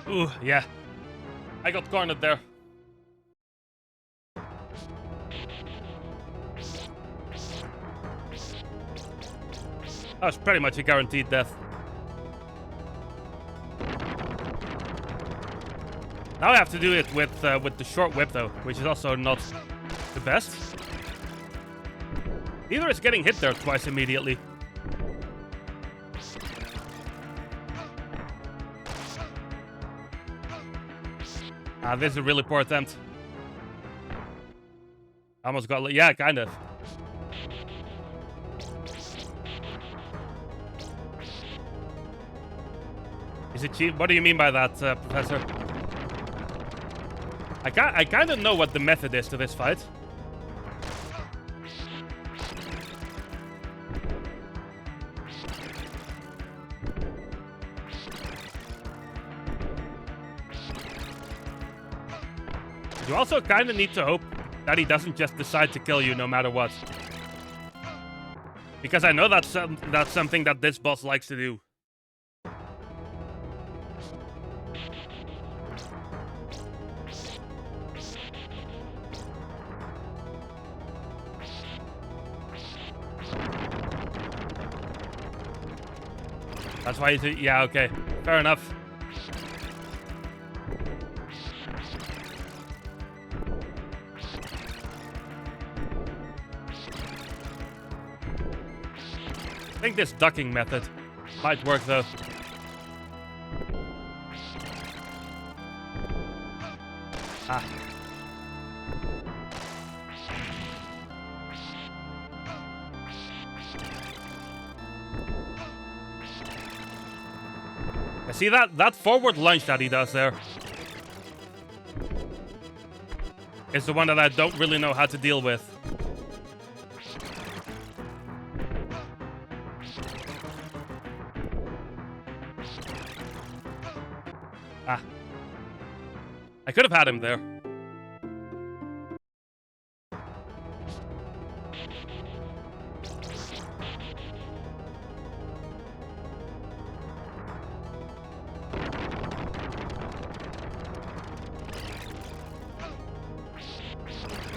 Ooh, yeah. I got cornered there. That was pretty much a guaranteed death. Now I have to do it with the short whip though, which is also not the best. Either is getting hit there twice immediately. Ah, this is a really poor attempt. Almost got... Yeah, kind of. Is it cheap? What do you mean by that, Professor? I kind of know what the method is to this fight. You also kind of need to hope that he doesn't just decide to kill you no matter what. Because I know that's something that this boss likes to do. That's why he's... Yeah, okay. Fair enough. I think this ducking method might work though. Ah. I see that forward lunge that he does there is the one that I don't really know how to deal with. Ah. I could have had him there.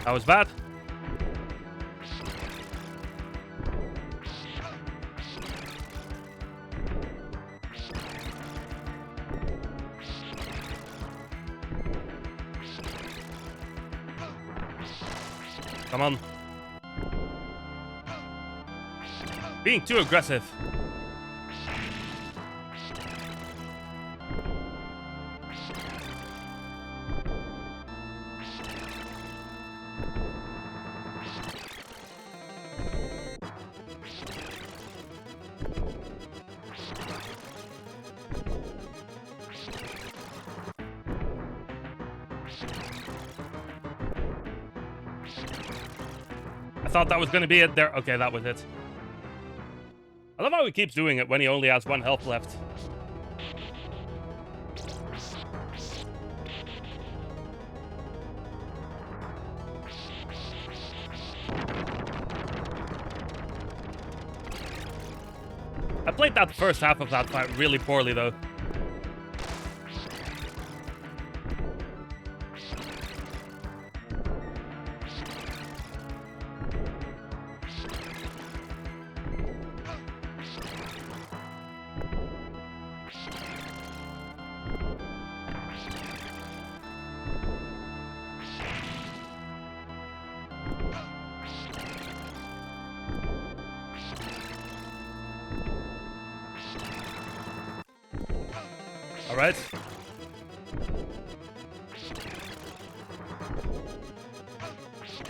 That was bad. Come on. Being too aggressive. I thought that was going to be it there. Okay, that was it. I love how he keeps doing it when he only has 1 health left. I played that first half of that fight really poorly, though. All right.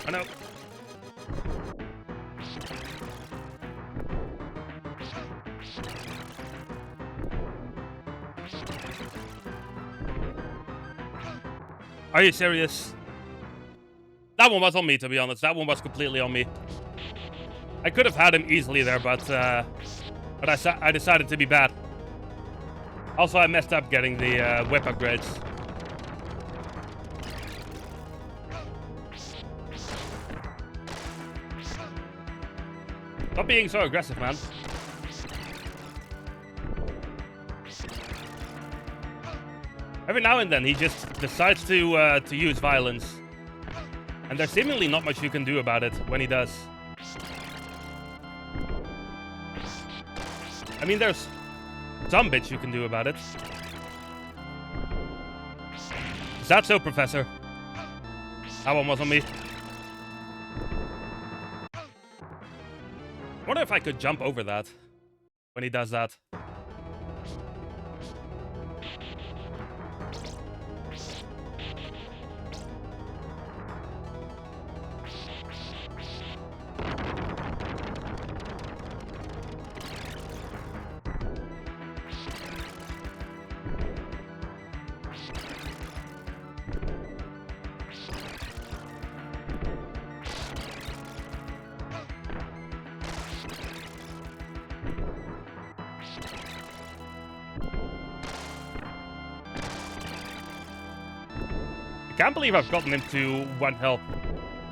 Oh no. Are you serious? That one was on me, to be honest. That one was completely on me. I could have had him easily there, but I decided to be bad. Also, I messed up getting the whip upgrades. Stop being so aggressive, man. Every now and then, he just decides to use violence. And there's seemingly not much you can do about it when he does. I mean, there's some bits you can do about it. Is that so, Professor? That one was on me. I wonder if I could jump over that when he does that. I can't believe I've gotten him to 1 health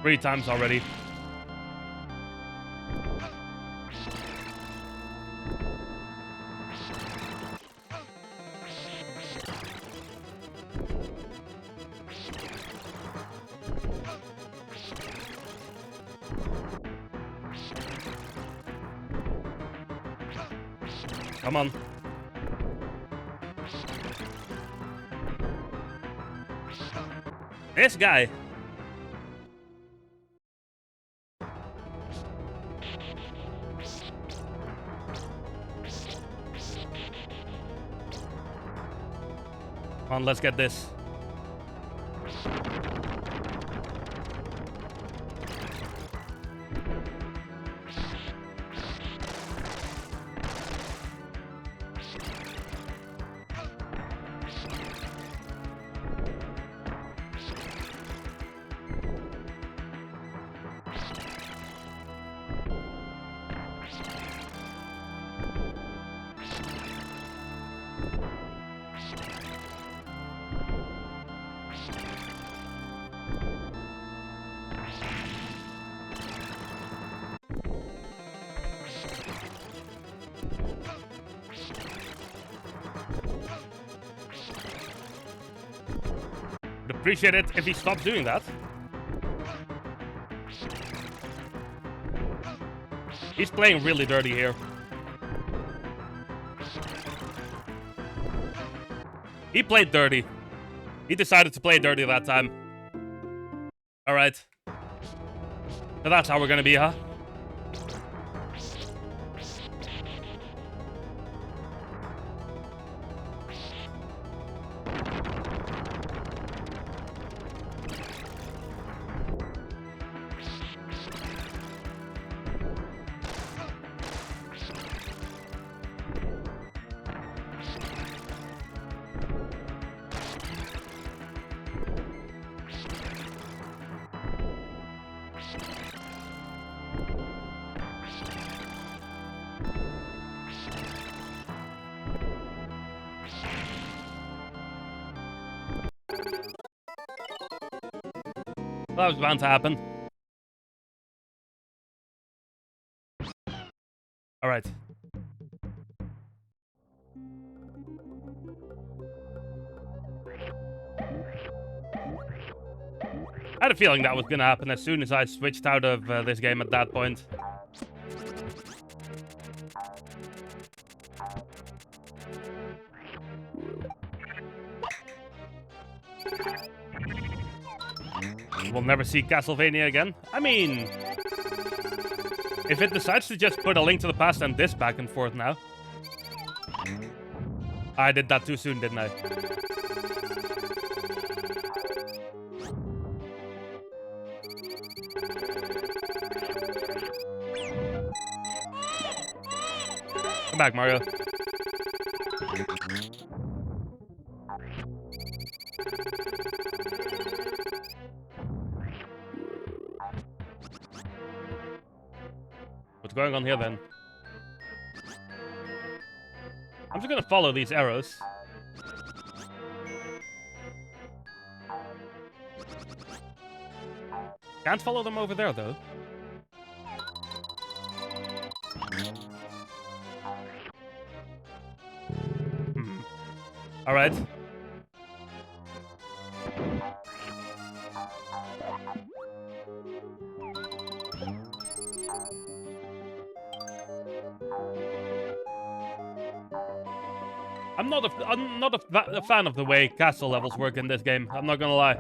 3 times already. Come on. This guy. Come on, let's get this. Would appreciate it if he stopped doing that. He's playing really dirty here. He played dirty. He decided to play dirty that time. Alright. So that's how we're gonna be, huh? That was bound to happen. Alright. I had a feeling that was gonna happen as soon as I switched out of this game at that point. We'll never see Castlevania again. I mean, if it decides to just put A Link to the Past and this back and forth now. I did that too soon, didn't I? Come back, Mario. What's going on here then? I'm just gonna follow these arrows. Can't follow them over there though. Alright. I'm not a fan of the way castle levels work in this game. I'm not gonna lie.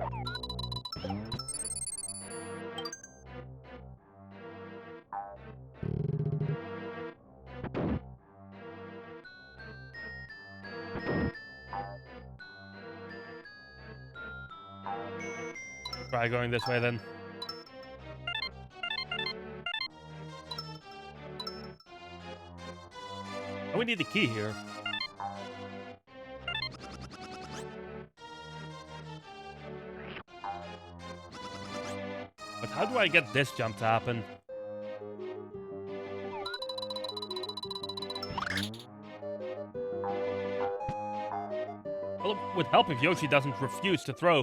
Try going this way then. Oh, we need a key here. But how do I get this jump to happen? Well, it would help if Yoshi doesn't refuse to throw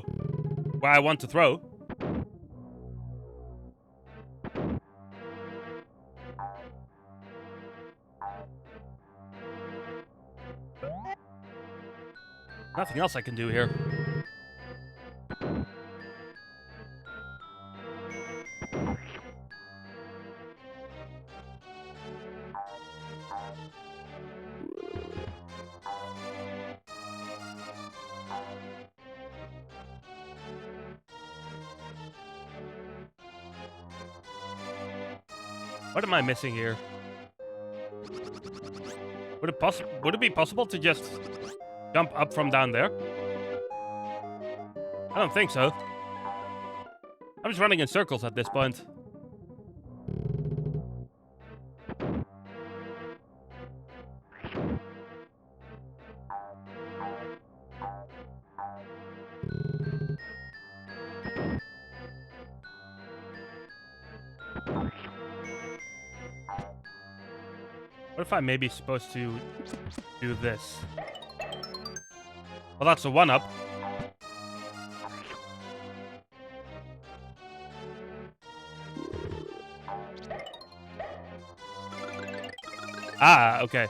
where I want to throw. Nothing else I can do here. What am I missing here? Would it be possible to just jump up from down there? I don't think so. I'm just running in circles at this point. What if I may be supposed to do this? Well, that's a one-up. Ah, okay.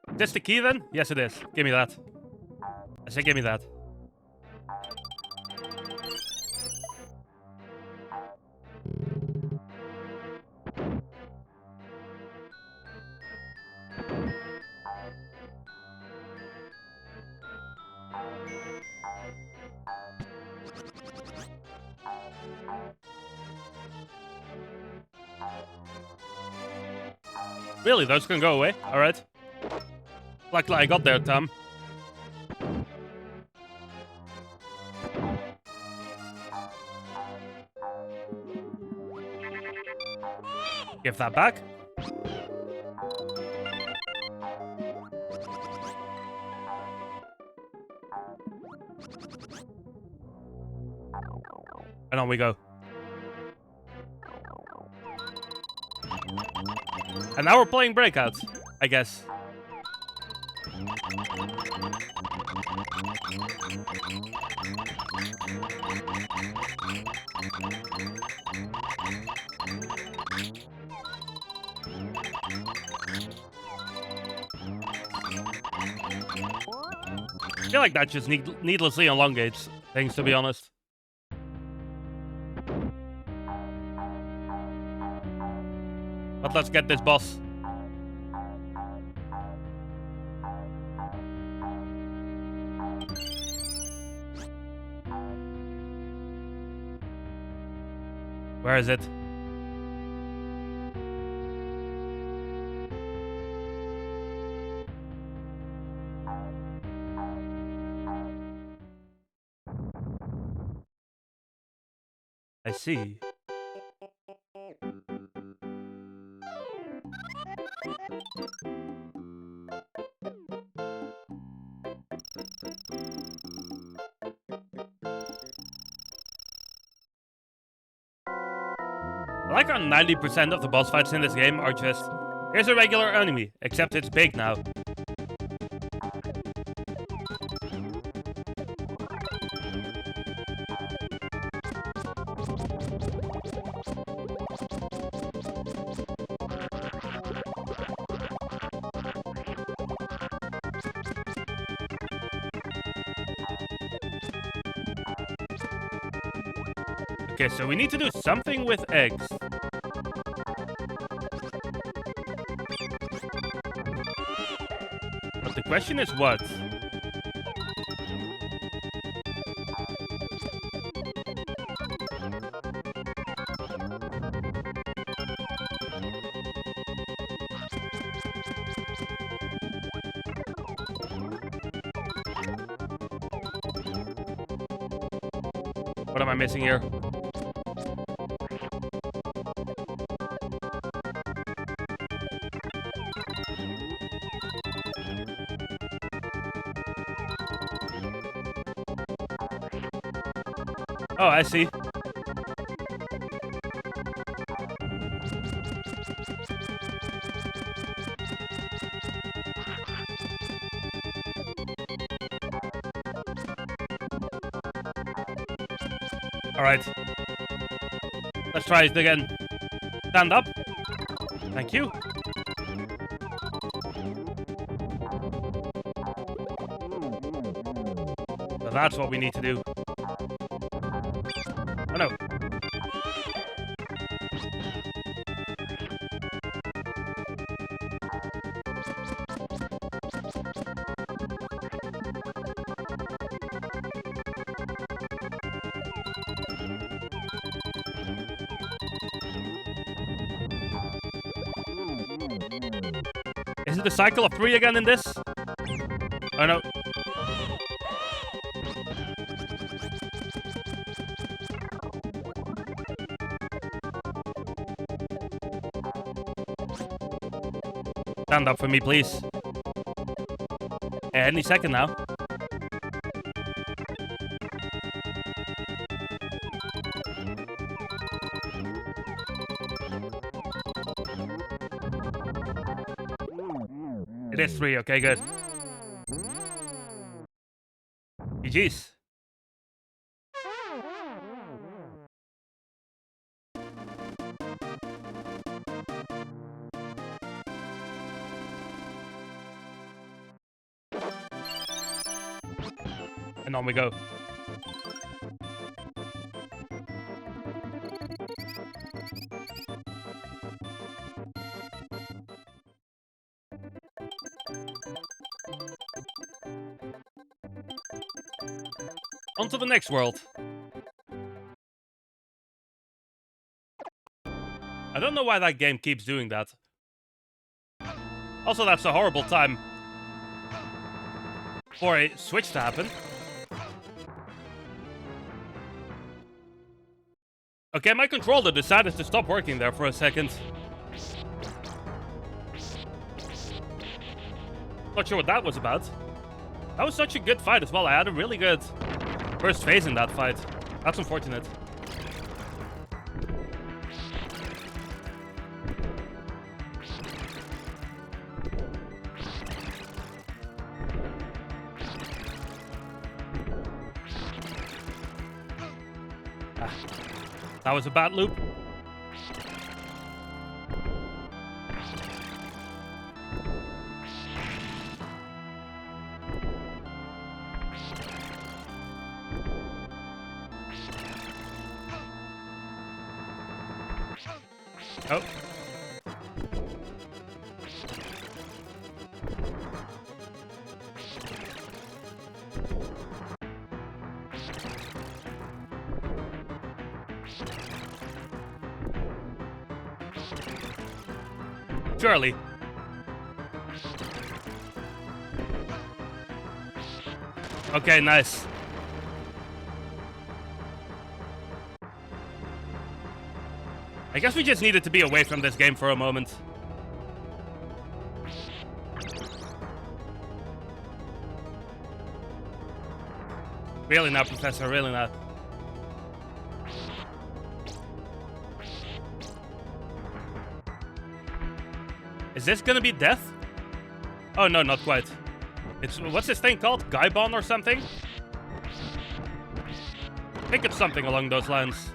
Is this the key then? Yes, it is. Give me that. I say give me that. Really, those can go away? Alright. Luckily I got there, Tom. Give that back. And on we go. And now we're playing Breakouts, I guess. I feel like that just needlessly elongates things, to be honest. But let's get this boss. Where is it? I see. I like how 90% of the boss fights in this game are just, here's a regular enemy, except it's big now. Okay, so we need to do something with eggs. But the question is what? What am I missing here? Oh, I see. All right. Let's try it again. Stand up. Thank you. So that's what we need to do. Oh no. Is it the cycle of 3 again in this? Oh no. Stand up for me, please. Any second now. It is 3, okay, good. GG's. And on we go. On to the next world. I don't know why that game keeps doing that. Also, that's a horrible time for a switch to happen. Okay, my controller decided to stop working there for a second. Not sure what that was about. That was such a good fight as well. I had a really good first phase in that fight. That's unfortunate. That was a bad loop. Oh. Surely. Okay, nice. I guess we just needed to be away from this game for a moment. Really not, Professor, really not. Is this gonna be death? Oh no, not quite. It's, what's this thing called? Gaibon or something? I think it's something along those lines.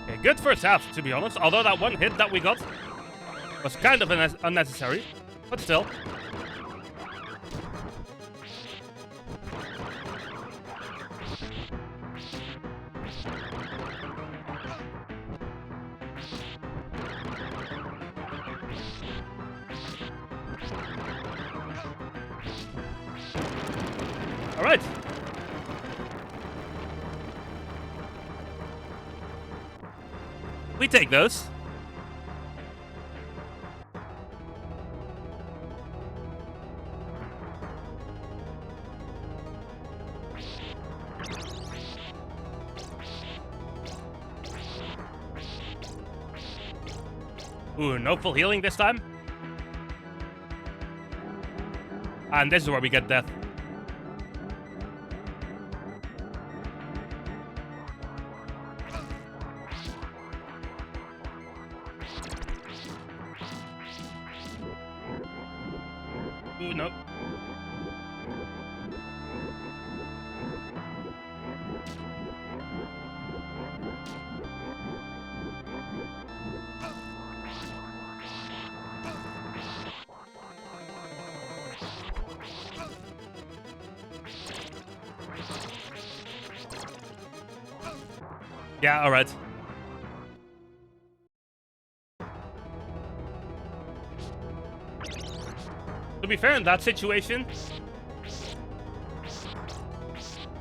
Okay, good first half, to be honest. Although that one hit that we got was kind of unnecessary, but still. All right. We take those. Ooh, no full healing this time. And this is where we get death. Ooh, no. Yeah, all right. To be fair, in that situation,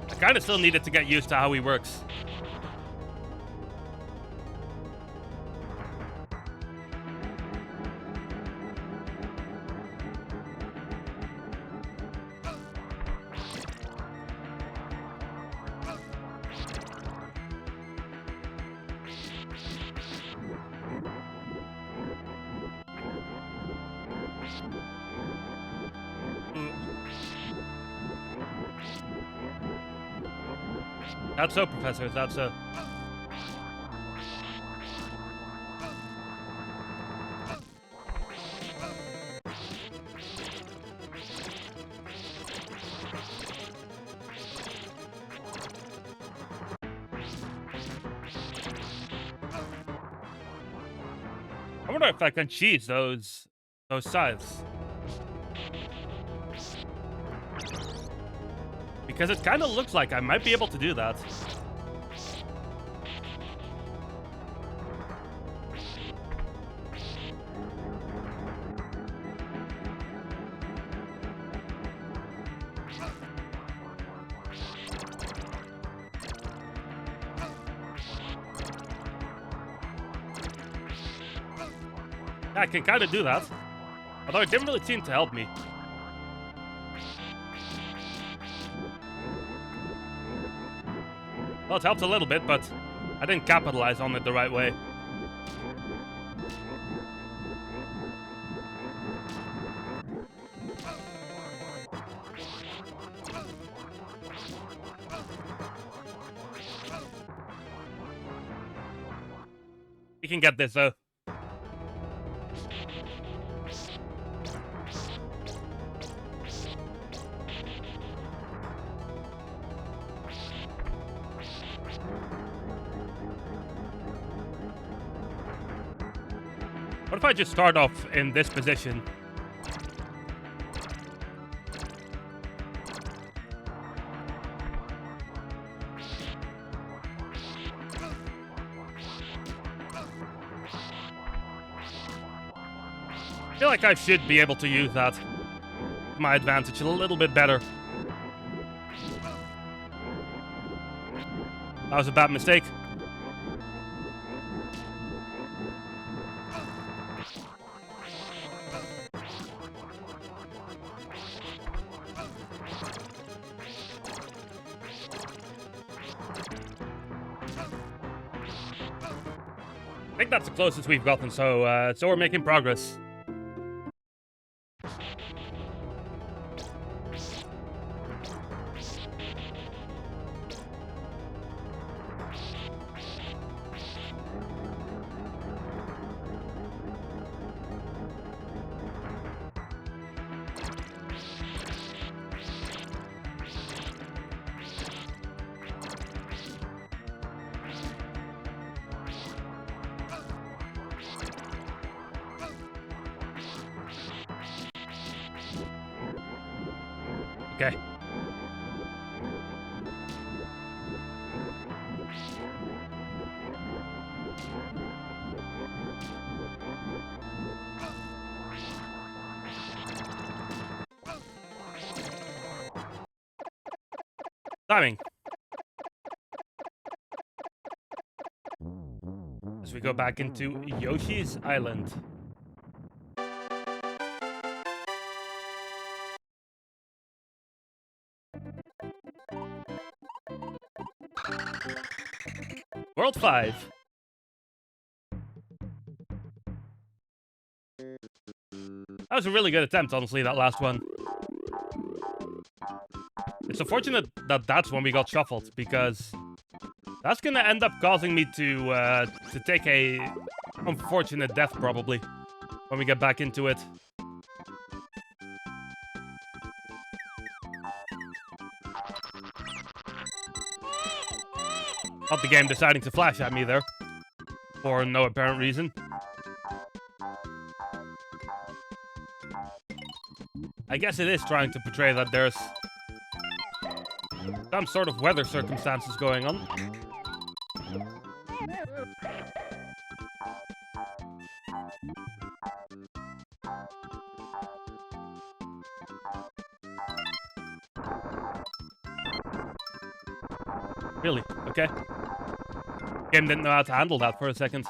I kind of still needed to get used to how he works. That's so, Professor, that's so. I wonder if I can cheese those sides. Because it kind of looks like I might be able to do that. Yeah, I can kind of do that. Although it didn't really seem to help me. Well, it helped a little bit, but I didn't capitalize on it the right way. We can get this, though. What if I just start off in this position? I feel like I should be able to use that to my advantage a little bit better. That was a bad mistake. I think that's the closest we've gotten, so we're making progress. Okay. Timing. As we go back into Yoshi's Island. World 5. That was a really good attempt, honestly, that last one. It's unfortunate that that's when we got shuffled, because that's gonna end up causing me to take a unfortunate death, probably, when we get back into it. Not the game deciding to flash at me there, for no apparent reason. I guess it is trying to portray that there's some sort of weather circumstances going on. Really? Okay. Game didn't know how to handle that for a second.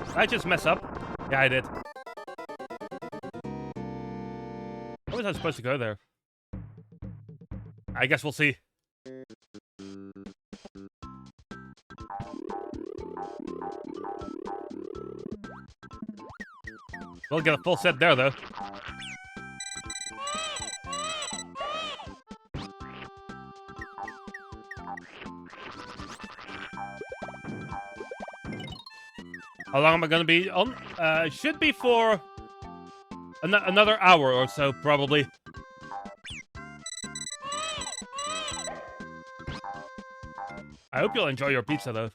Did I just mess up? Yeah, I did. How was I supposed to go there? I guess we'll see. We'll get a full set there, though. How long am I going to be on? Should be for another hour or so, probably. I hope you'll enjoy your pizza, though.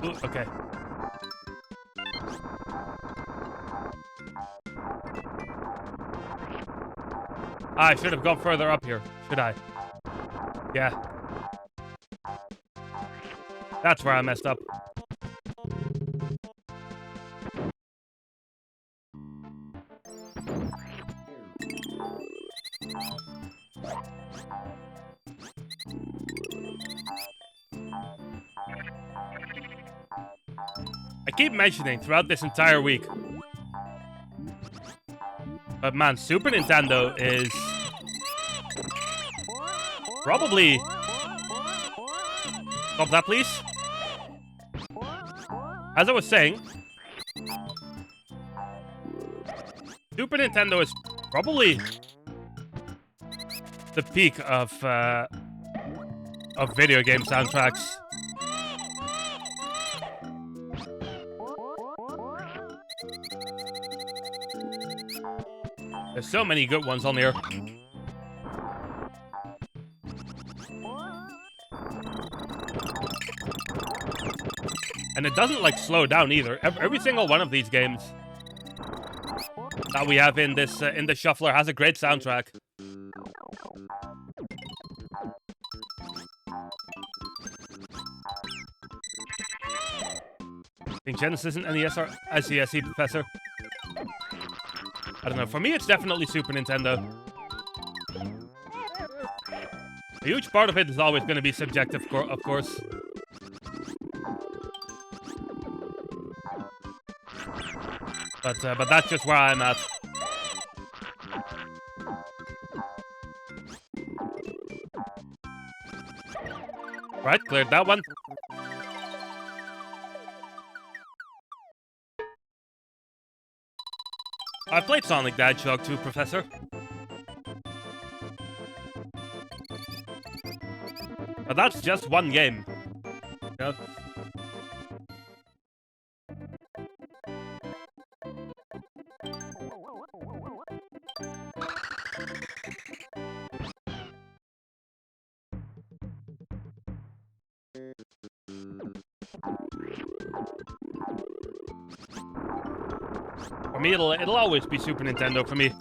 Ooh, okay. I should have gone further up here, should I? Yeah. That's where I messed up. I keep mentioning throughout this entire week. But man, Super Nintendo is probably... Stop that, please. As I was saying, Super Nintendo is probably the peak of of video game soundtracks. There's so many good ones on here. And it doesn't like slow down either. Every single one of these games that we have in the shuffler has a great soundtrack. I think Genesis and NES are... I see, Professor. I don't know. For me, it's definitely Super Nintendo. A huge part of it is always going to be subjective, of course. But that's just where I'm at. Right, cleared that one. I've played Sonic the Hedgehog 2, Professor. But that's just one game. You know? For me, it'll always be Super Nintendo for me.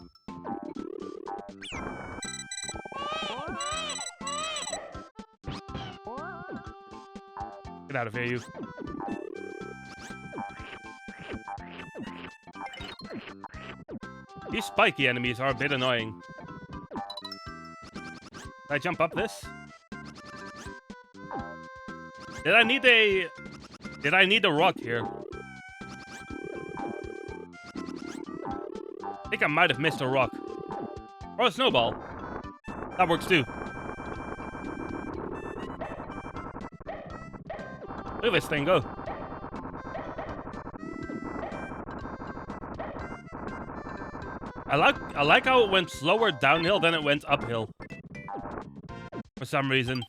Get out of here, you. These spiky enemies are a bit annoying. Can I jump up this? Did I need a rock here? I think I might have missed a rock. Or a snowball. That works too. Look at this thing go. I like how it went slower downhill than it went uphill. For some reason.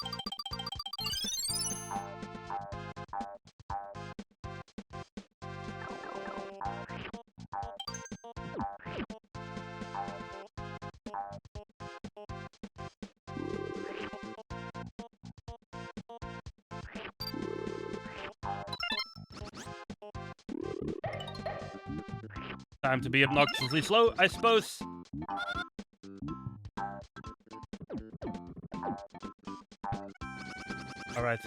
Time to be obnoxiously slow, I suppose. Alright.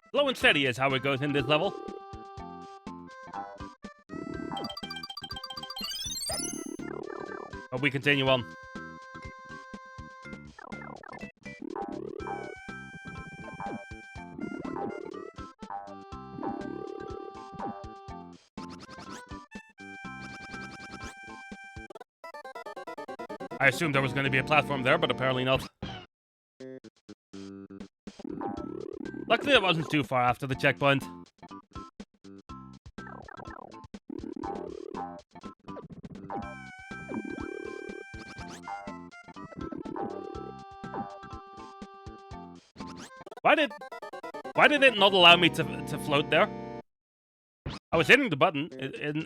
Slow and steady is how it goes in this level. But we continue on. I assumed there was going to be a platform there, but apparently not. Luckily, it wasn't too far after the checkpoint. Why did it not allow me to float there? I was hitting the button,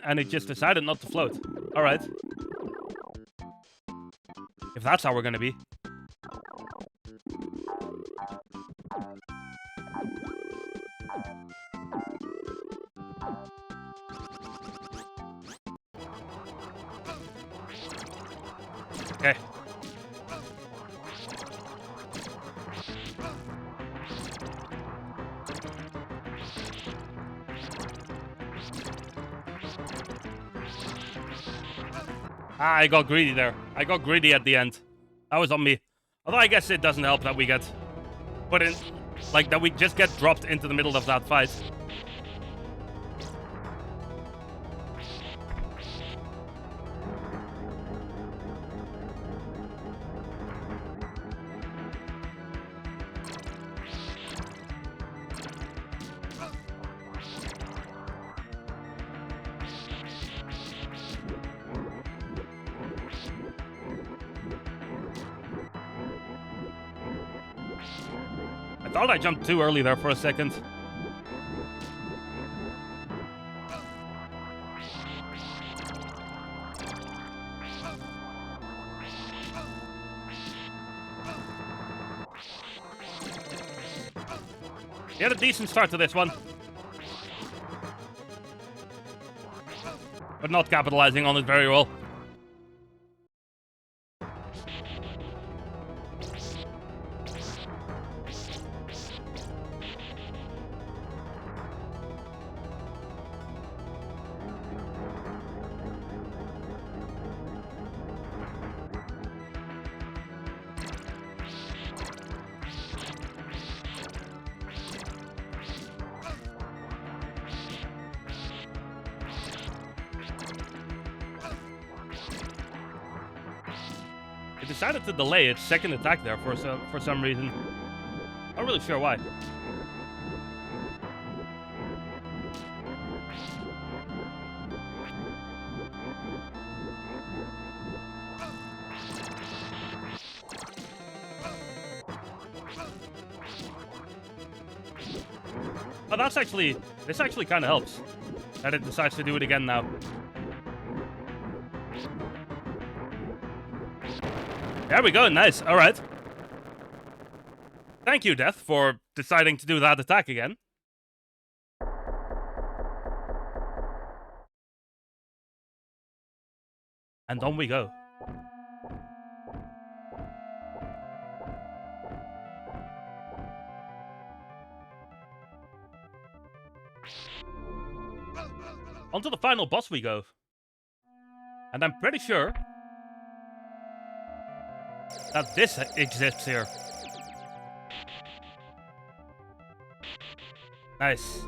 and it just decided not to float. Alright. If that's how we're gonna be. Okay. Ah, I got greedy there. I got greedy at the end. That was on me. Although I guess it doesn't help that we get put in, like that we just get dropped into the middle of that fight. thought I jumped too early there for a second. He had a decent start to this one. But not capitalizing on it very well. It decided to delay its second attack there for some reason. Not really sure why. Oh, this actually kind of helps that it decides to do it again now. There we go, nice, alright. Thank you, Death, for deciding to do that attack again. And on we go. On to the final boss we go. And I'm pretty sure that this exists here. Nice.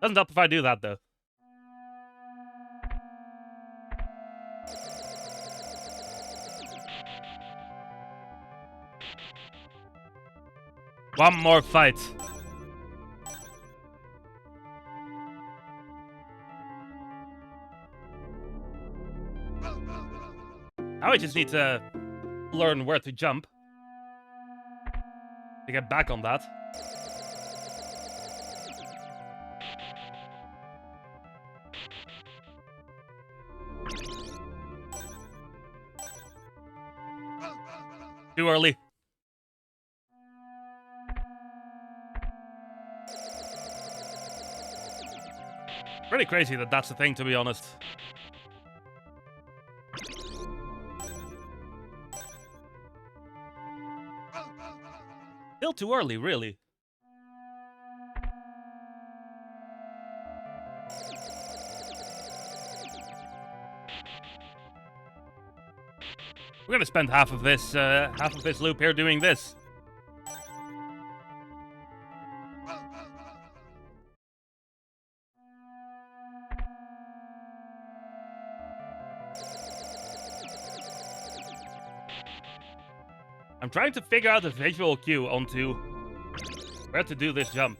Doesn't help if I do that, though. One more fight. Now I just need to learn where to jump to get back on that. Too early. Pretty crazy that that's the thing, to be honest. Still too early, really. We're gonna spend half of this loop here doing this. I'm trying to figure out a visual cue onto where to do this jump.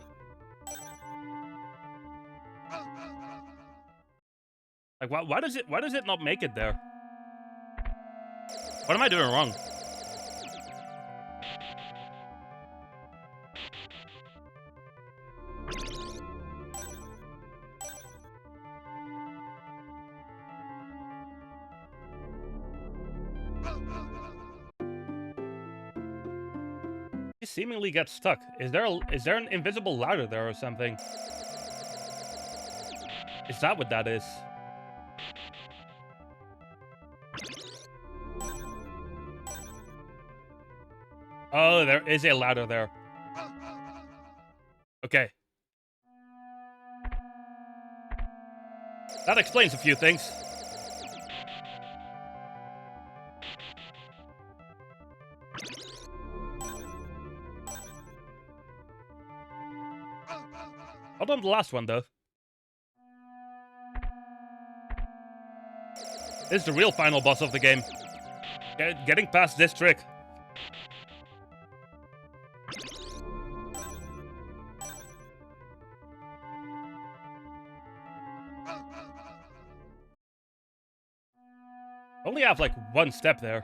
Like, why does it not make it there? What am I doing wrong? He seemingly gets stuck. Is there an invisible ladder there or something? Is that what that is? Oh, there is a ladder there. Okay. That explains a few things. Hold on the last one, though. This is the real final boss of the game. Getting past this trick. Only have like one step there.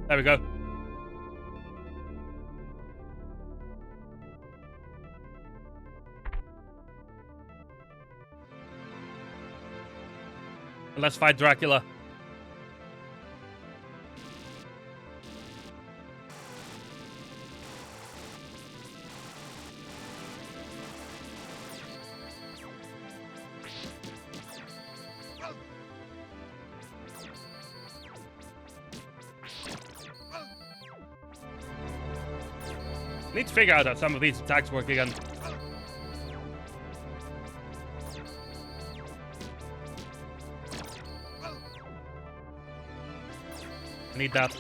There we go. Let's fight Dracula. Need to figure out how some of these attacks work again. I need that.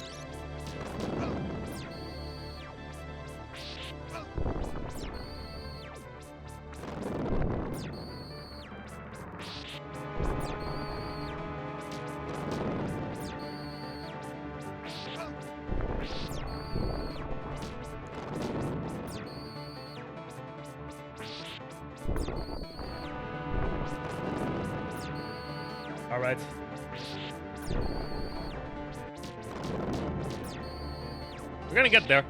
All right. We're gonna get there.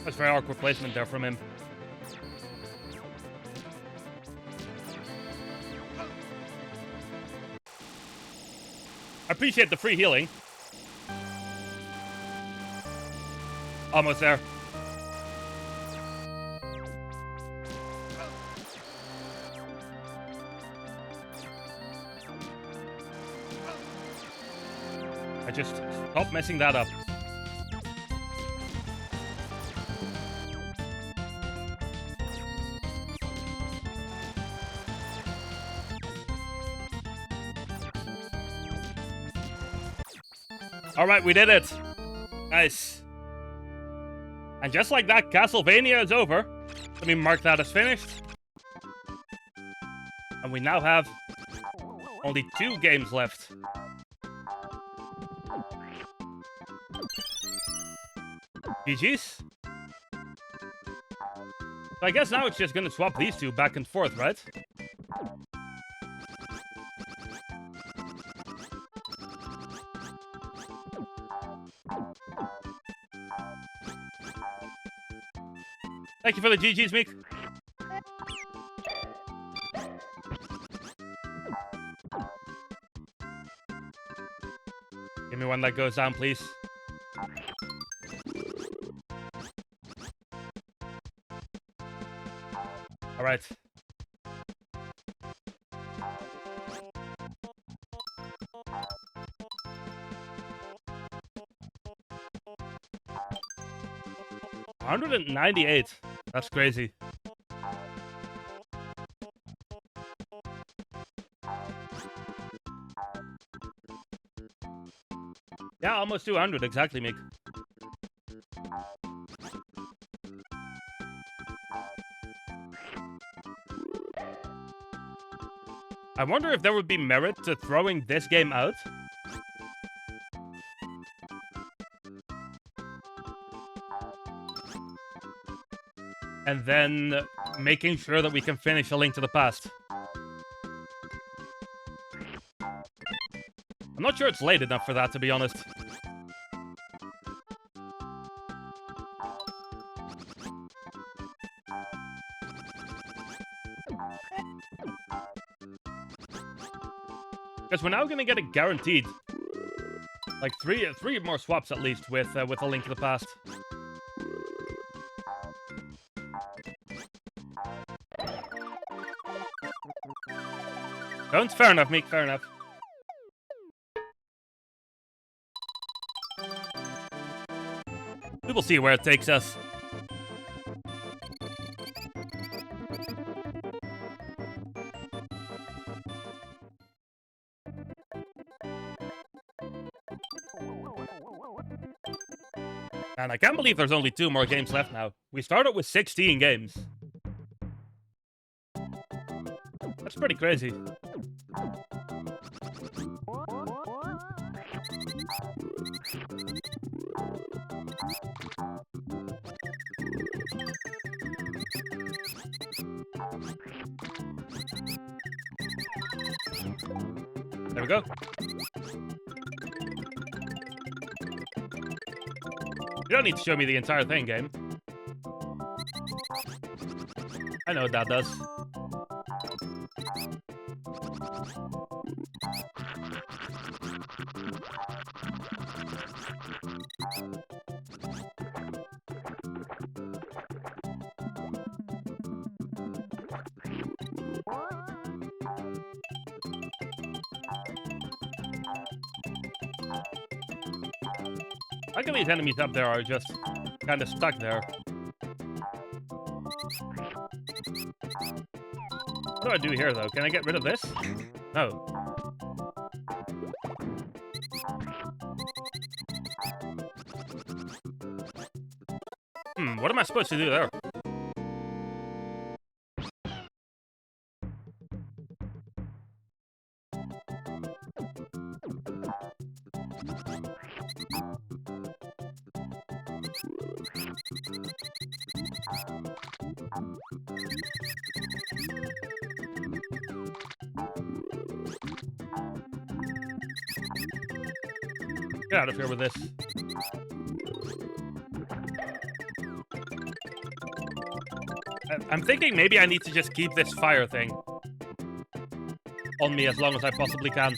That's very awkward placement there from him. I appreciate the free healing. Almost there. I just stop messing that up. All right, we did it. Nice. And just like that, Castlevania is over. Let me mark that as finished. And we now have only 2 games left. GG's. So I guess now it's just gonna swap these 2 back and forth, right? Thank you for the GG's, Meek. Give me one that goes down, please. All right. $198. That's crazy. Yeah, almost 200 exactly, Mick. I wonder if there would be merit to throwing this game out. And then making sure that we can finish A Link to the Past. I'm not sure it's late enough for that, to be honest. Because we're now going to get it guaranteed. Like three more swaps at least with A Link to the Past. Don't? Fair enough, Meek, fair enough. We will see where it takes us. And I can't believe there's only 2 more games left now. We started with 16 games. That's pretty crazy. There we go. You don't need to show me the entire thing, game. I know what that does. I think these enemies up there are just kind of stuck there. What do I do here, though? Can I get rid of this? No. What am I supposed to do there? Get out of here with this. I'm thinking maybe I need to just keep this fire thing on me as long as I possibly can.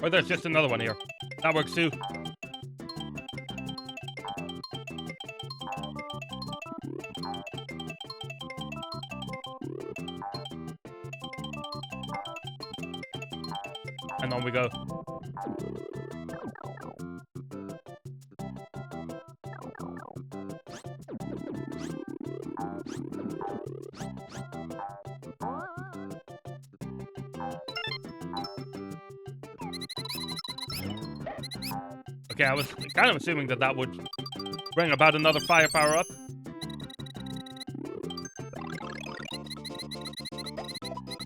Or there's just another one here. That works too. And on we go. Okay, I was kind of assuming that that would bring about another fire power-up.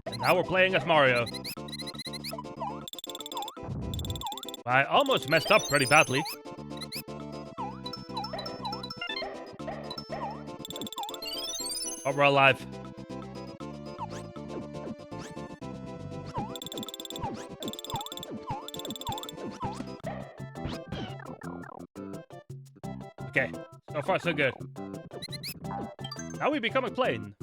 And now we're playing as Mario. I almost messed up pretty badly. But we're alive. Okay, so far so good. Now we become a plane.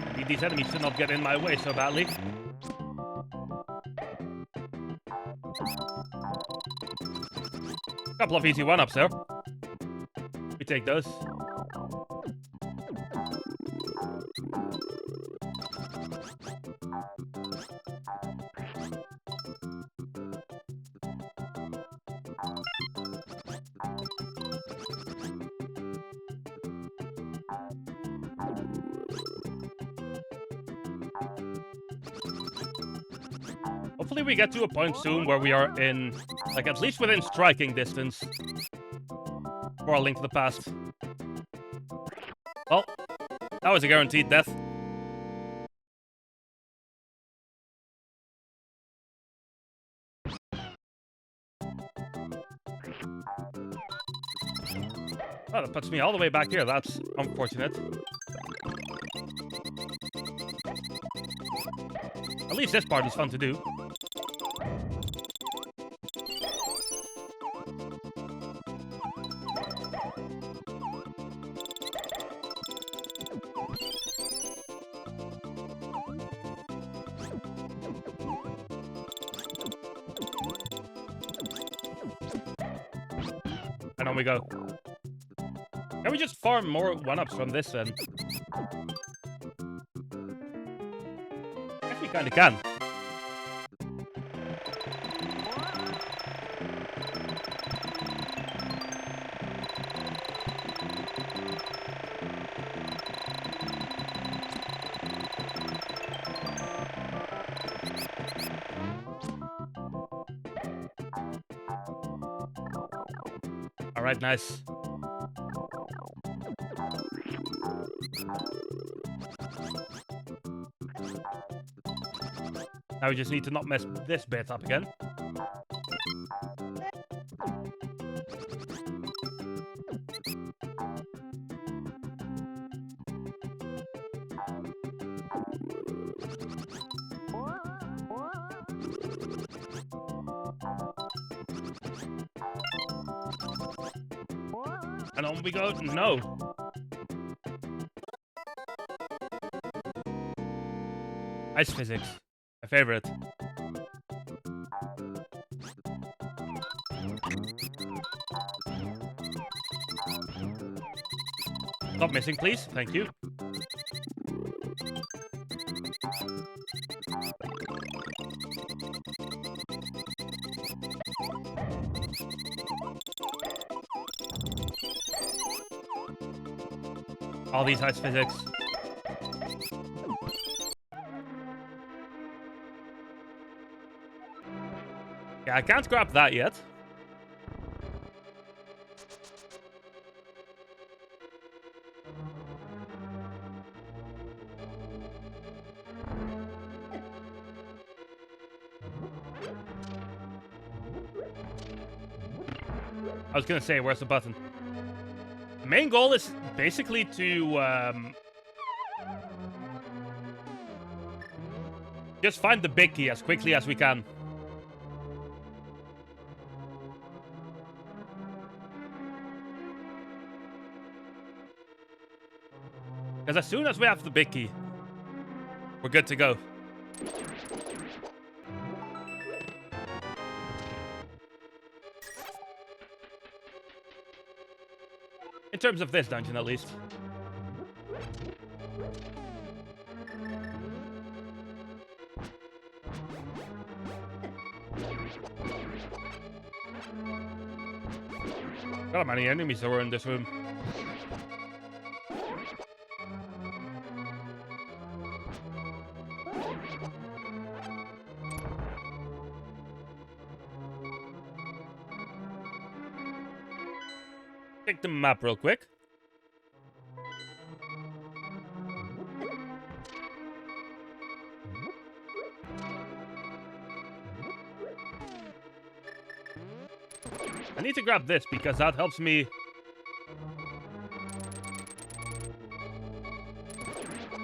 I need these enemies to not get in my way so badly. Couple of easy one-ups there. We take those. Hopefully we get to a point soon where we are in, like, at least within striking distance for A Link to the Past. Well, that was a guaranteed death. Oh, that puts me all the way back here. That's unfortunate. At least this part is fun to do. And on we go. Can we just farm more one-ups from this then? I guess we kinda can. Alright, nice. Now we just need to not mess this bit up again. And on we go. No. Ice physics. My favorite. Stop missing, please. Thank you. All these ice physics. Yeah, I can't grab that yet. I was gonna say, where's the button? The main goal is basically to just find the big key as quickly as we can. Because as soon as we have the big key, we're good to go. In terms of this dungeon, at least. God, how many enemies there were in this room. Check the map real quick. I need to grab this because that helps me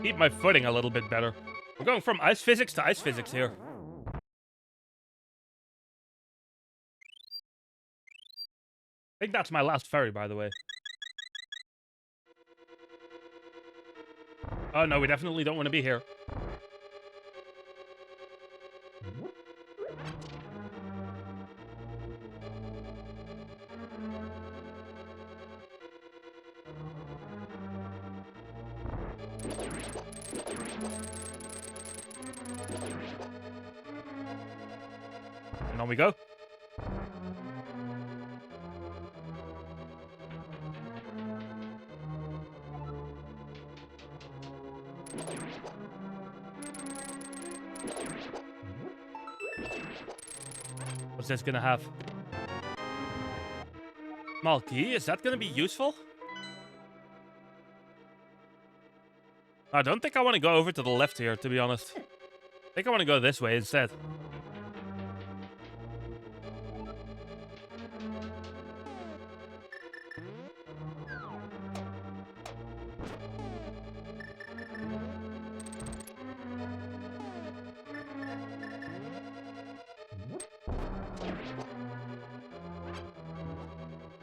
keep my footing a little bit better. We're going from ice physics to ice physics here. I think that's my last ferry, by the way. Oh no, we definitely don't want to be here. And on we go. What's this gonna have? Small key? Is that gonna be useful? I don't think I want to go over to the left here, to be honest. I think I want to go this way instead.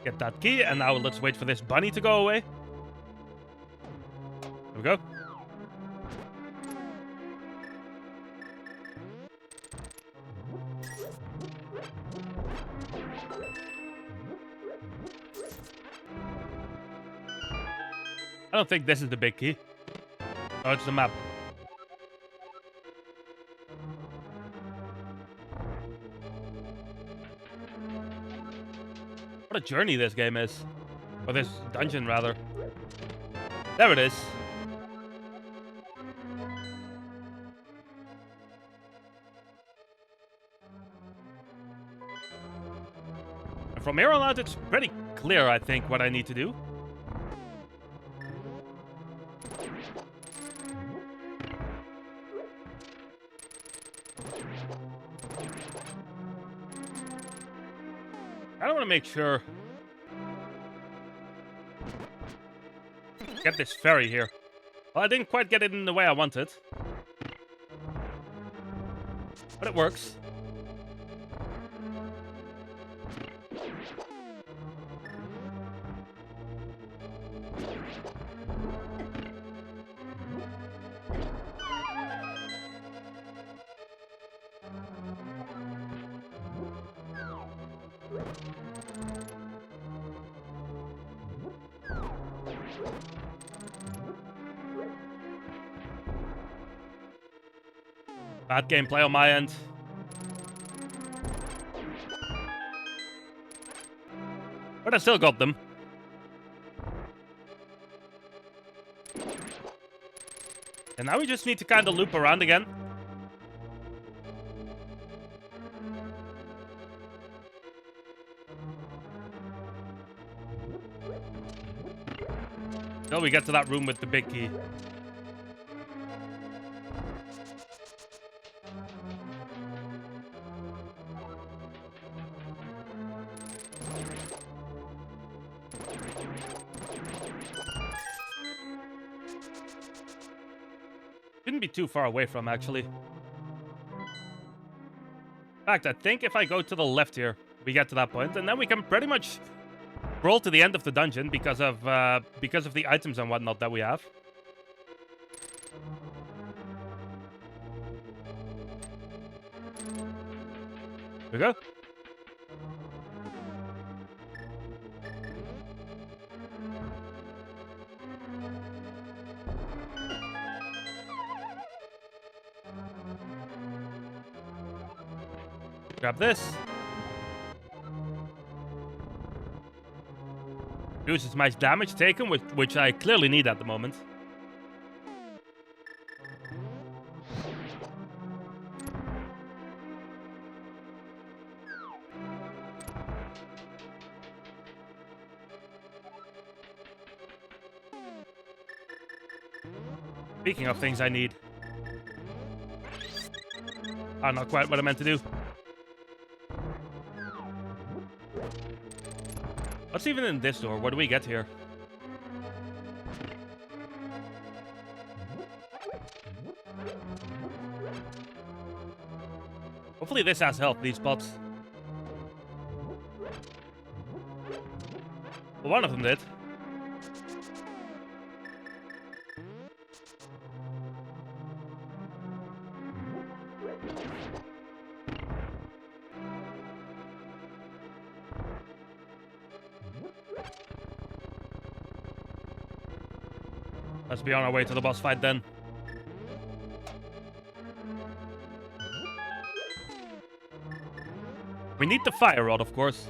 Get that key, and now let's wait for this bunny to go away. There we go. I don't think this is the big key. Oh, it's the map. What a journey this game is. Or this dungeon, rather. There it is. And from here on out, it's pretty clear, I think, what I need to do. I don't want to make sure. Get this ferry here. Well, I didn't quite get it in the way I wanted. But it works. Bad gameplay on my end. But I still got them. And now we just need to kind of loop around again. Till we get to that room with the big key. Shouldn't be too far away from, actually. In fact, I think if I go to the left here, we get to that point, and then we can pretty much roll to the end of the dungeon because of the items and whatnot that we have. Here we go. Grab this. Reduces my damage taken, which I clearly need at the moment. Speaking of things I need. Ah, not quite what I meant to do. What's even in this door? What do we get here? Hopefully this has help, these pots. Well, one of them did. Let's be on our way to the boss fight then. We need the fire rod, of course.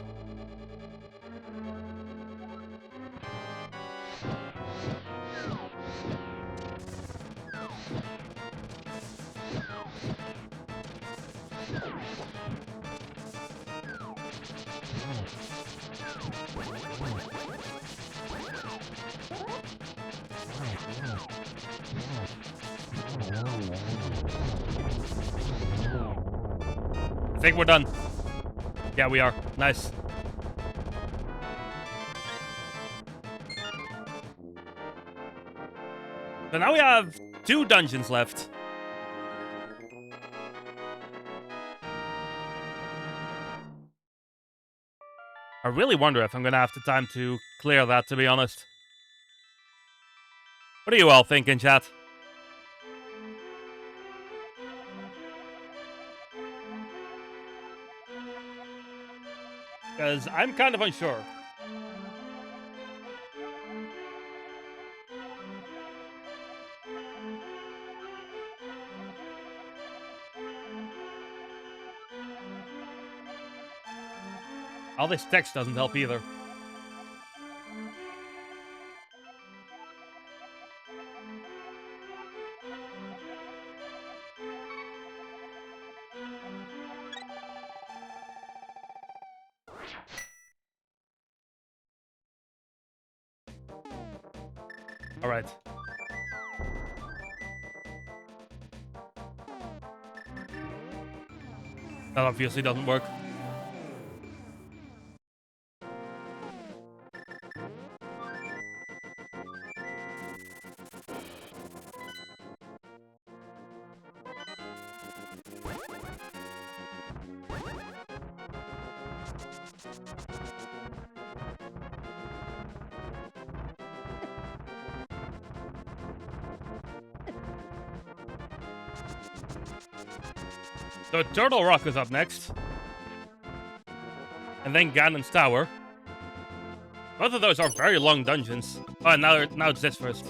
I think we're done. Yeah, we are. Nice. So now we have 2 dungeons left. I really wonder if I'm gonna have the time to clear that, to be honest. What are you all thinking, chat? Because I'm kind of unsure. All this text doesn't help either. Alright. That obviously doesn't work. So Turtle Rock is up next. And then Ganon's Tower. Both of those are very long dungeons. Oh, and now it's this first.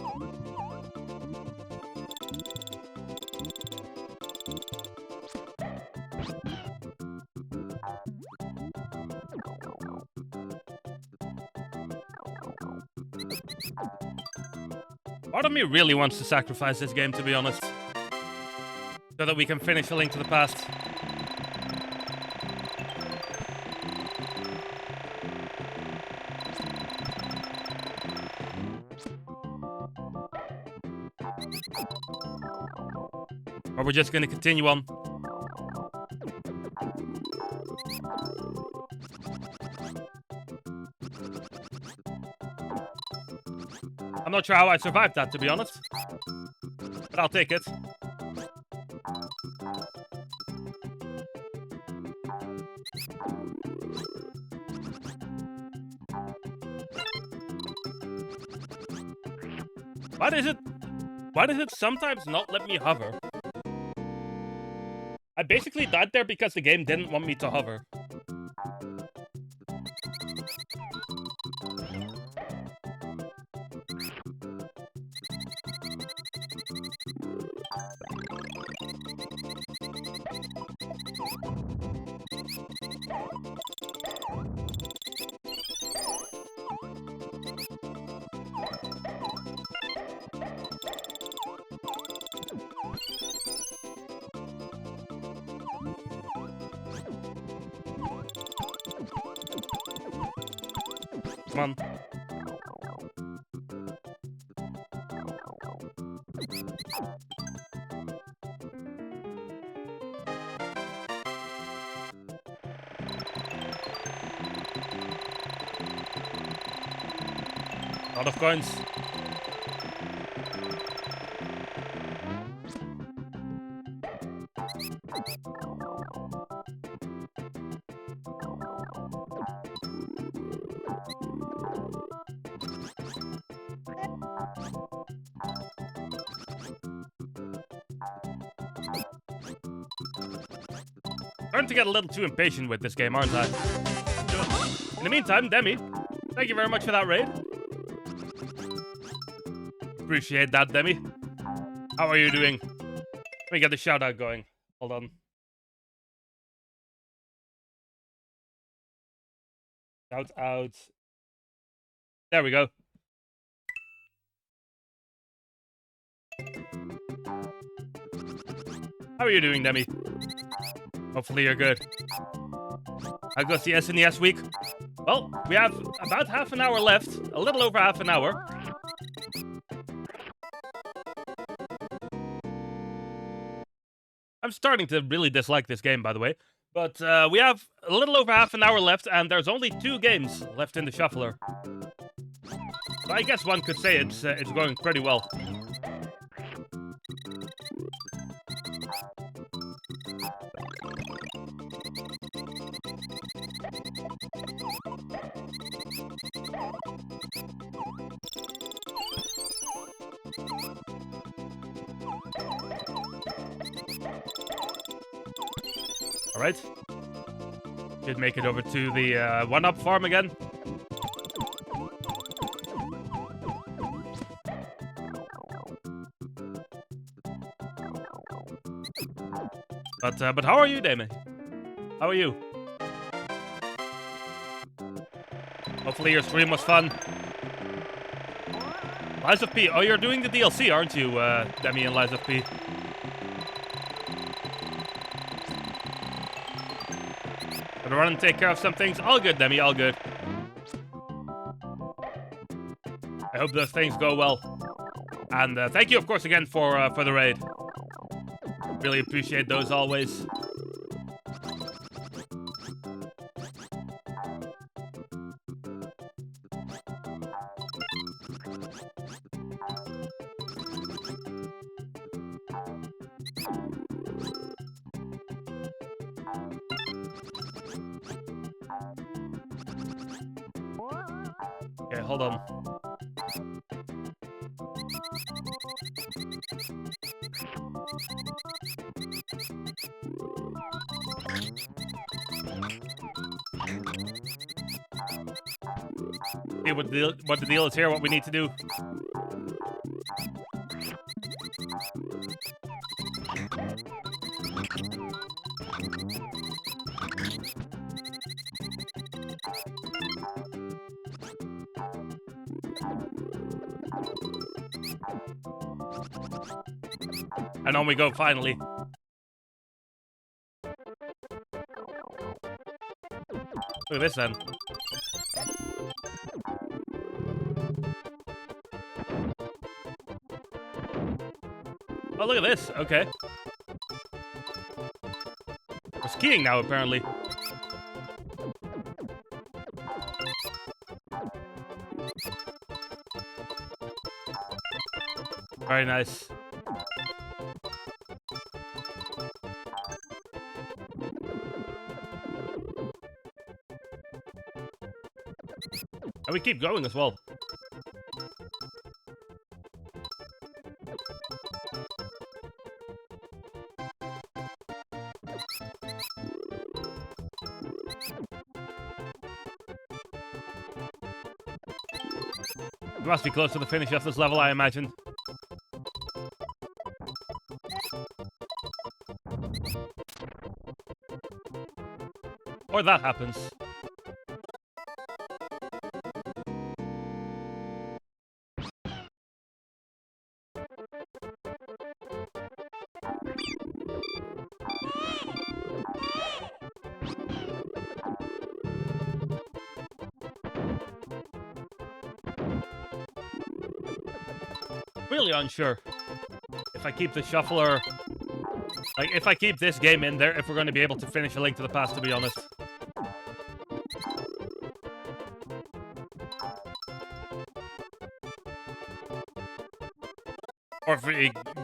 Part of me really wants to sacrifice this game, to be honest. So that we can finish A Link to the Past. Or we're just gonna continue on. I'm not sure how I survived that, to be honest. But I'll take it. Why does it sometimes not let me hover? I basically died there because the game didn't want me to hover. Come on. Lot of coins. Starting to get a little too impatient with this game, aren't I? In the meantime, Demi, thank you very much for that raid. Appreciate that, Demi. How are you doing? Let me get the shout out going. Hold on. Shout out. There we go. How are you doing, Demi? Hopefully you're good. How goes the SNES week? Well, we have about half an hour left. A little over half an hour. I'm starting to really dislike this game, by the way. But we have a little over half an hour left, and there's only 2 games left in the shuffler. So I guess one could say it's going pretty well. Alright. Should make it over to the 1-up farm again. But how are you, Damon? How are you? Hopefully your stream was fun. Lies of P. Oh, you're doing the DLC, aren't you, Demi and Lies of P? Gotta run and take care of some things. All good, Demi, all good. I hope those things go well. And thank you, of course, again for the raid. Really appreciate those always. Okay, hold on. See what the deal is here, what we need to do. And on we go, finally. Look at this, then. Oh, look at this. Okay. We're skiing now, apparently. Very nice. And we keep going as well. We must be close to the finish of this level, I imagine. Or that happens. Really unsure if I keep the shuffler, like if I keep this game in there, if we're going to be able to finish A Link to the Past, to be honest. Or if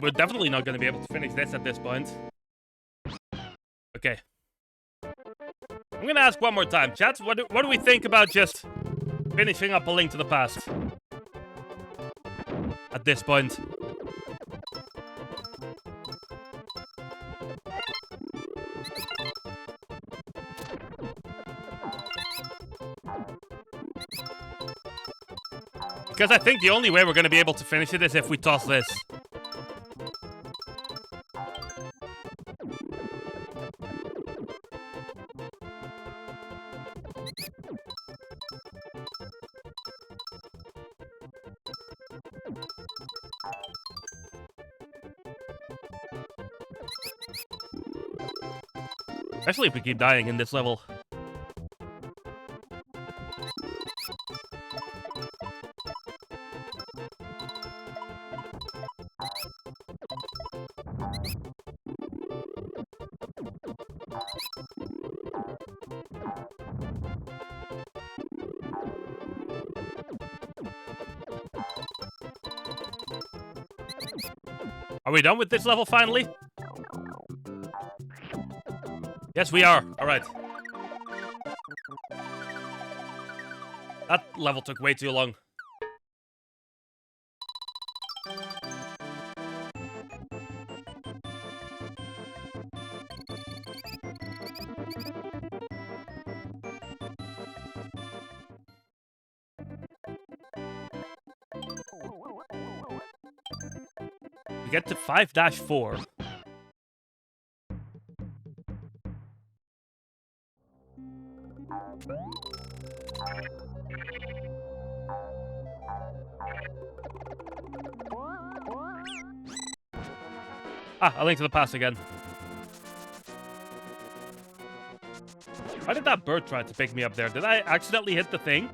we're definitely not going to be able to finish this at this point. Okay. I'm going to ask one more time. Chat, what do we think about just finishing up A Link to the Past? At this point. Because I think the only way we're going to be able to finish it is if we toss this. Especially if we keep dying in this level. Are we done with this level finally? Yes, we are. All right. That level took way too long. We get to 5-4. Ah, A Link to the Past again. Why did that bird try to pick me up there? Did I accidentally hit the thing?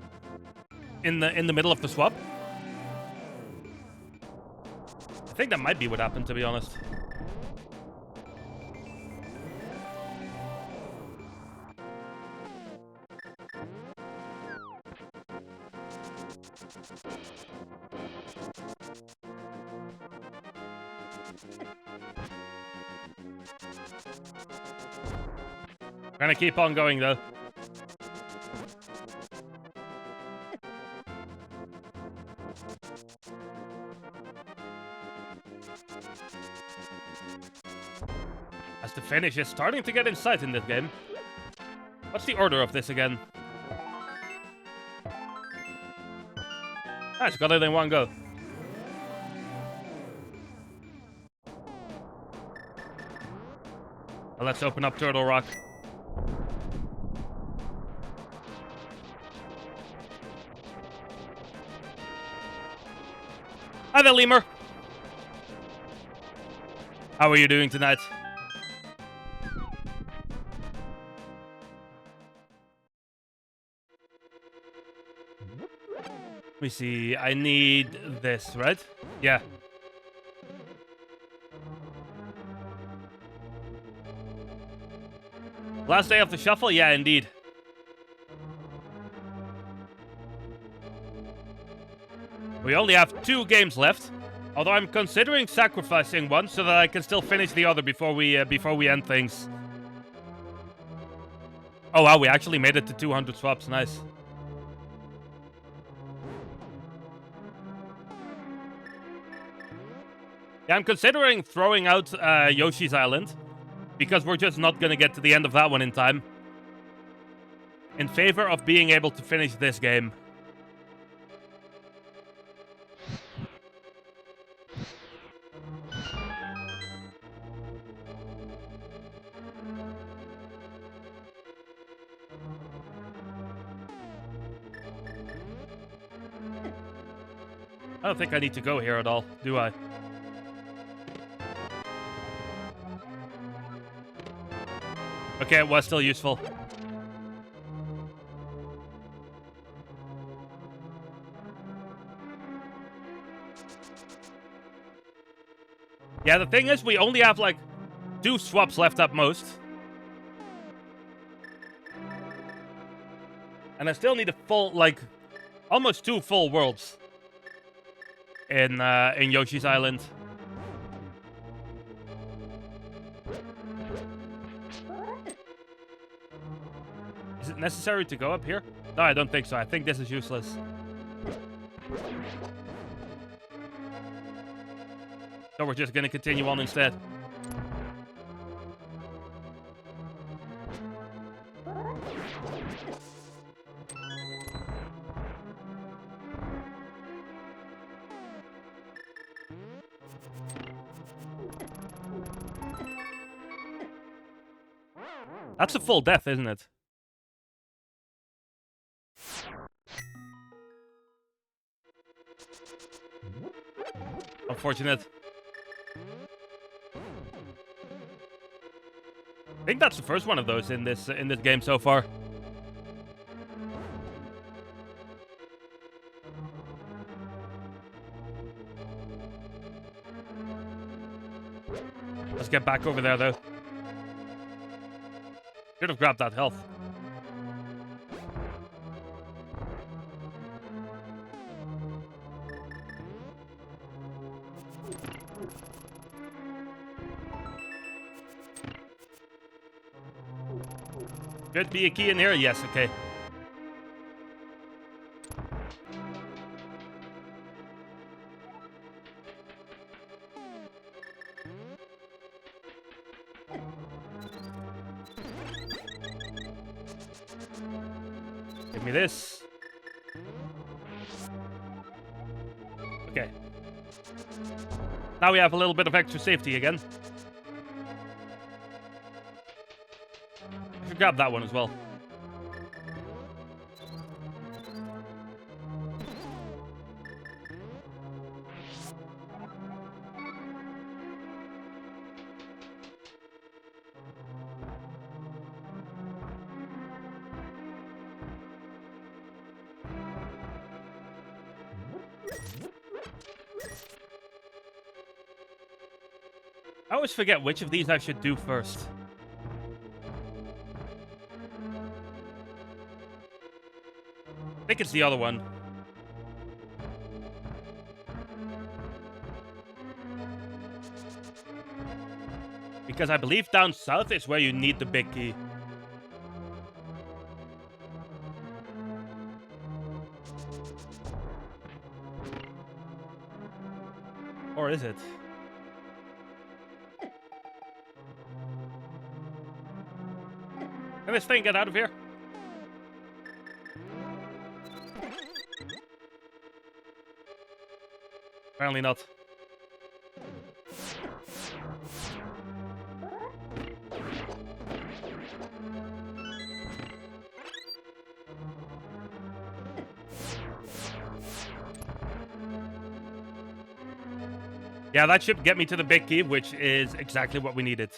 In the middle of the swap? I think that might be what happened, to be honest. Gonna keep on going, though. As the finish is starting to get in sight in this game. What's the order of this again? Ah, it's got it in one go. Well, let's open up Turtle Rock. Hi there, Lemur. How are you doing tonight? Let me see. I need this, right? Yeah. Last day of the shuffle? Yeah, indeed. We only have 2 games left. Although I'm considering sacrificing one so that I can still finish the other before we end things. Oh wow, we actually made it to 200 swaps. Nice. Yeah, I'm considering throwing out Yoshi's Island because we're just not gonna get to the end of that one in time. In favor of being able to finish this game. I don't think I need to go here at all, do I? Okay, it was still useful. Yeah, the thing is, we only have, like, 2 swaps left at most. And I still need a full, like, almost 2 full worlds in Yoshi's Island. Is it necessary to go up here? No, I don't think so. I think this is useless. So we're just gonna continue on instead. That's a full death, isn't it? Unfortunate. I think that's the first one of those in this game so far. Let's get back over there, though. Should have grabbed that health. Should be a key in here? Yes, okay. Give me this. Okay. Now we have a little bit of extra safety again. I should grab that one as well. I always forget which of these I should do first. I think it's the other one. Because I believe down south is where you need the big key. Or is it? Can this thing get out of here? Apparently not. Yeah, that should get me to the big key, which is exactly what we needed.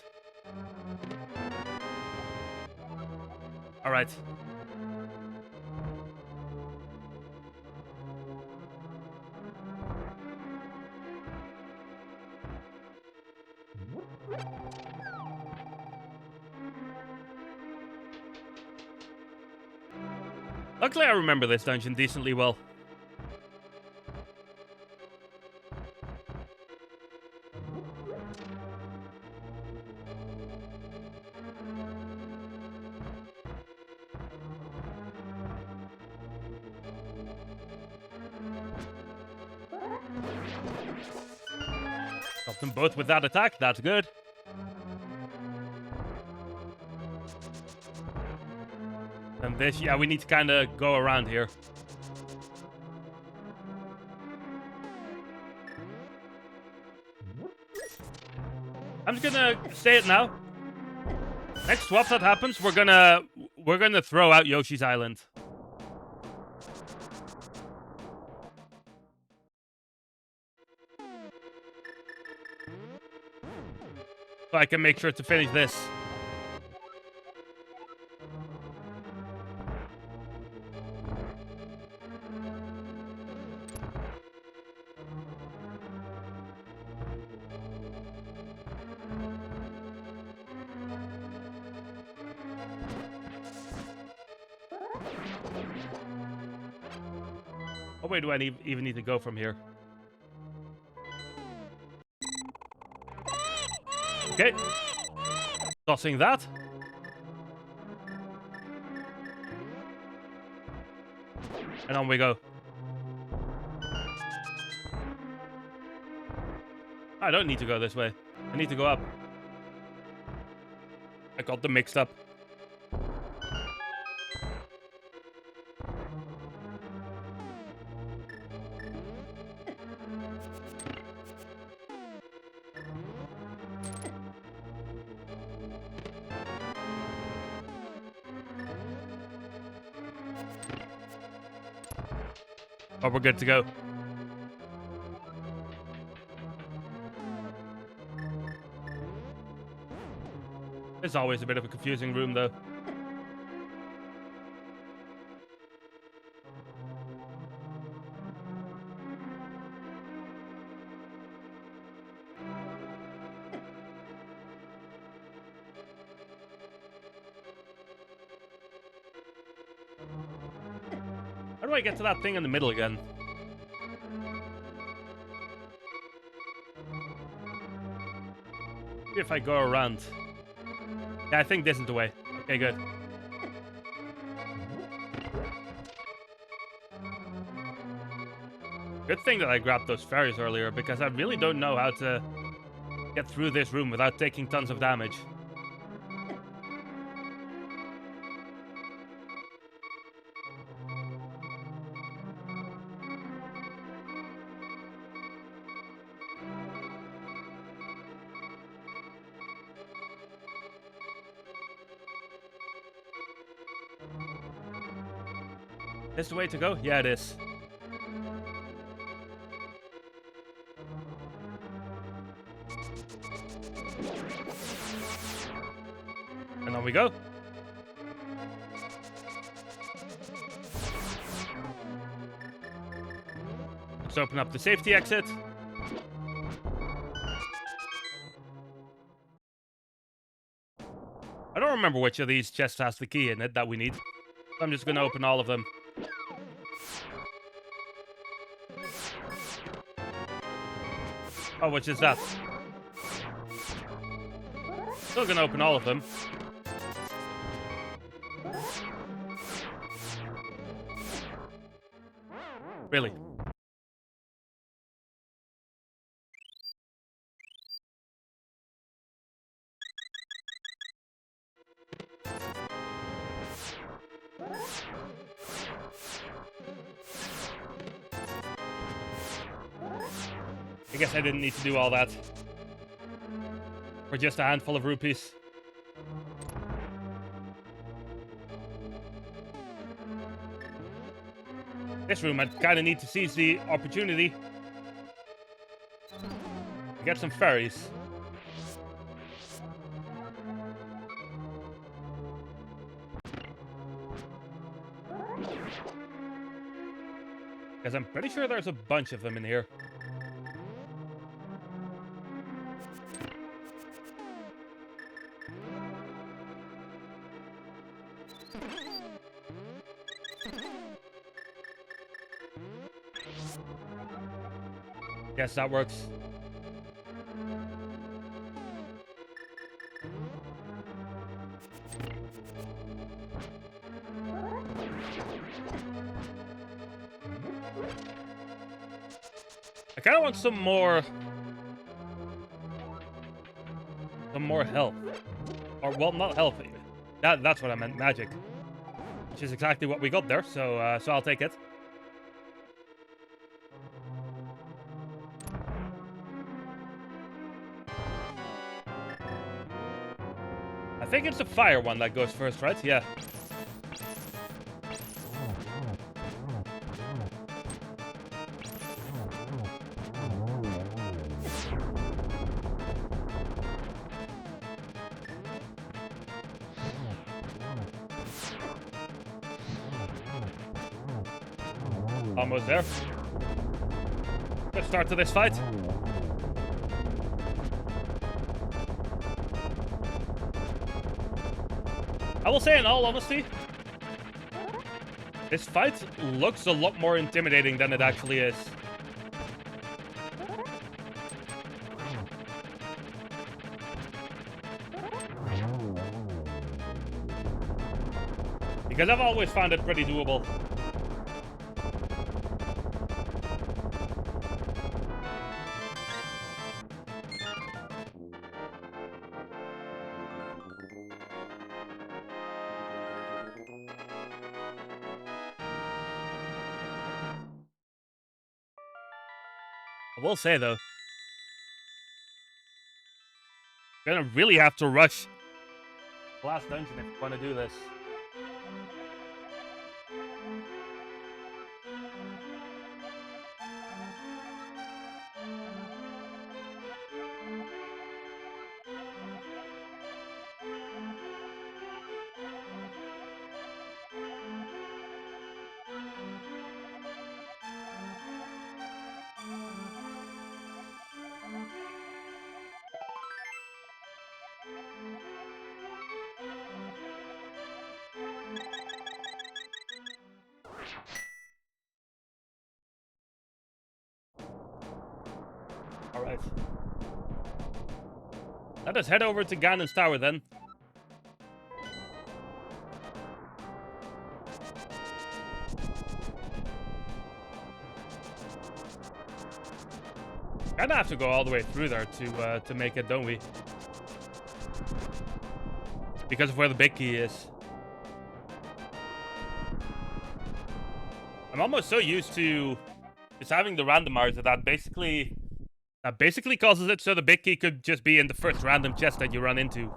All right. Luckily, I remember this dungeon decently well. Got them both with that attack, that's good. And this, yeah, we need to kind of go around here. I'm just gonna say it now. Next swap that happens, we're gonna throw out Yoshi's Island. So I can make sure to finish this. Oh, where do I even need to go from here? Okay. Tossing that. And on we go. I don't need to go this way. I need to go up. I got them mixed up. Oh, we're good to go. It's always a bit of a confusing room, though. How do I get to that thing in the middle again? Maybe if I go around. Yeah, I think this is the way. Okay, good. Good thing that I grabbed those fairies earlier, because I really don't know how to get through this room without taking tons of damage. This the way to go? Yeah, it is. And on we go. Let's open up the safety exit. I don't remember which of these chests has the key in it that we need. I'm just gonna open all of them. Oh, which is that? Still gonna open all of them. Really? I guess I didn't need to do all that. For just a handful of rupees. This room, I kind of need to seize the opportunity to get some fairies. Because I'm pretty sure there's a bunch of them in here. Yes, that works. I kind of want some more health. Or, well, not health. That's what I meant, magic. Which is exactly what we got there, so I'll take it. I think it's the fire one that goes first, right? Yeah. Almost there. Good start to this fight. I will say, in all honesty, this fight looks a lot more intimidating than it actually is. Because I've always found it pretty doable. I will say, though, you're gonna really have to rush the last dungeon if you want to do this. Alright. Let us head over to Ganon's tower then. Kinda have to go all the way through there to make it, don't we? Because of where the big key is. I'm almost so used to just having the randomizer that basically causes it so the big key could just be in the first random chest that you run into.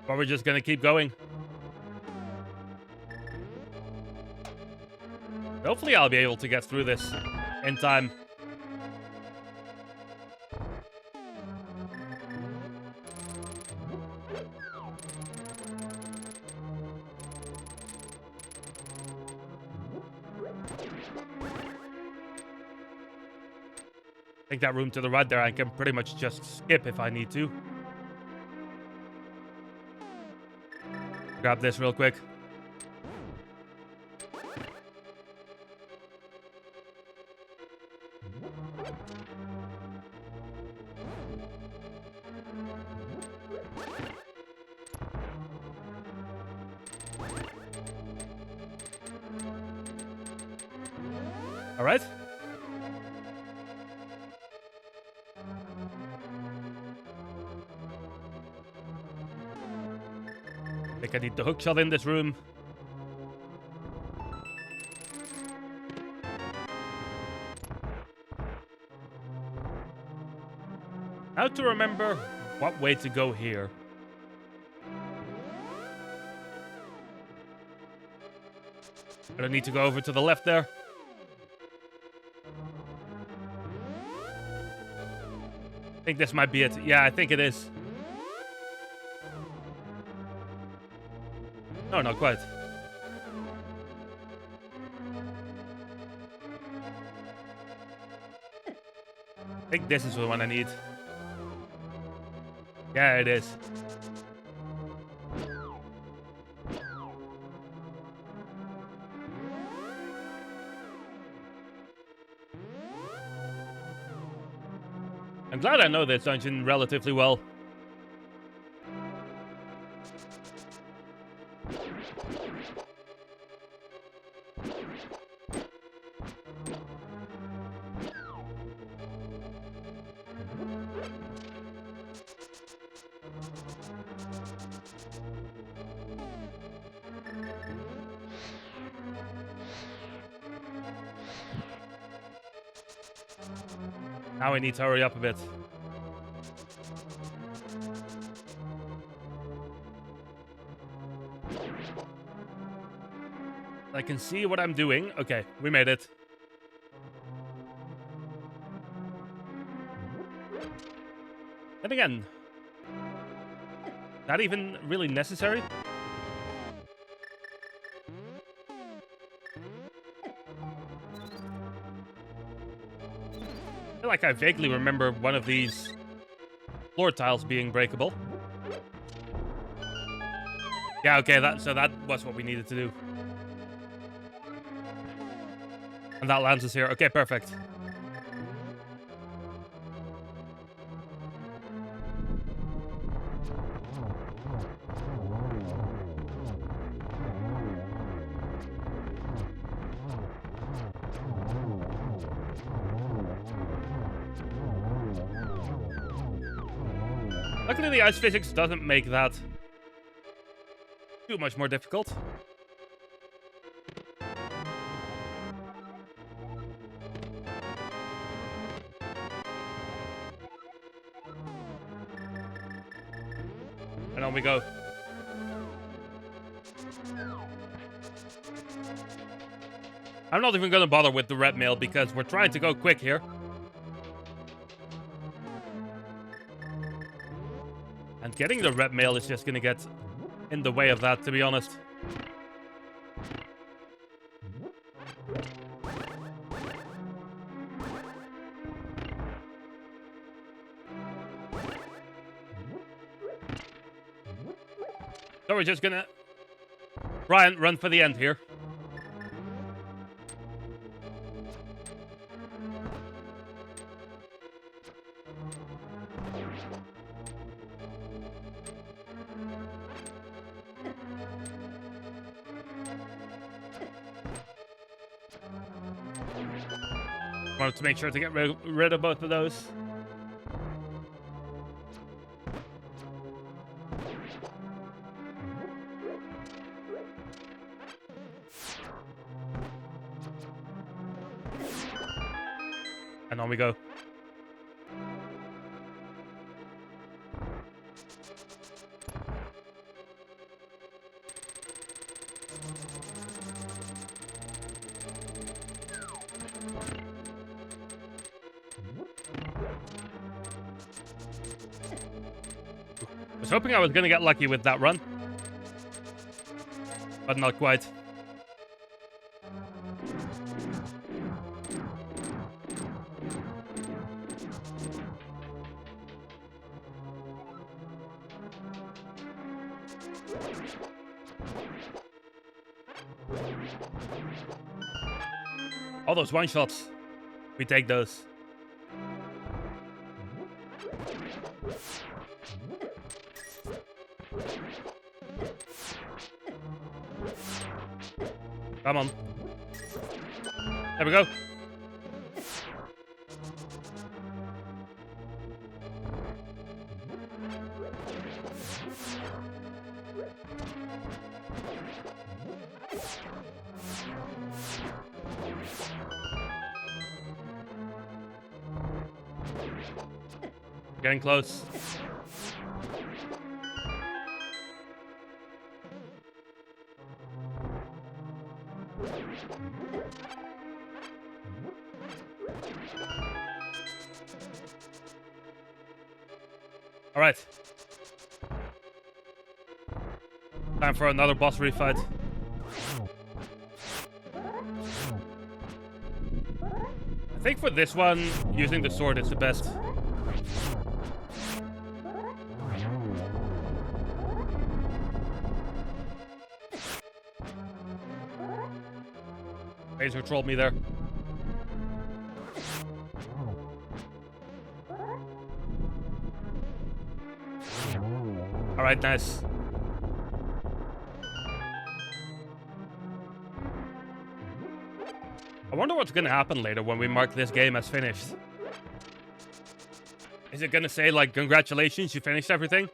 Or we're just gonna keep going. Hopefully I'll be able to get through this in time. I think that room to the right there I can pretty much just skip if I need to. Grab this real quick. All right. I think I need the hookshot in this room. How to remember what way to go here. I don't need to go over to the left there. I think this might be it. Yeah, I think it is. No, not quite. I think this is the one I need. Yeah, it is. I'm glad I know this dungeon relatively well. Now I need to hurry up a bit. I can see what I'm doing. Okay, we made it. And again, not even really necessary. I feel like I vaguely remember one of these floor tiles being breakable. Yeah, okay, so that was what we needed to do. And that lands us here. Okay, perfect. Luckily, the ice physics doesn't make that too much more difficult. And on we go. I'm not even going to bother with the red mail because we're trying to go quick here. And getting the red mail is just going to get in the way of that, to be honest. So we're just gonna run for the end here. Wanted to make sure to get rid of both of those. And on we go. was hoping I was gonna get lucky with that run, but not quite. All those one-shots, we take those. Come on. There we go. Getting close. All right. Time for another boss refight. I think for this one, using the sword is the best. Laser trolled me there. All right, nice. I wonder what's gonna happen later when we mark this game as finished. Is it gonna say, like, congratulations, you finished everything?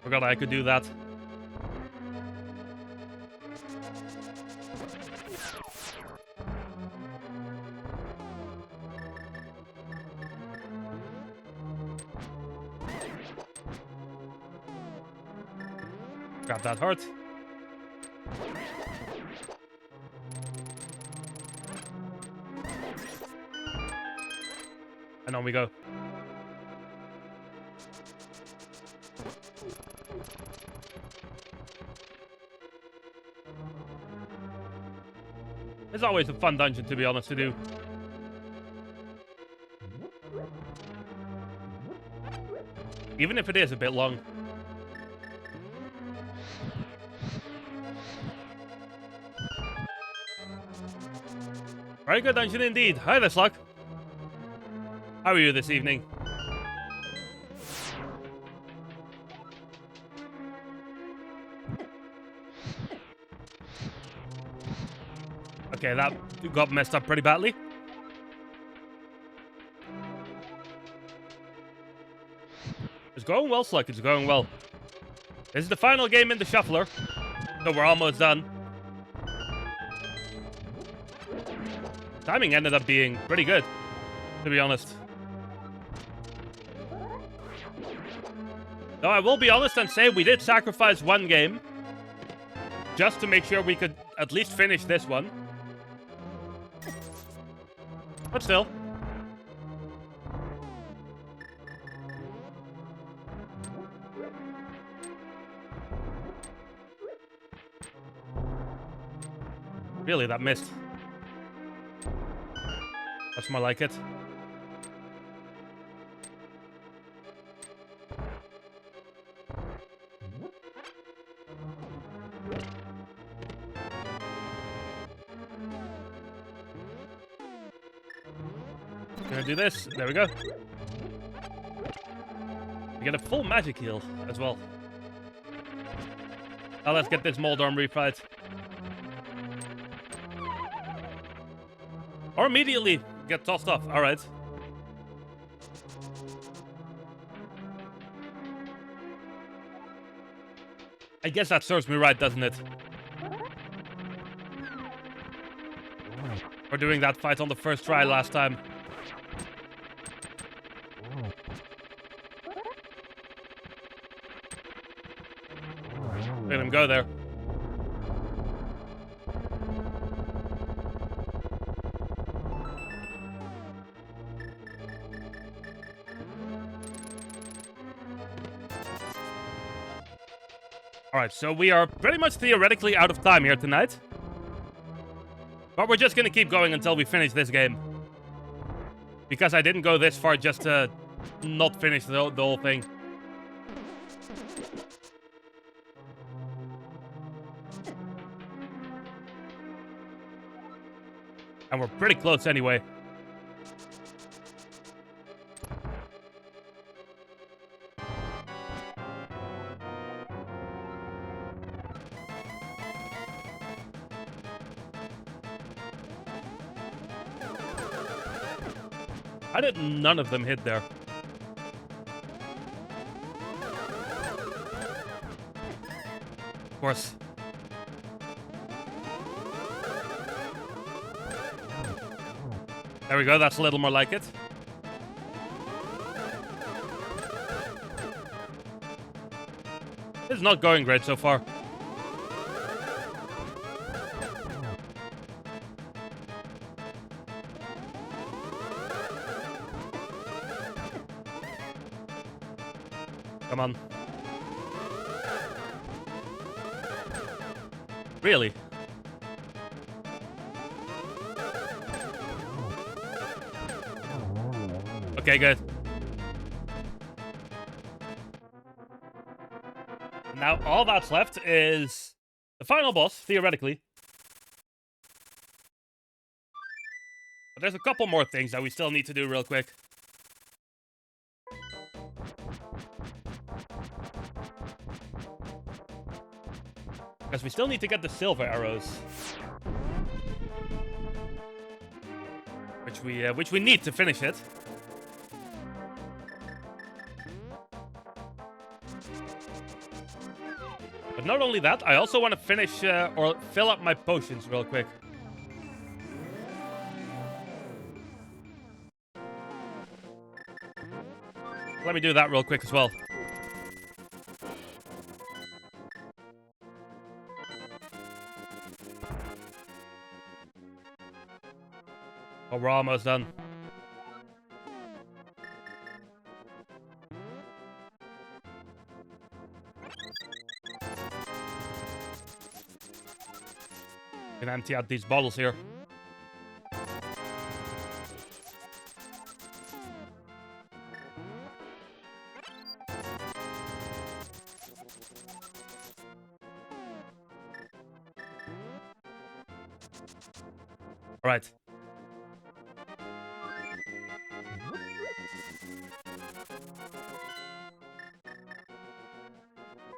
Forgot I could do that. Grab that heart. And on we go. It's always a fun dungeon, to be honest, to do. Even if it is a bit long. Very good dungeon indeed. Hi there, Slug. How are you this evening? Okay, that got messed up pretty badly. It's going well, Slug. It's going well. This is the final game in the shuffler, so we're almost done. Timing ended up being pretty good, to be honest. Though I will be honest and say we did sacrifice one game just to make sure we could at least finish this one. But still. Really, that missed. That's more like it. Gonna do this. There we go. We get a full magic heal as well. Now let's get this Moldorm refight. Or immediately get tossed off. All right. I guess that serves me right, doesn't it? We're doing that fight on the first try last time. Let him go there. Alright, so we are pretty much theoretically out of time here tonight. But we're just gonna keep going until we finish this game. Because I didn't go this far just to not finish the whole thing. And we're pretty close anyway. How did none of them hit there? Of course. There we go, that's a little more like it. This is not going great so far. Come on. Really? Okay, good. Now, all that's left is the final boss, theoretically. But there's a couple more things that we still need to do real quick. Because we still need to get the silver arrows. Which we need to finish it. But not only that, I also want to finish or fill up my potions real quick. Let me do that real quick as well. Oh, we're almost done. Can empty out these bottles here. All right.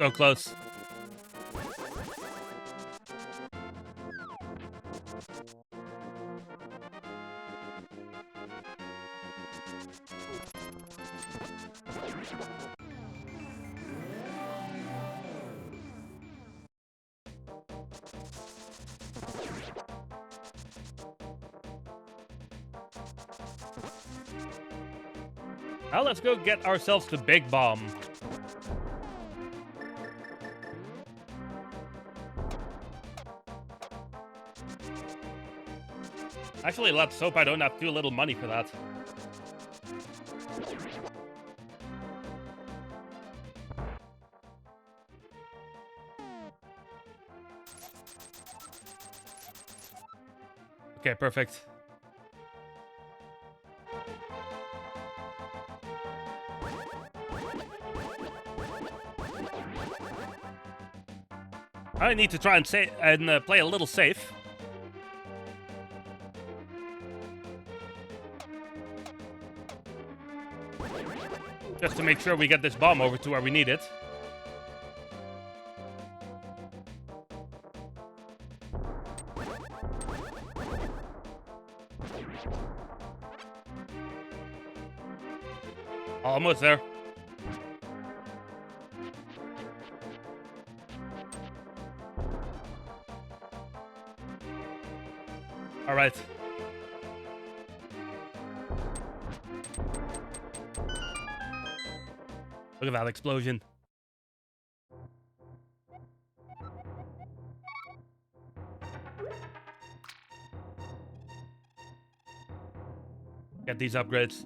So close. Now let's go get ourselves the big bomb. Actually, let's hope I don't have too little money for that. Okay, perfect. I need to try and play a little safe. Just to make sure we get this bomb over to where we need it. Almost there. All right. Look at that explosion. Get these upgrades.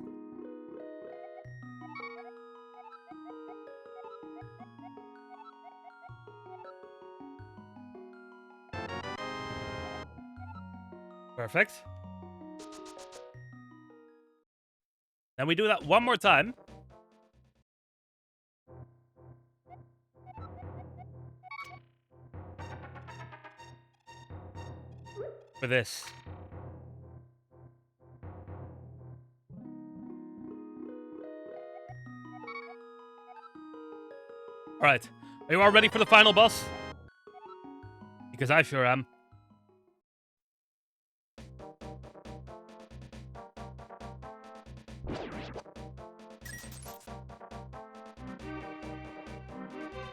Perfect. Then we do that one more time. For this. Alright. Are you all ready for the final boss? Because I sure am.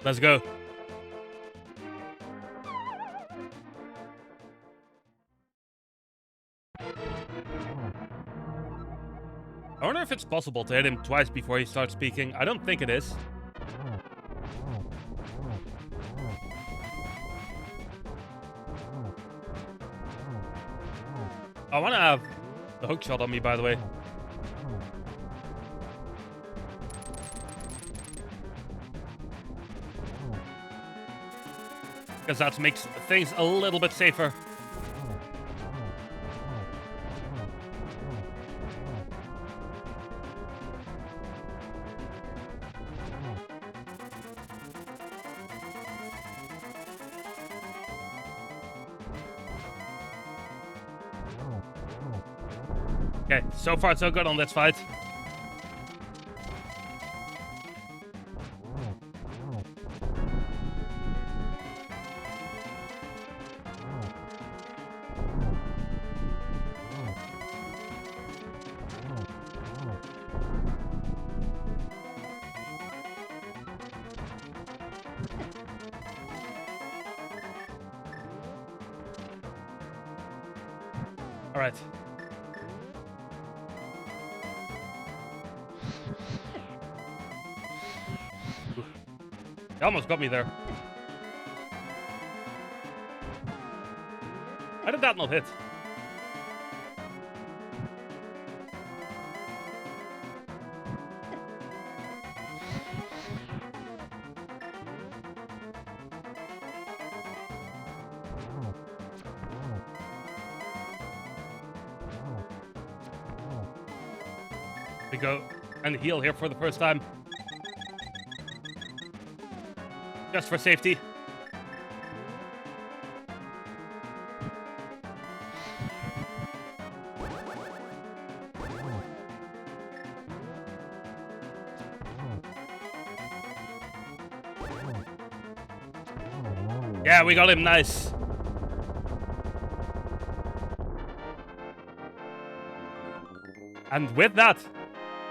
Let's go. I wonder if it's possible to hit him twice before he starts speaking. I don't think it is. I want to have the hook shot on me, by the way. Because that makes things a little bit safer. Okay, so far so good on this fight. All right. He almost got me there. How did that not hit? We go and heal here for the first time. Just for safety. Yeah, we got him, nice. And with that,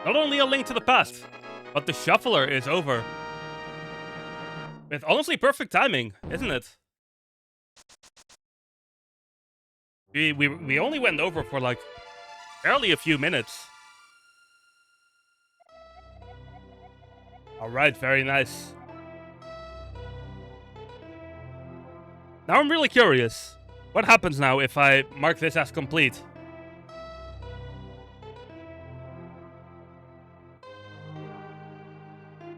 not only a link to the past, but the shuffler is over. With honestly perfect timing, isn't it? We only went over for like barely a few minutes. Alright, very nice. Now I'm really curious. What happens now if I mark this as complete?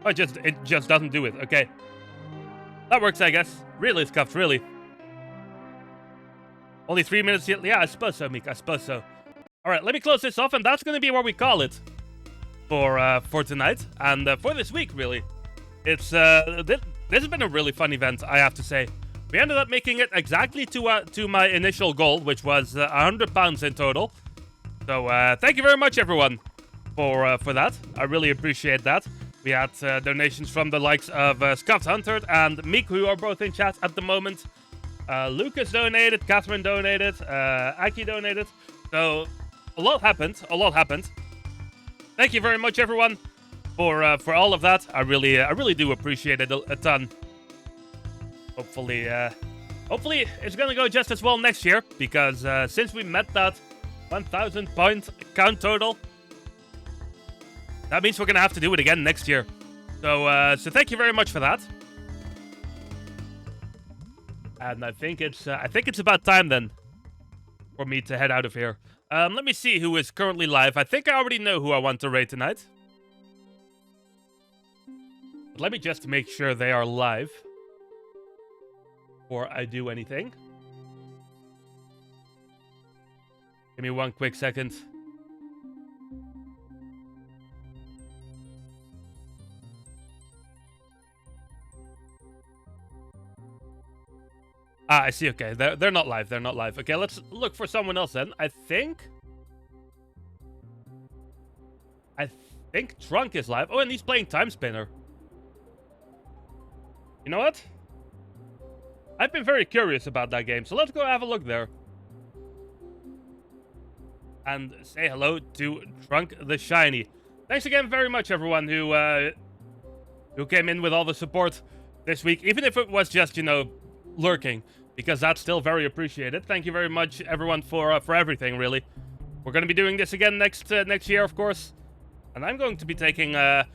Oh, it just doesn't do it. Okay. That works, I guess. Really scuffed, really. Only 3 minutes yet. Yeah, I suppose so, Meek. I suppose so. Alright, let me close this off, and that's going to be where we call it for tonight. And for this week, really. It's this has been a really fun event, I have to say. We ended up making it exactly to my initial goal, which was £100 in total. So thank you very much, everyone, for that. I really appreciate that. We had donations from the likes of Scuffed Hunter and Meek, who are both in chat at the moment. Lucas donated, Catherine donated, Aki donated. So a lot happened. A lot happened. Thank you very much, everyone, for all of that. I really do appreciate it a ton. Hopefully it's gonna go just as well next year, because since we met that 1,000 point count total, that means we're gonna have to do it again next year. So thank you very much for that. And I think it's about time then for me to head out of here. Let me see who is currently live. I think I already know who I want to raid tonight. But let me just make sure they are live before I do anything. me one quick second. Ah, I see. Okay, they're not live. They're not live. Okay, let's look for someone else then. I think Trunk is live. Oh, and he's playing Time Spinner. You know what? I've been very curious about that game, so let's go have a look there. And say hello to Trunk the Shiny. Thanks again very much, everyone who came in with all the support this week, even if it was just, you know, lurking, because that's still very appreciated. Thank you very much, everyone, for everything. Really, we're going to be doing this again next year, of course, and I'm going to be taking a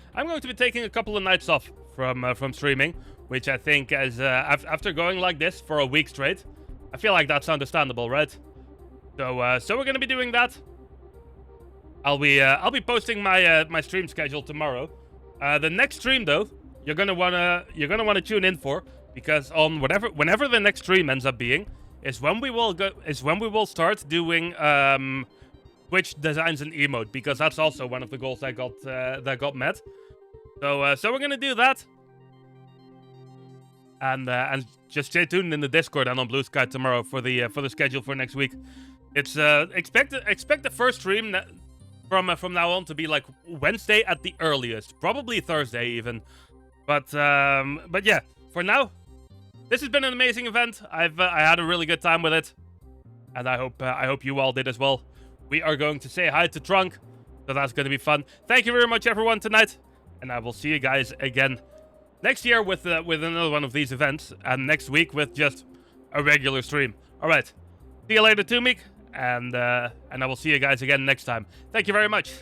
couple of nights off from streaming, which I think, as after going like this for a week straight, I feel like that's understandable, right? So we're going to be doing that. I'll be posting my stream schedule tomorrow. The next stream, though, you're gonna wanna tune in for, because on whenever the next stream ends up being is when we will start doing Twitch designs and emote, because that's also one of the goals that got met. So we're gonna do that, and just stay tuned in the Discord and on Blue Sky tomorrow for the schedule for next week. It's expect the first stream from now on to be like Wednesday at the earliest, probably Thursday even. But yeah, for now, this has been an amazing event. I had a really good time with it, and I hope you all did as well. We are going to say hi to Trunk, so that's going to be fun. Thank you very much, everyone, tonight, and I will see you guys again next year with another one of these events, and next week with just a regular stream. All right, see you later, Tumik, and I will see you guys again next time. Thank you very much.